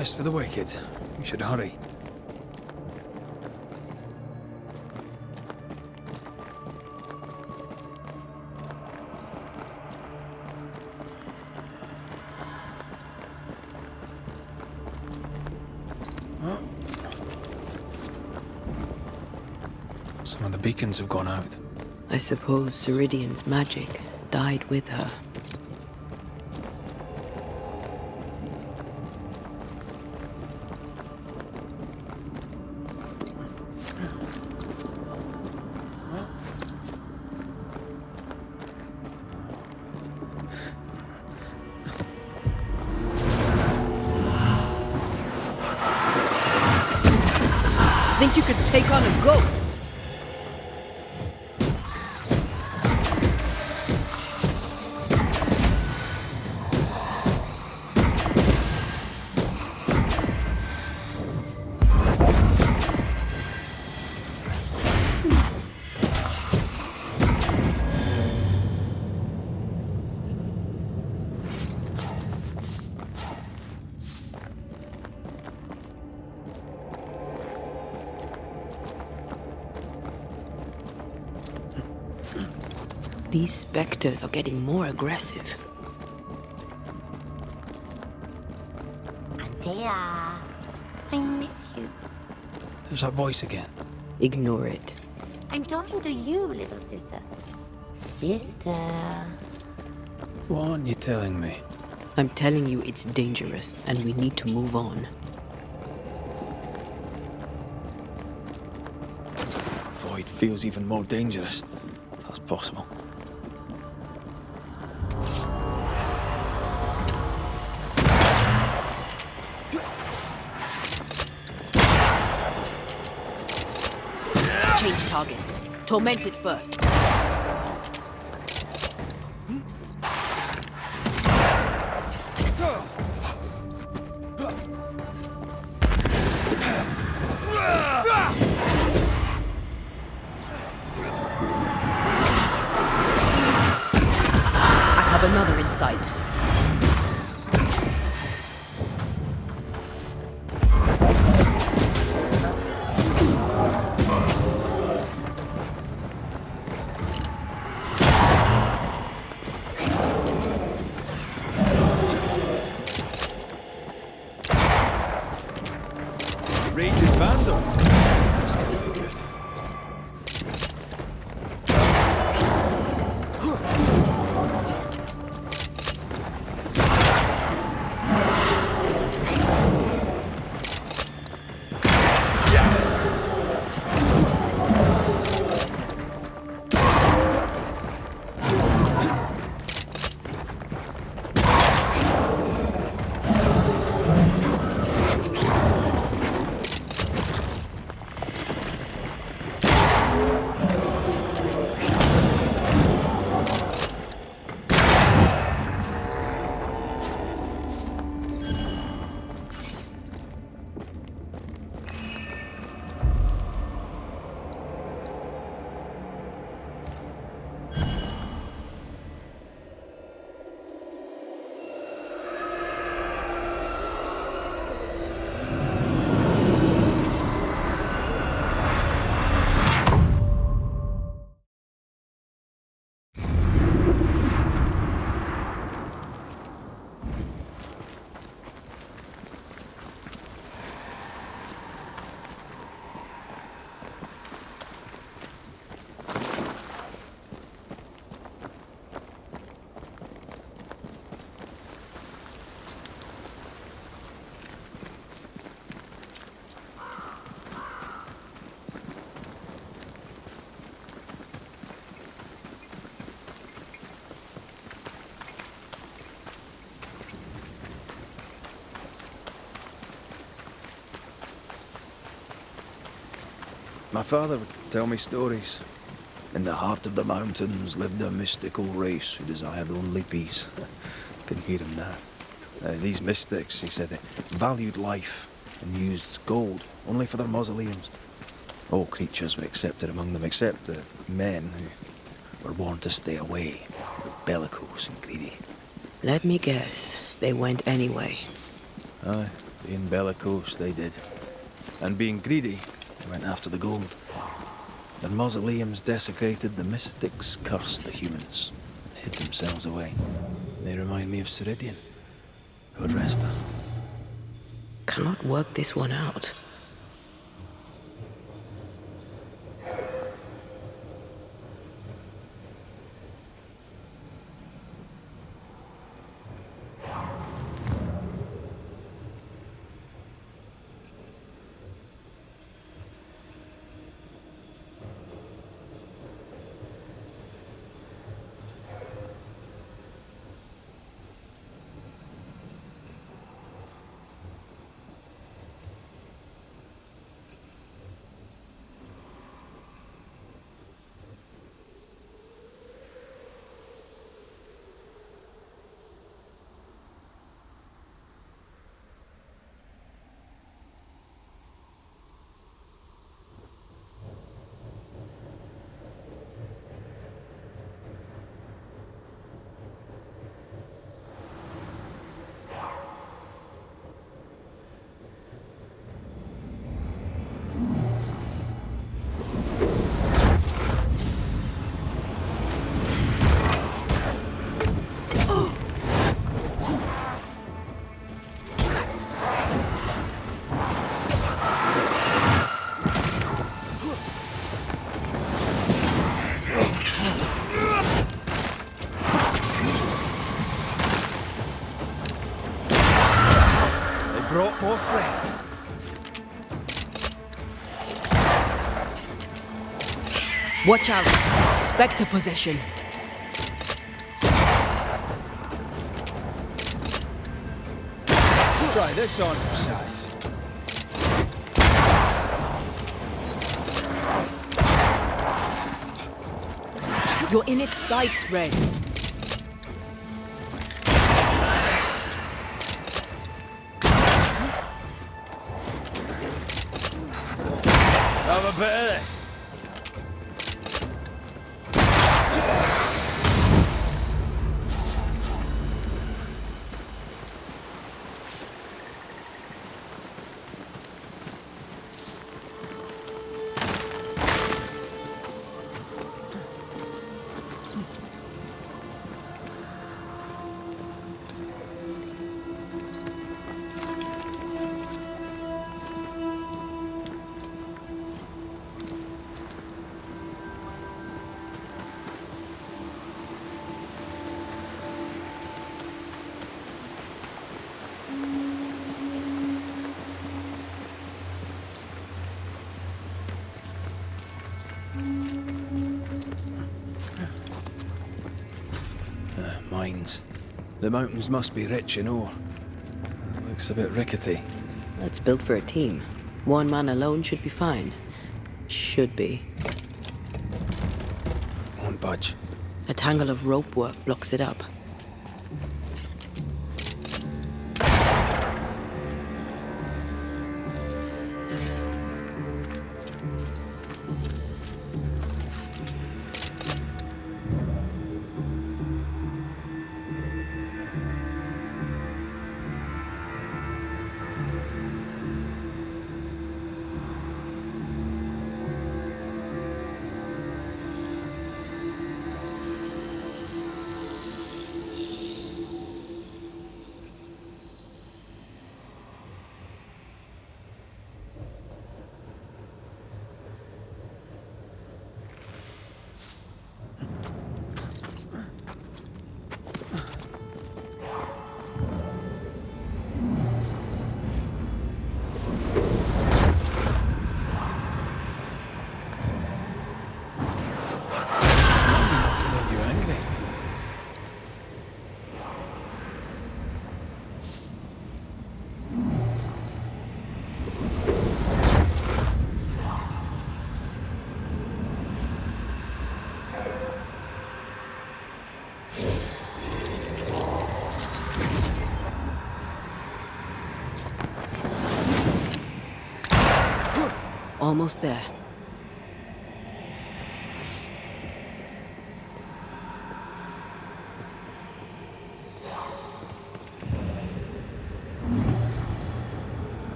rest for the wicked. We should hurry. Some of the beacons have gone out. I suppose Ceridian's magic died with her. Think you could take on a ghost? These specters are getting more aggressive. Antea, I miss you. There's that voice again. Ignore it. I'm talking to you, little sister. Sister. What aren't you telling me? I'm telling you it's dangerous, and we need to move on. Void feels even more dangerous. That's possible. Change targets. Torment it first. I have another in sight. Raging Vandal. That's gonna be good. My father would tell me stories. In the heart of the mountains lived a mystical race who desired only peace. Can hear him now. These mystics, he said, they valued life and used gold only for their mausoleums. All creatures were accepted among them, except the men who were born to stay away. They were bellicose and greedy. Let me guess. They went anyway. Aye. Being bellicose, they did. And being greedy, they went after the gold. Their mausoleums desecrated, the mystics cursed the humans, hid themselves away. They remind me of Ceridian. God rest her. Cannot work this one out. Brought more friends. Watch out! Spectre possession. Try this on for size. You're in its sights, Red. Have a bit of this. Mines. The mountains must be rich in ore. Looks a bit rickety. It's built for a team. One man alone should be fine. Should be. Won't budge. A tangle of rope work blocks it up. Almost there.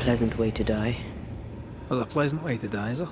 pleasant way to die. There's a pleasant way to die, is there?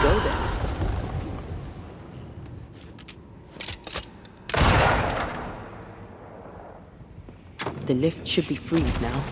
Go then. The lift should be freed now.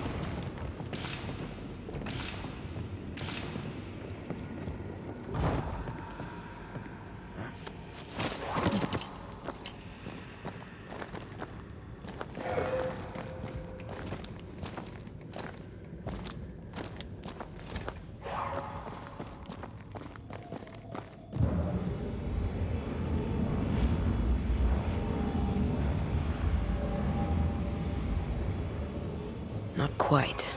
Not quite.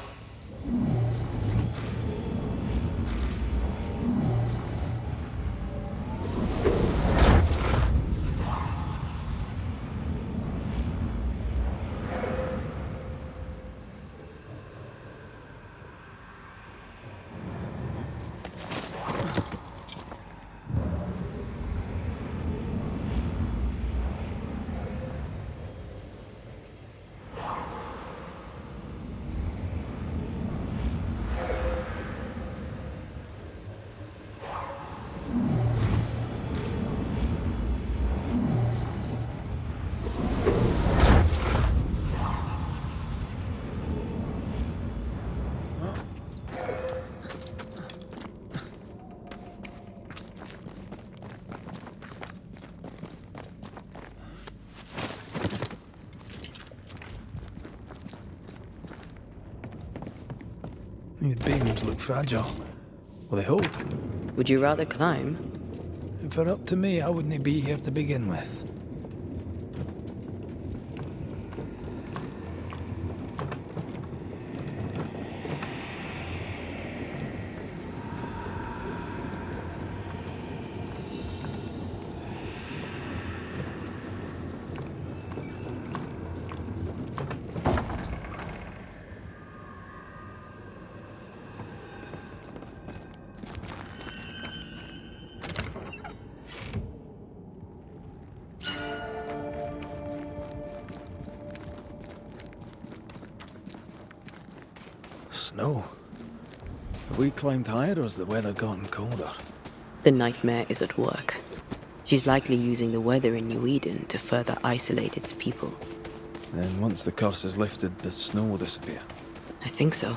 These beams look fragile. Will they hold? Would you rather climb? If it were up to me, I wouldn't be here to begin with. Snow. Have we climbed higher or has the weather gotten colder? The nightmare is at work. She's likely using the weather in New Eden to further isolate its people. Then once the curse is lifted, the snow will disappear. I think so.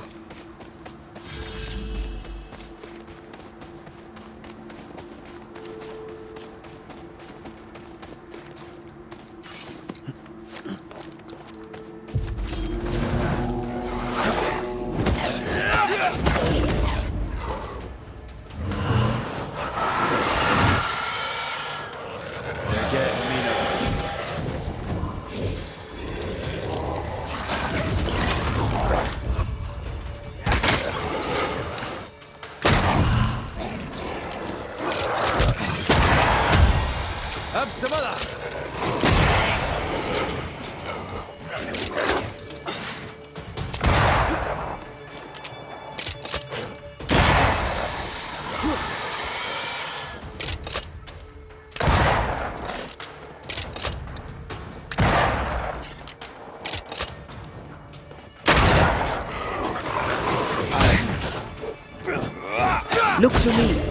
Have some of that! Look to me.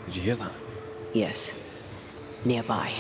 Did you hear that? Yes. Nearby.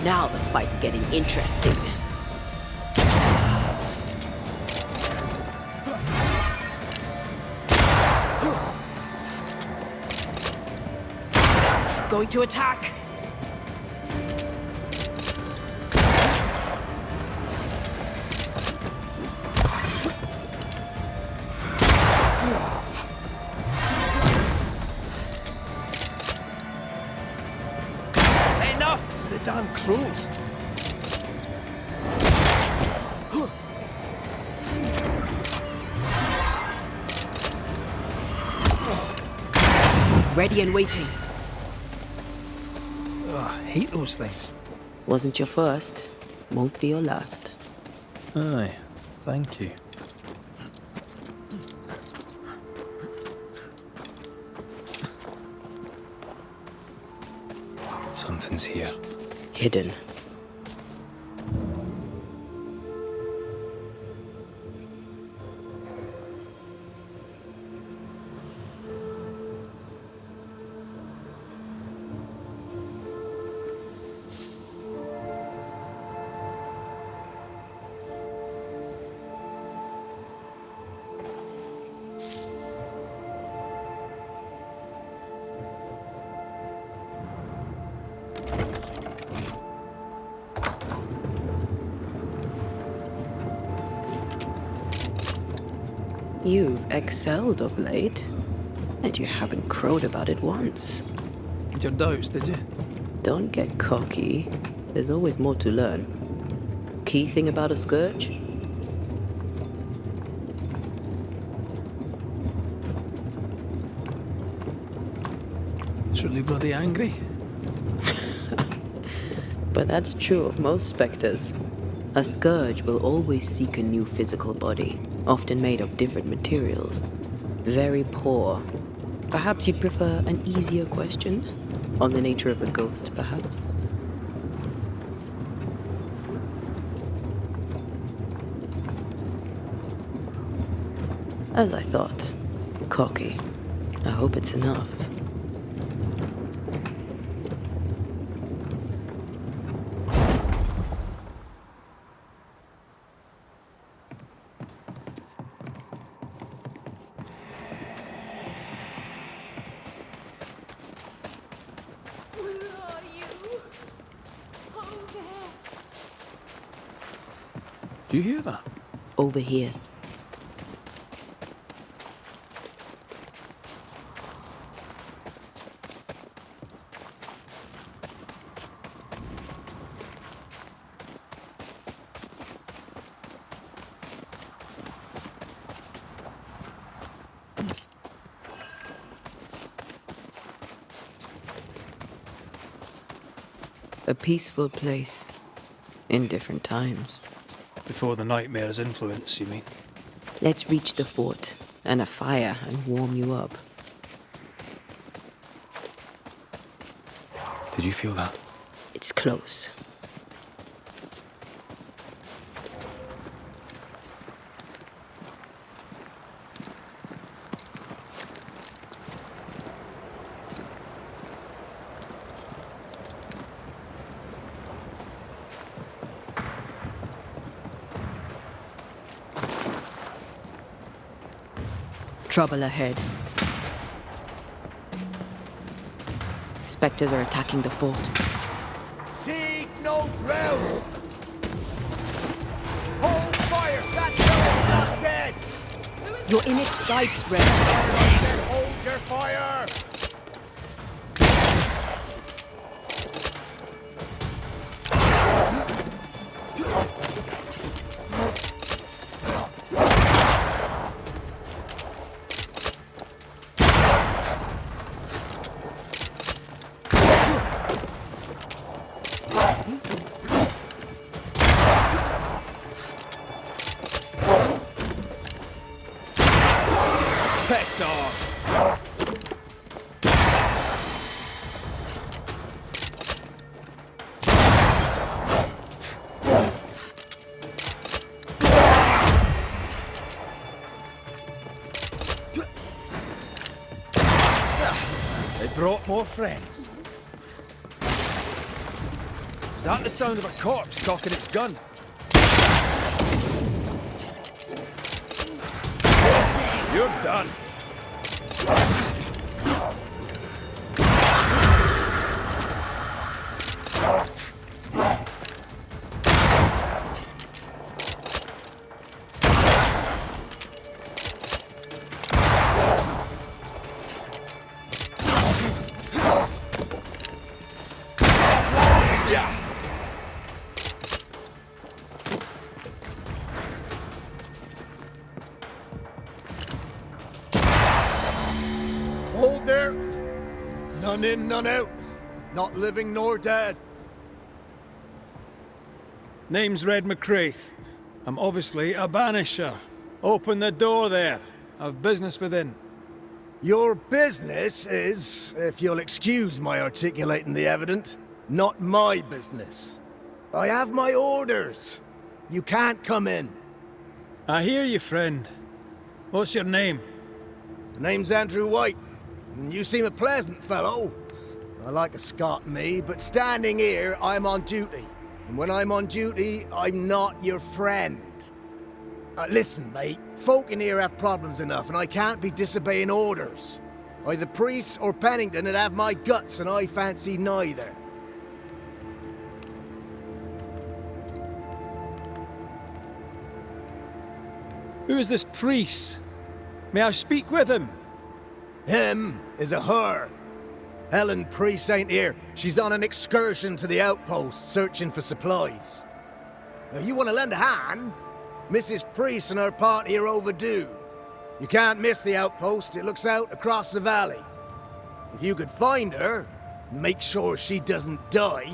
Now the fight's getting interesting. It's going to attack. Enough! The damn crows! Ready and waiting. I hate those things. Wasn't your first, won't be your last. Aye, thank you. Something's here. Hidden. You've excelled of late, and you haven't crowed about it once. Had your doubts, did you? Don't get cocky. There's always more to learn. Key thing about a scourge? It's really bloody angry. But that's true of most specters. A scourge will always seek a new physical body, often made of different materials. Very poor. Perhaps you'd prefer an easier question? On the nature of a ghost, perhaps? As I thought. Cocky. I hope it's enough. Do you hear that? Over here. A peaceful place. In different times. Before the nightmare's influence, you mean? Let's reach the fort and a fire and warm you up. Did you feel that? It's close. Trouble ahead. Spectres are attacking the fort. Seek no ground! Hold fire! That fellow's not dead! You're in its sights, Red. Then hold your fire! Piss off! They brought more friends. Is that the sound of a corpse cocking its gun? You're done. Hold there! None in, none out. Not living nor dead. Name's Red McCraith. I'm obviously a banisher. Open the door there. I've business within. Your business is, if you'll excuse my articulating the evident, not my business. I have my orders. You can't come in. I hear you, friend. What's your name? The name's Andrew White. And you seem a pleasant fellow. I like a Scot, me, but standing here, I'm on duty. And when I'm on duty, I'm not your friend. Listen, mate, folk in here have problems enough, and I can't be disobeying orders. Either priests or Pennington would have my guts, and I fancy neither. Who is this priest? May I speak with him? Him is a her. Helen Priest ain't here. She's on an excursion to the outpost, searching for supplies. Now, if you want to lend a hand, Mrs. Priest and her party are overdue. You can't miss the outpost. It looks out across the valley. If you could find her, and make sure she doesn't die,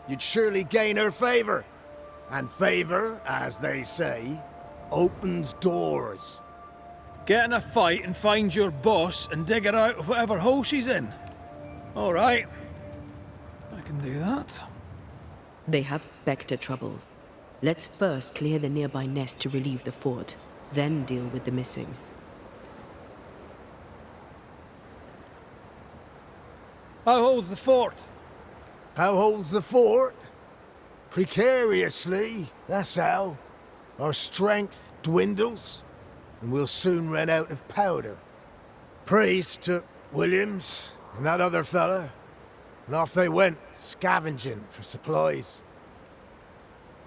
you'd surely gain her favor. And favor, as they say, opens doors. Get in a fight and find your boss and dig her out of whatever hole she's in. All right. I can do that. They have Spectre troubles. Let's first clear the nearby nest to relieve the fort, then deal with the missing. How holds the fort? How holds the fort? Precariously, that's how. Our strength dwindles, and we'll soon run out of powder. Priest took Williams and that other fella, and off they went, scavenging for supplies.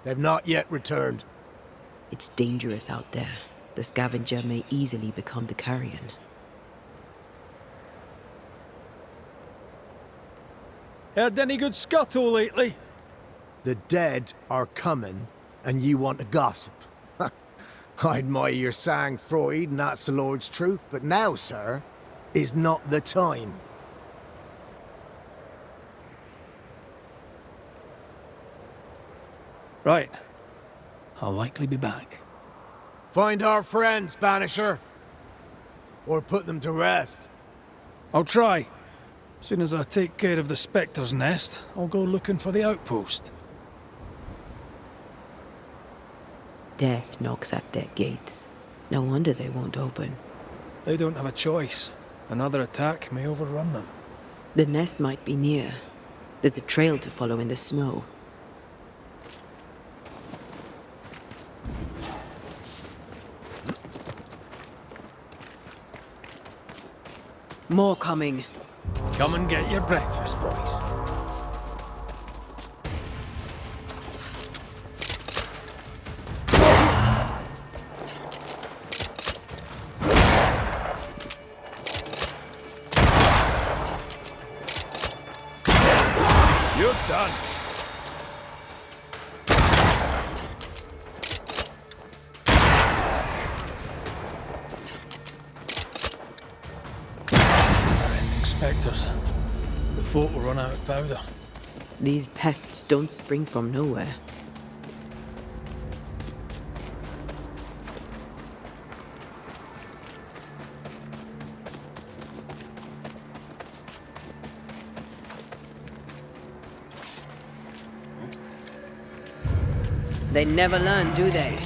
They've not yet returned. It's dangerous out there. The scavenger may easily become the carrion. Heard any good scuttle lately? The dead are coming, and you want to gossip. I admire your sang-froid, and that's the Lord's truth, but now, sir, is not the time. Right. I'll likely be back. Find our friends, Banisher. Or put them to rest. I'll try. As soon as I take care of the Spectre's nest, I'll go looking for the outpost. Death knocks at their gates. No wonder they won't open. They don't have a choice. Another attack may overrun them. The nest might be near. There's a trail to follow in the snow. More coming. Come and get your breakfast, boys. You're done. Spectres. The fort will run out of powder. These pests don't spring from nowhere. They never learn, do they?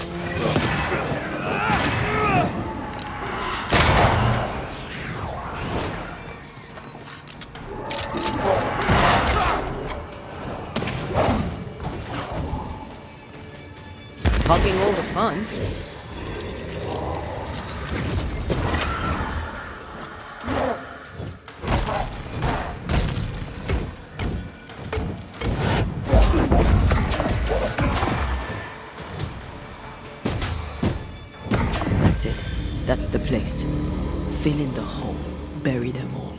Hogging all the fun. That's it. That's the place. Fill in the hole. Bury them all.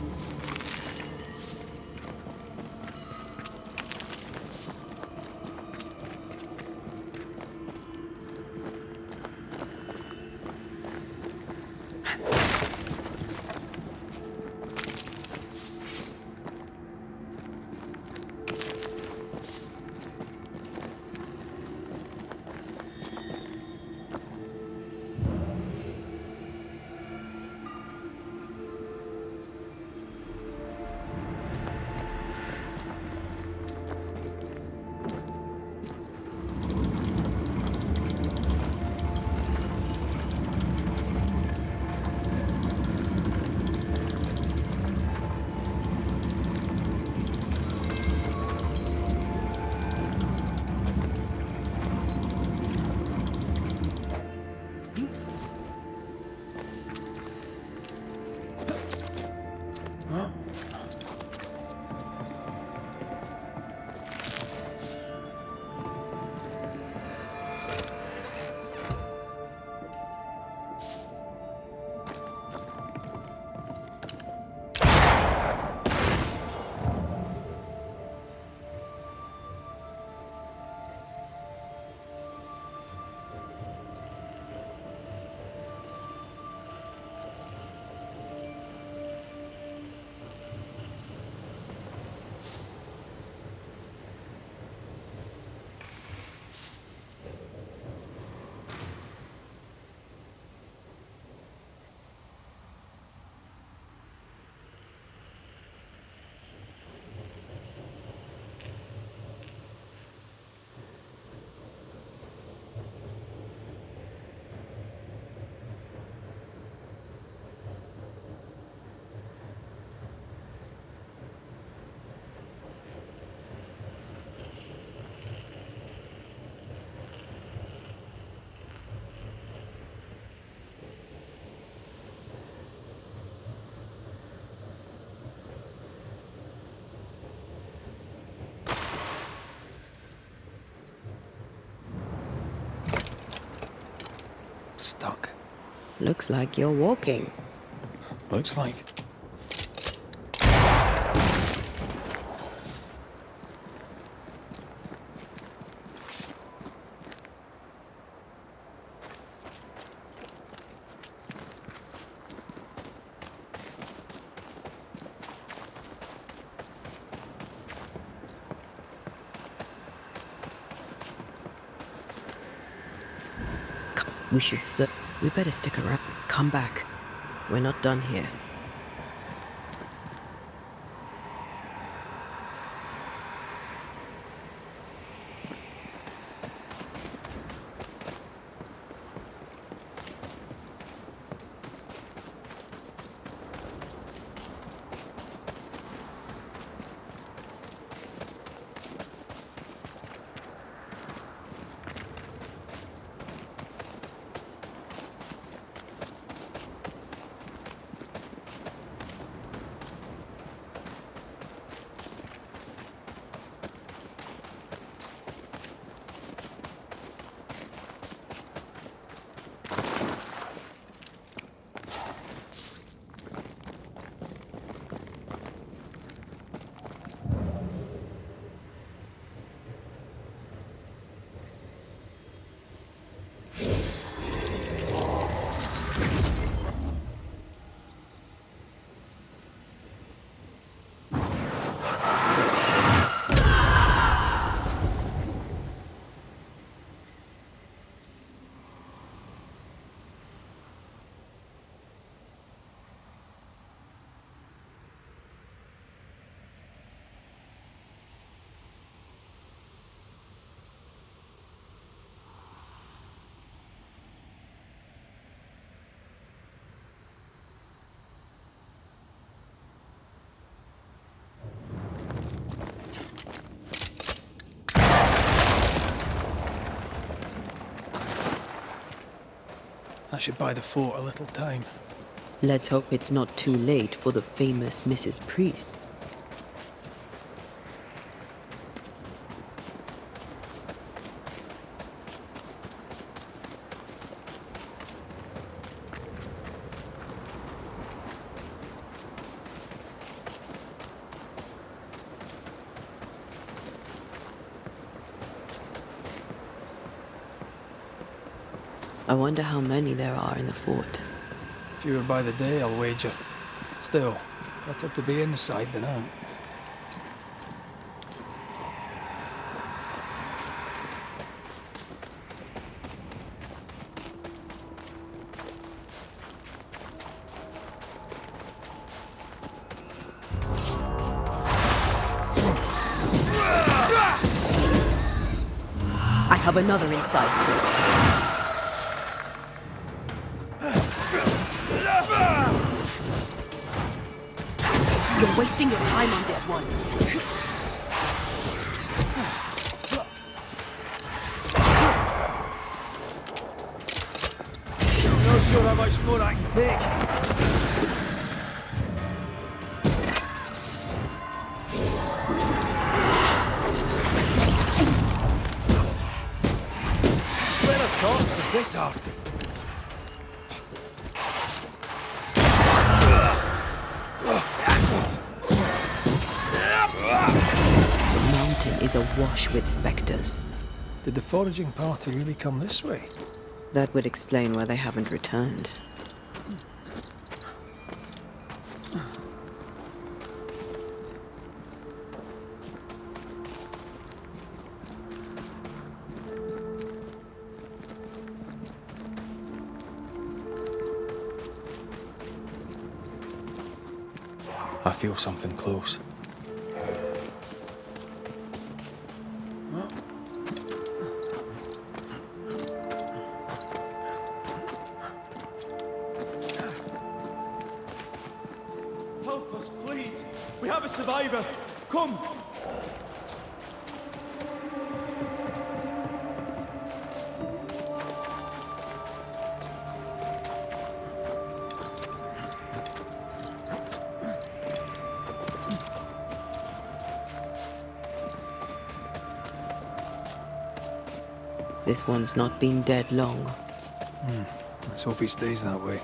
Stuck. Looks like you're walking. Looks like. We should We better stick around. Come back. We're not done here. That should buy the fort a little time. Let's hope it's not too late for the famous Mrs. Priest. I wonder how many there are in the fort. Fewer by the day, I'll wager. Still, better to be inside than out. I have another in sight. You're wasting your time on this one. I'm not sure how much more I can take. As well a corpse as this, Artie. Is awash with spectres. Did the foraging party really come this way? That would explain why they haven't returned. I feel something close. Help us, please. We have a survivor. Come. This one's not been dead long. Let's hope he stays that way.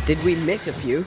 Did we miss a few?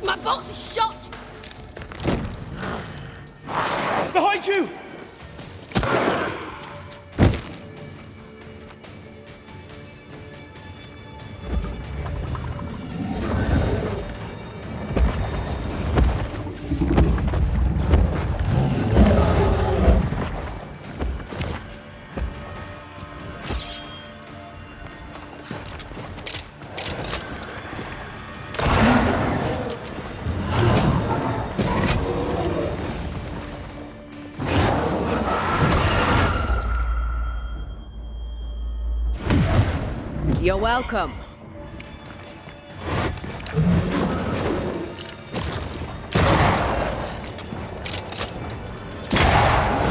My bolt is shot! Behind you! You're welcome.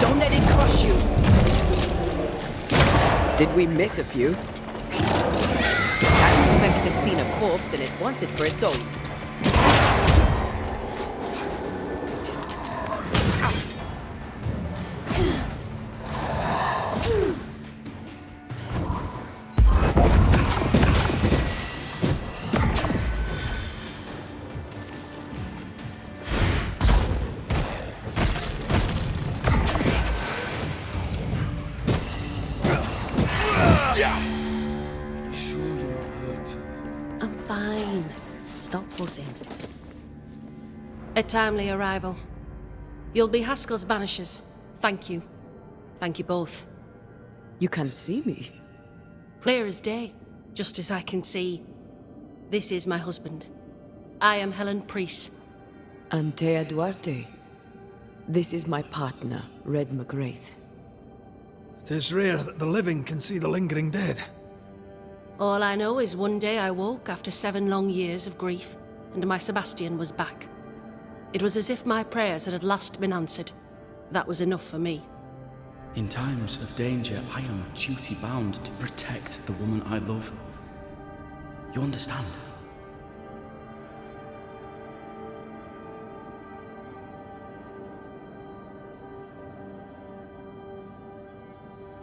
Don't let it crush you. Did we miss a few? That specter's seen a corpse and it wants it for its own. I'm fine. Stop fussing. A timely arrival. You'll be Haskell's Banishers. Thank you. Thank you both. You can see me. Clear as day, just as I can see. This is my husband. I am Helen Priest. Antea Duarte. This is my partner, Red McGrath. It is rare that the living can see the lingering dead. All I know is one day I woke after 7 long years of grief, and my Sebastian was back. It was as if my prayers had at last been answered. That was enough for me. In times of danger, I am duty-bound to protect the woman I love. You understand?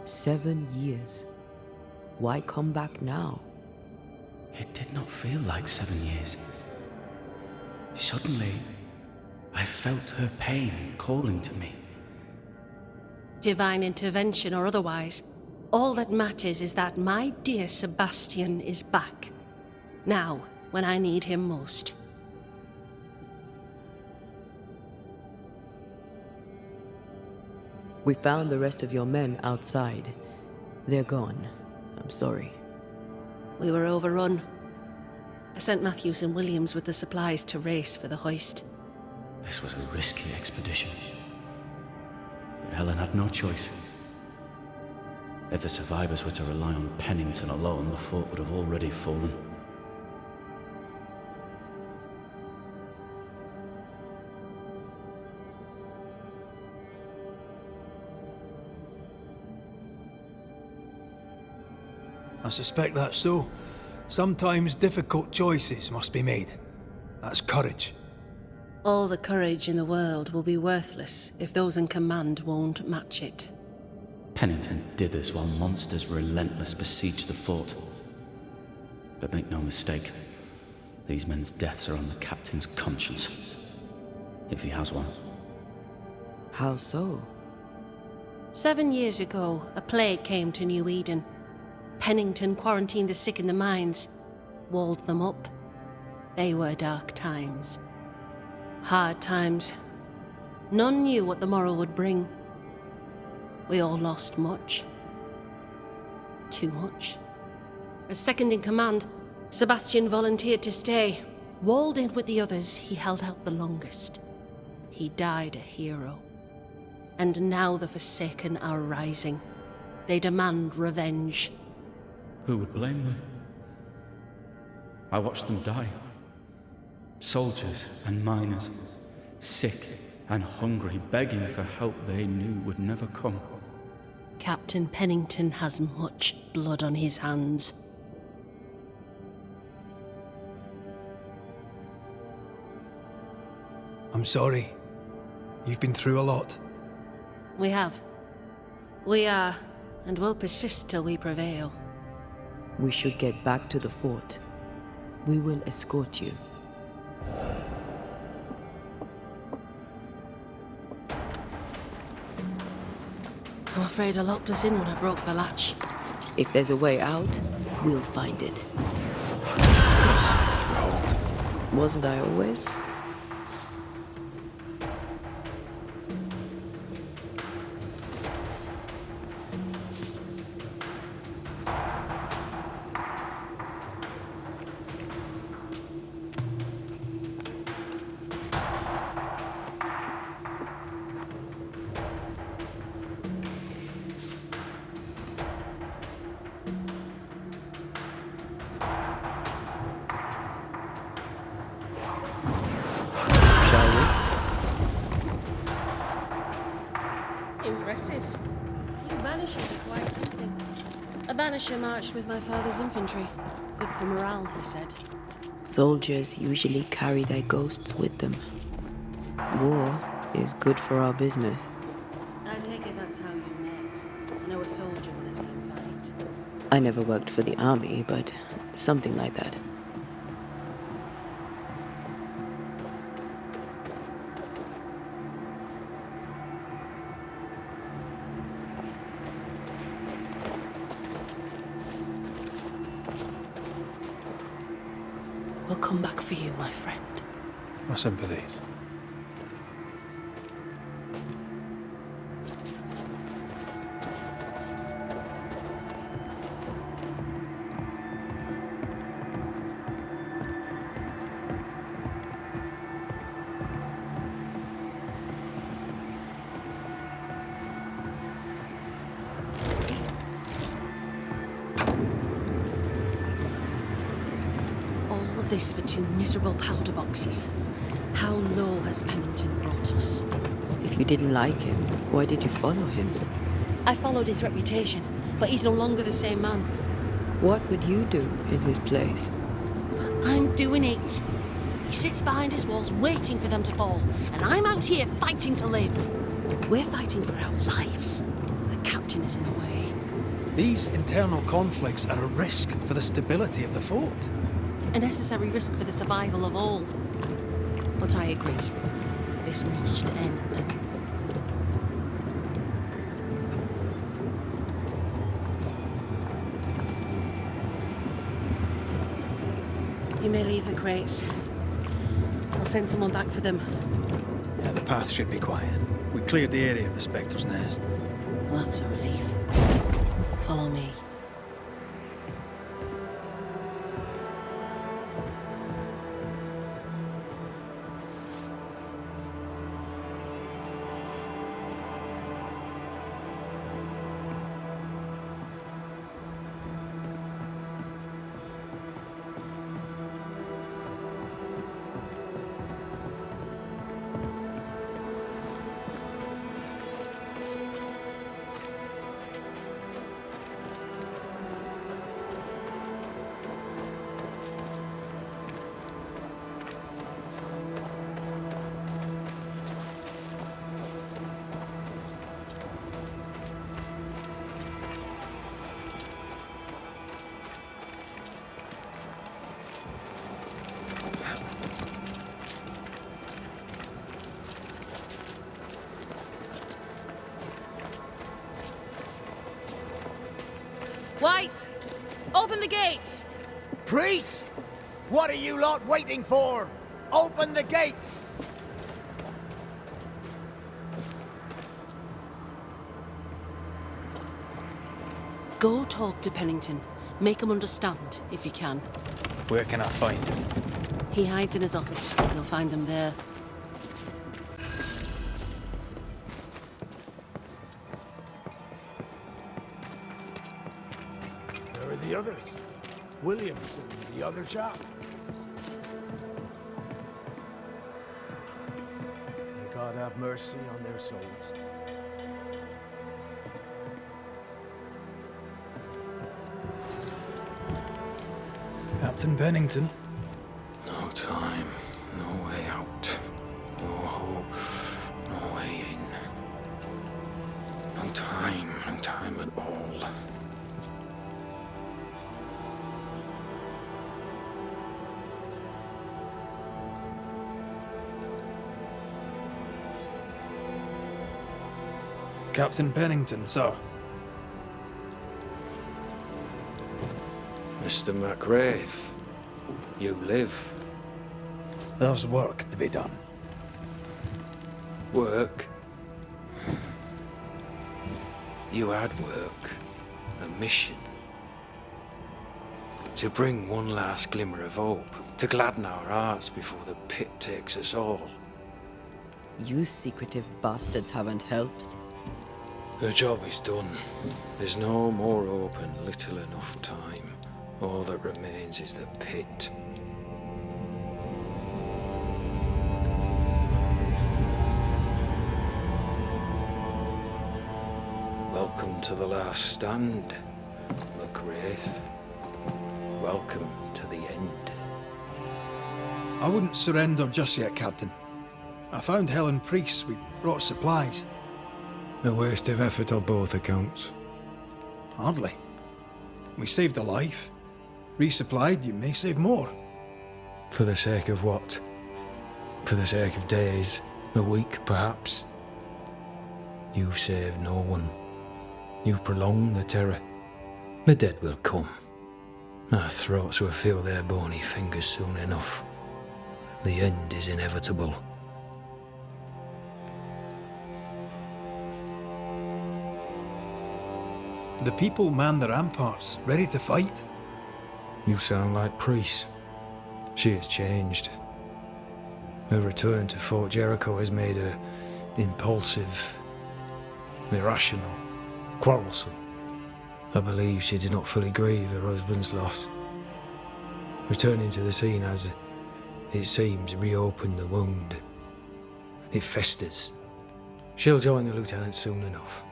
"7 years. Why come back now?" It did not feel like 7 years. Suddenly, I felt her pain calling to me. Divine intervention or otherwise, all that matters is that my dear Sebastian is back. Now, when I need him most. We found the rest of your men outside. They're gone. I'm sorry. We were overrun. I sent Matthews and Williams with the supplies to race for the hoist. This was a risky expedition. But Helen had no choice. If the survivors were to rely on Pennington alone, the fort would have already fallen. I suspect that's so. Sometimes difficult choices must be made. That's courage. All the courage in the world will be worthless if those in command won't match it. Pennington did this while monsters relentless besieged the fort. But make no mistake, these men's deaths are on the captain's conscience. if he has one. How so? 7 years ago, a plague came to New Eden. Pennington quarantined the sick in the mines, walled them up. They were dark times. Hard times. None knew what the morrow would bring. We all lost much. Too much. As second in command, Sebastian volunteered to stay. Walled in with the others, he held out the longest. He died a hero. And now the Forsaken are rising. They demand revenge. Who would blame them? I watched them die. Soldiers and miners, sick and hungry, begging for help they knew would never come. Captain Pennington has much blood on his hands. I'm sorry. You've been through a lot. We have. We are, and will persist till we prevail. We should get back to the fort. We will escort you. I'm afraid I locked us in when I broke the latch. If there's a way out, we'll find it. Wasn't I always? Impressive. You banishers are quite something. A banisher marched with my father's infantry. Good for morale, he said. Soldiers usually carry their ghosts with them. War is good for our business. I take it that's how you met. I know a soldier when I see him fight. I never worked for the army, but something like that. We'll come back for you, my friend. My sympathies. This for 2 miserable powder boxes. How low has Pennington brought us? If you didn't like him, why did you follow him? I followed his reputation, but he's no longer the same man. What would you do in his place? I'm doing it. He sits behind his walls waiting for them to fall, and I'm out here fighting to live. We're fighting for our lives. The captain is in the way. These internal conflicts are a risk for the stability of the fort. A necessary risk for the survival of all. But I agree. This must end. You may leave the crates. I'll send someone back for them. Yeah, the path should be quiet. We cleared the area of the Spectre's nest. Well, that's a relief. Follow me. White! Open the gates! Priest! What are you lot waiting for? Open the gates! Go talk to Pennington. Make him understand, if you can. Where can I find him? He hides in his office. You'll find him there. Where are the others? Williams and the other chap? May God have mercy on their souls. Captain Pennington? No time, no way out. No hope, no way in. No time at all. Captain Pennington, sir. Mr. MacWraith, you live. There's work to be done. Work? You had work. A mission. To bring one last glimmer of hope. To gladden our hearts before the pit takes us all. You secretive bastards haven't helped. The job is done. There's no more hope and little enough time. All that remains is the pit. Welcome to the last stand, MacWraith. Welcome to the end. I wouldn't surrender just yet, Captain. I found Helen Priest. We brought supplies. A waste of effort on both accounts. Hardly. We saved a life. Resupplied, you may save more. For the sake of what? For the sake of days, a week perhaps? You've saved no one. You've prolonged the terror. The dead will come. Our throats will feel their bony fingers soon enough. The end is inevitable. The people man the ramparts, ready to fight. You sound like Priest. She has changed. Her return to Fort Jericho has made her impulsive, irrational, quarrelsome. I believe she did not fully grieve her husband's loss. Returning to the scene has, it seems, reopened the wound. It festers. She'll join the lieutenant soon enough.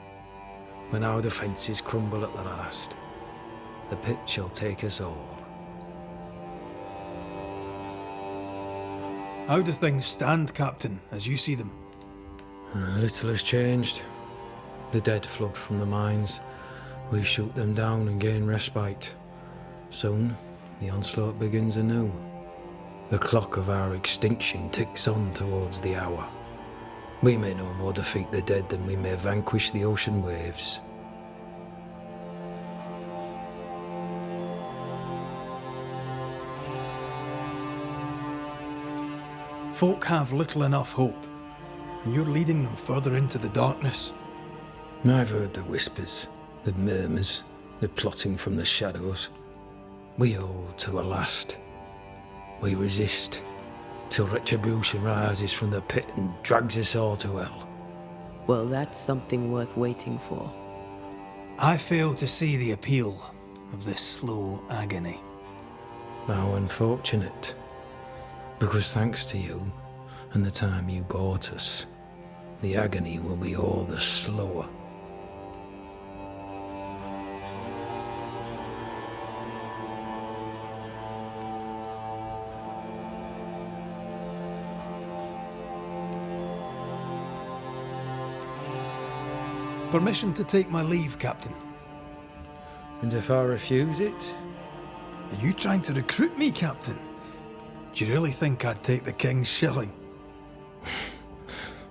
When our defences crumble at the last, the pit shall take us all. How do things stand, Captain, as you see them? Little has changed. The dead flood from the mines. We shoot them down and gain respite. Soon, the onslaught begins anew. The clock of our extinction ticks on towards the hour. We may no more defeat the dead than we may vanquish the ocean waves. Folk have little enough hope, and you're leading them further into the darkness. I've heard the whispers, the murmurs, the plotting from the shadows. We hold to the last. We resist, till retribution rises from the pit and drags us all to hell. Well, that's something worth waiting for. I fail to see the appeal of this slow agony. How unfortunate. Because thanks to you, and the time you bought us, the agony will be all the slower. Permission to take my leave, Captain. And if I refuse it? Are you trying to recruit me, Captain? Do you really think I'd take the King's shilling?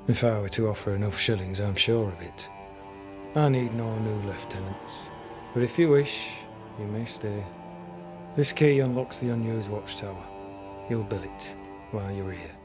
If I were to offer enough shillings, I'm sure of it. I need no new lieutenants. But if you wish, You may stay. This key unlocks the unused watchtower. You'll bill it while you're here.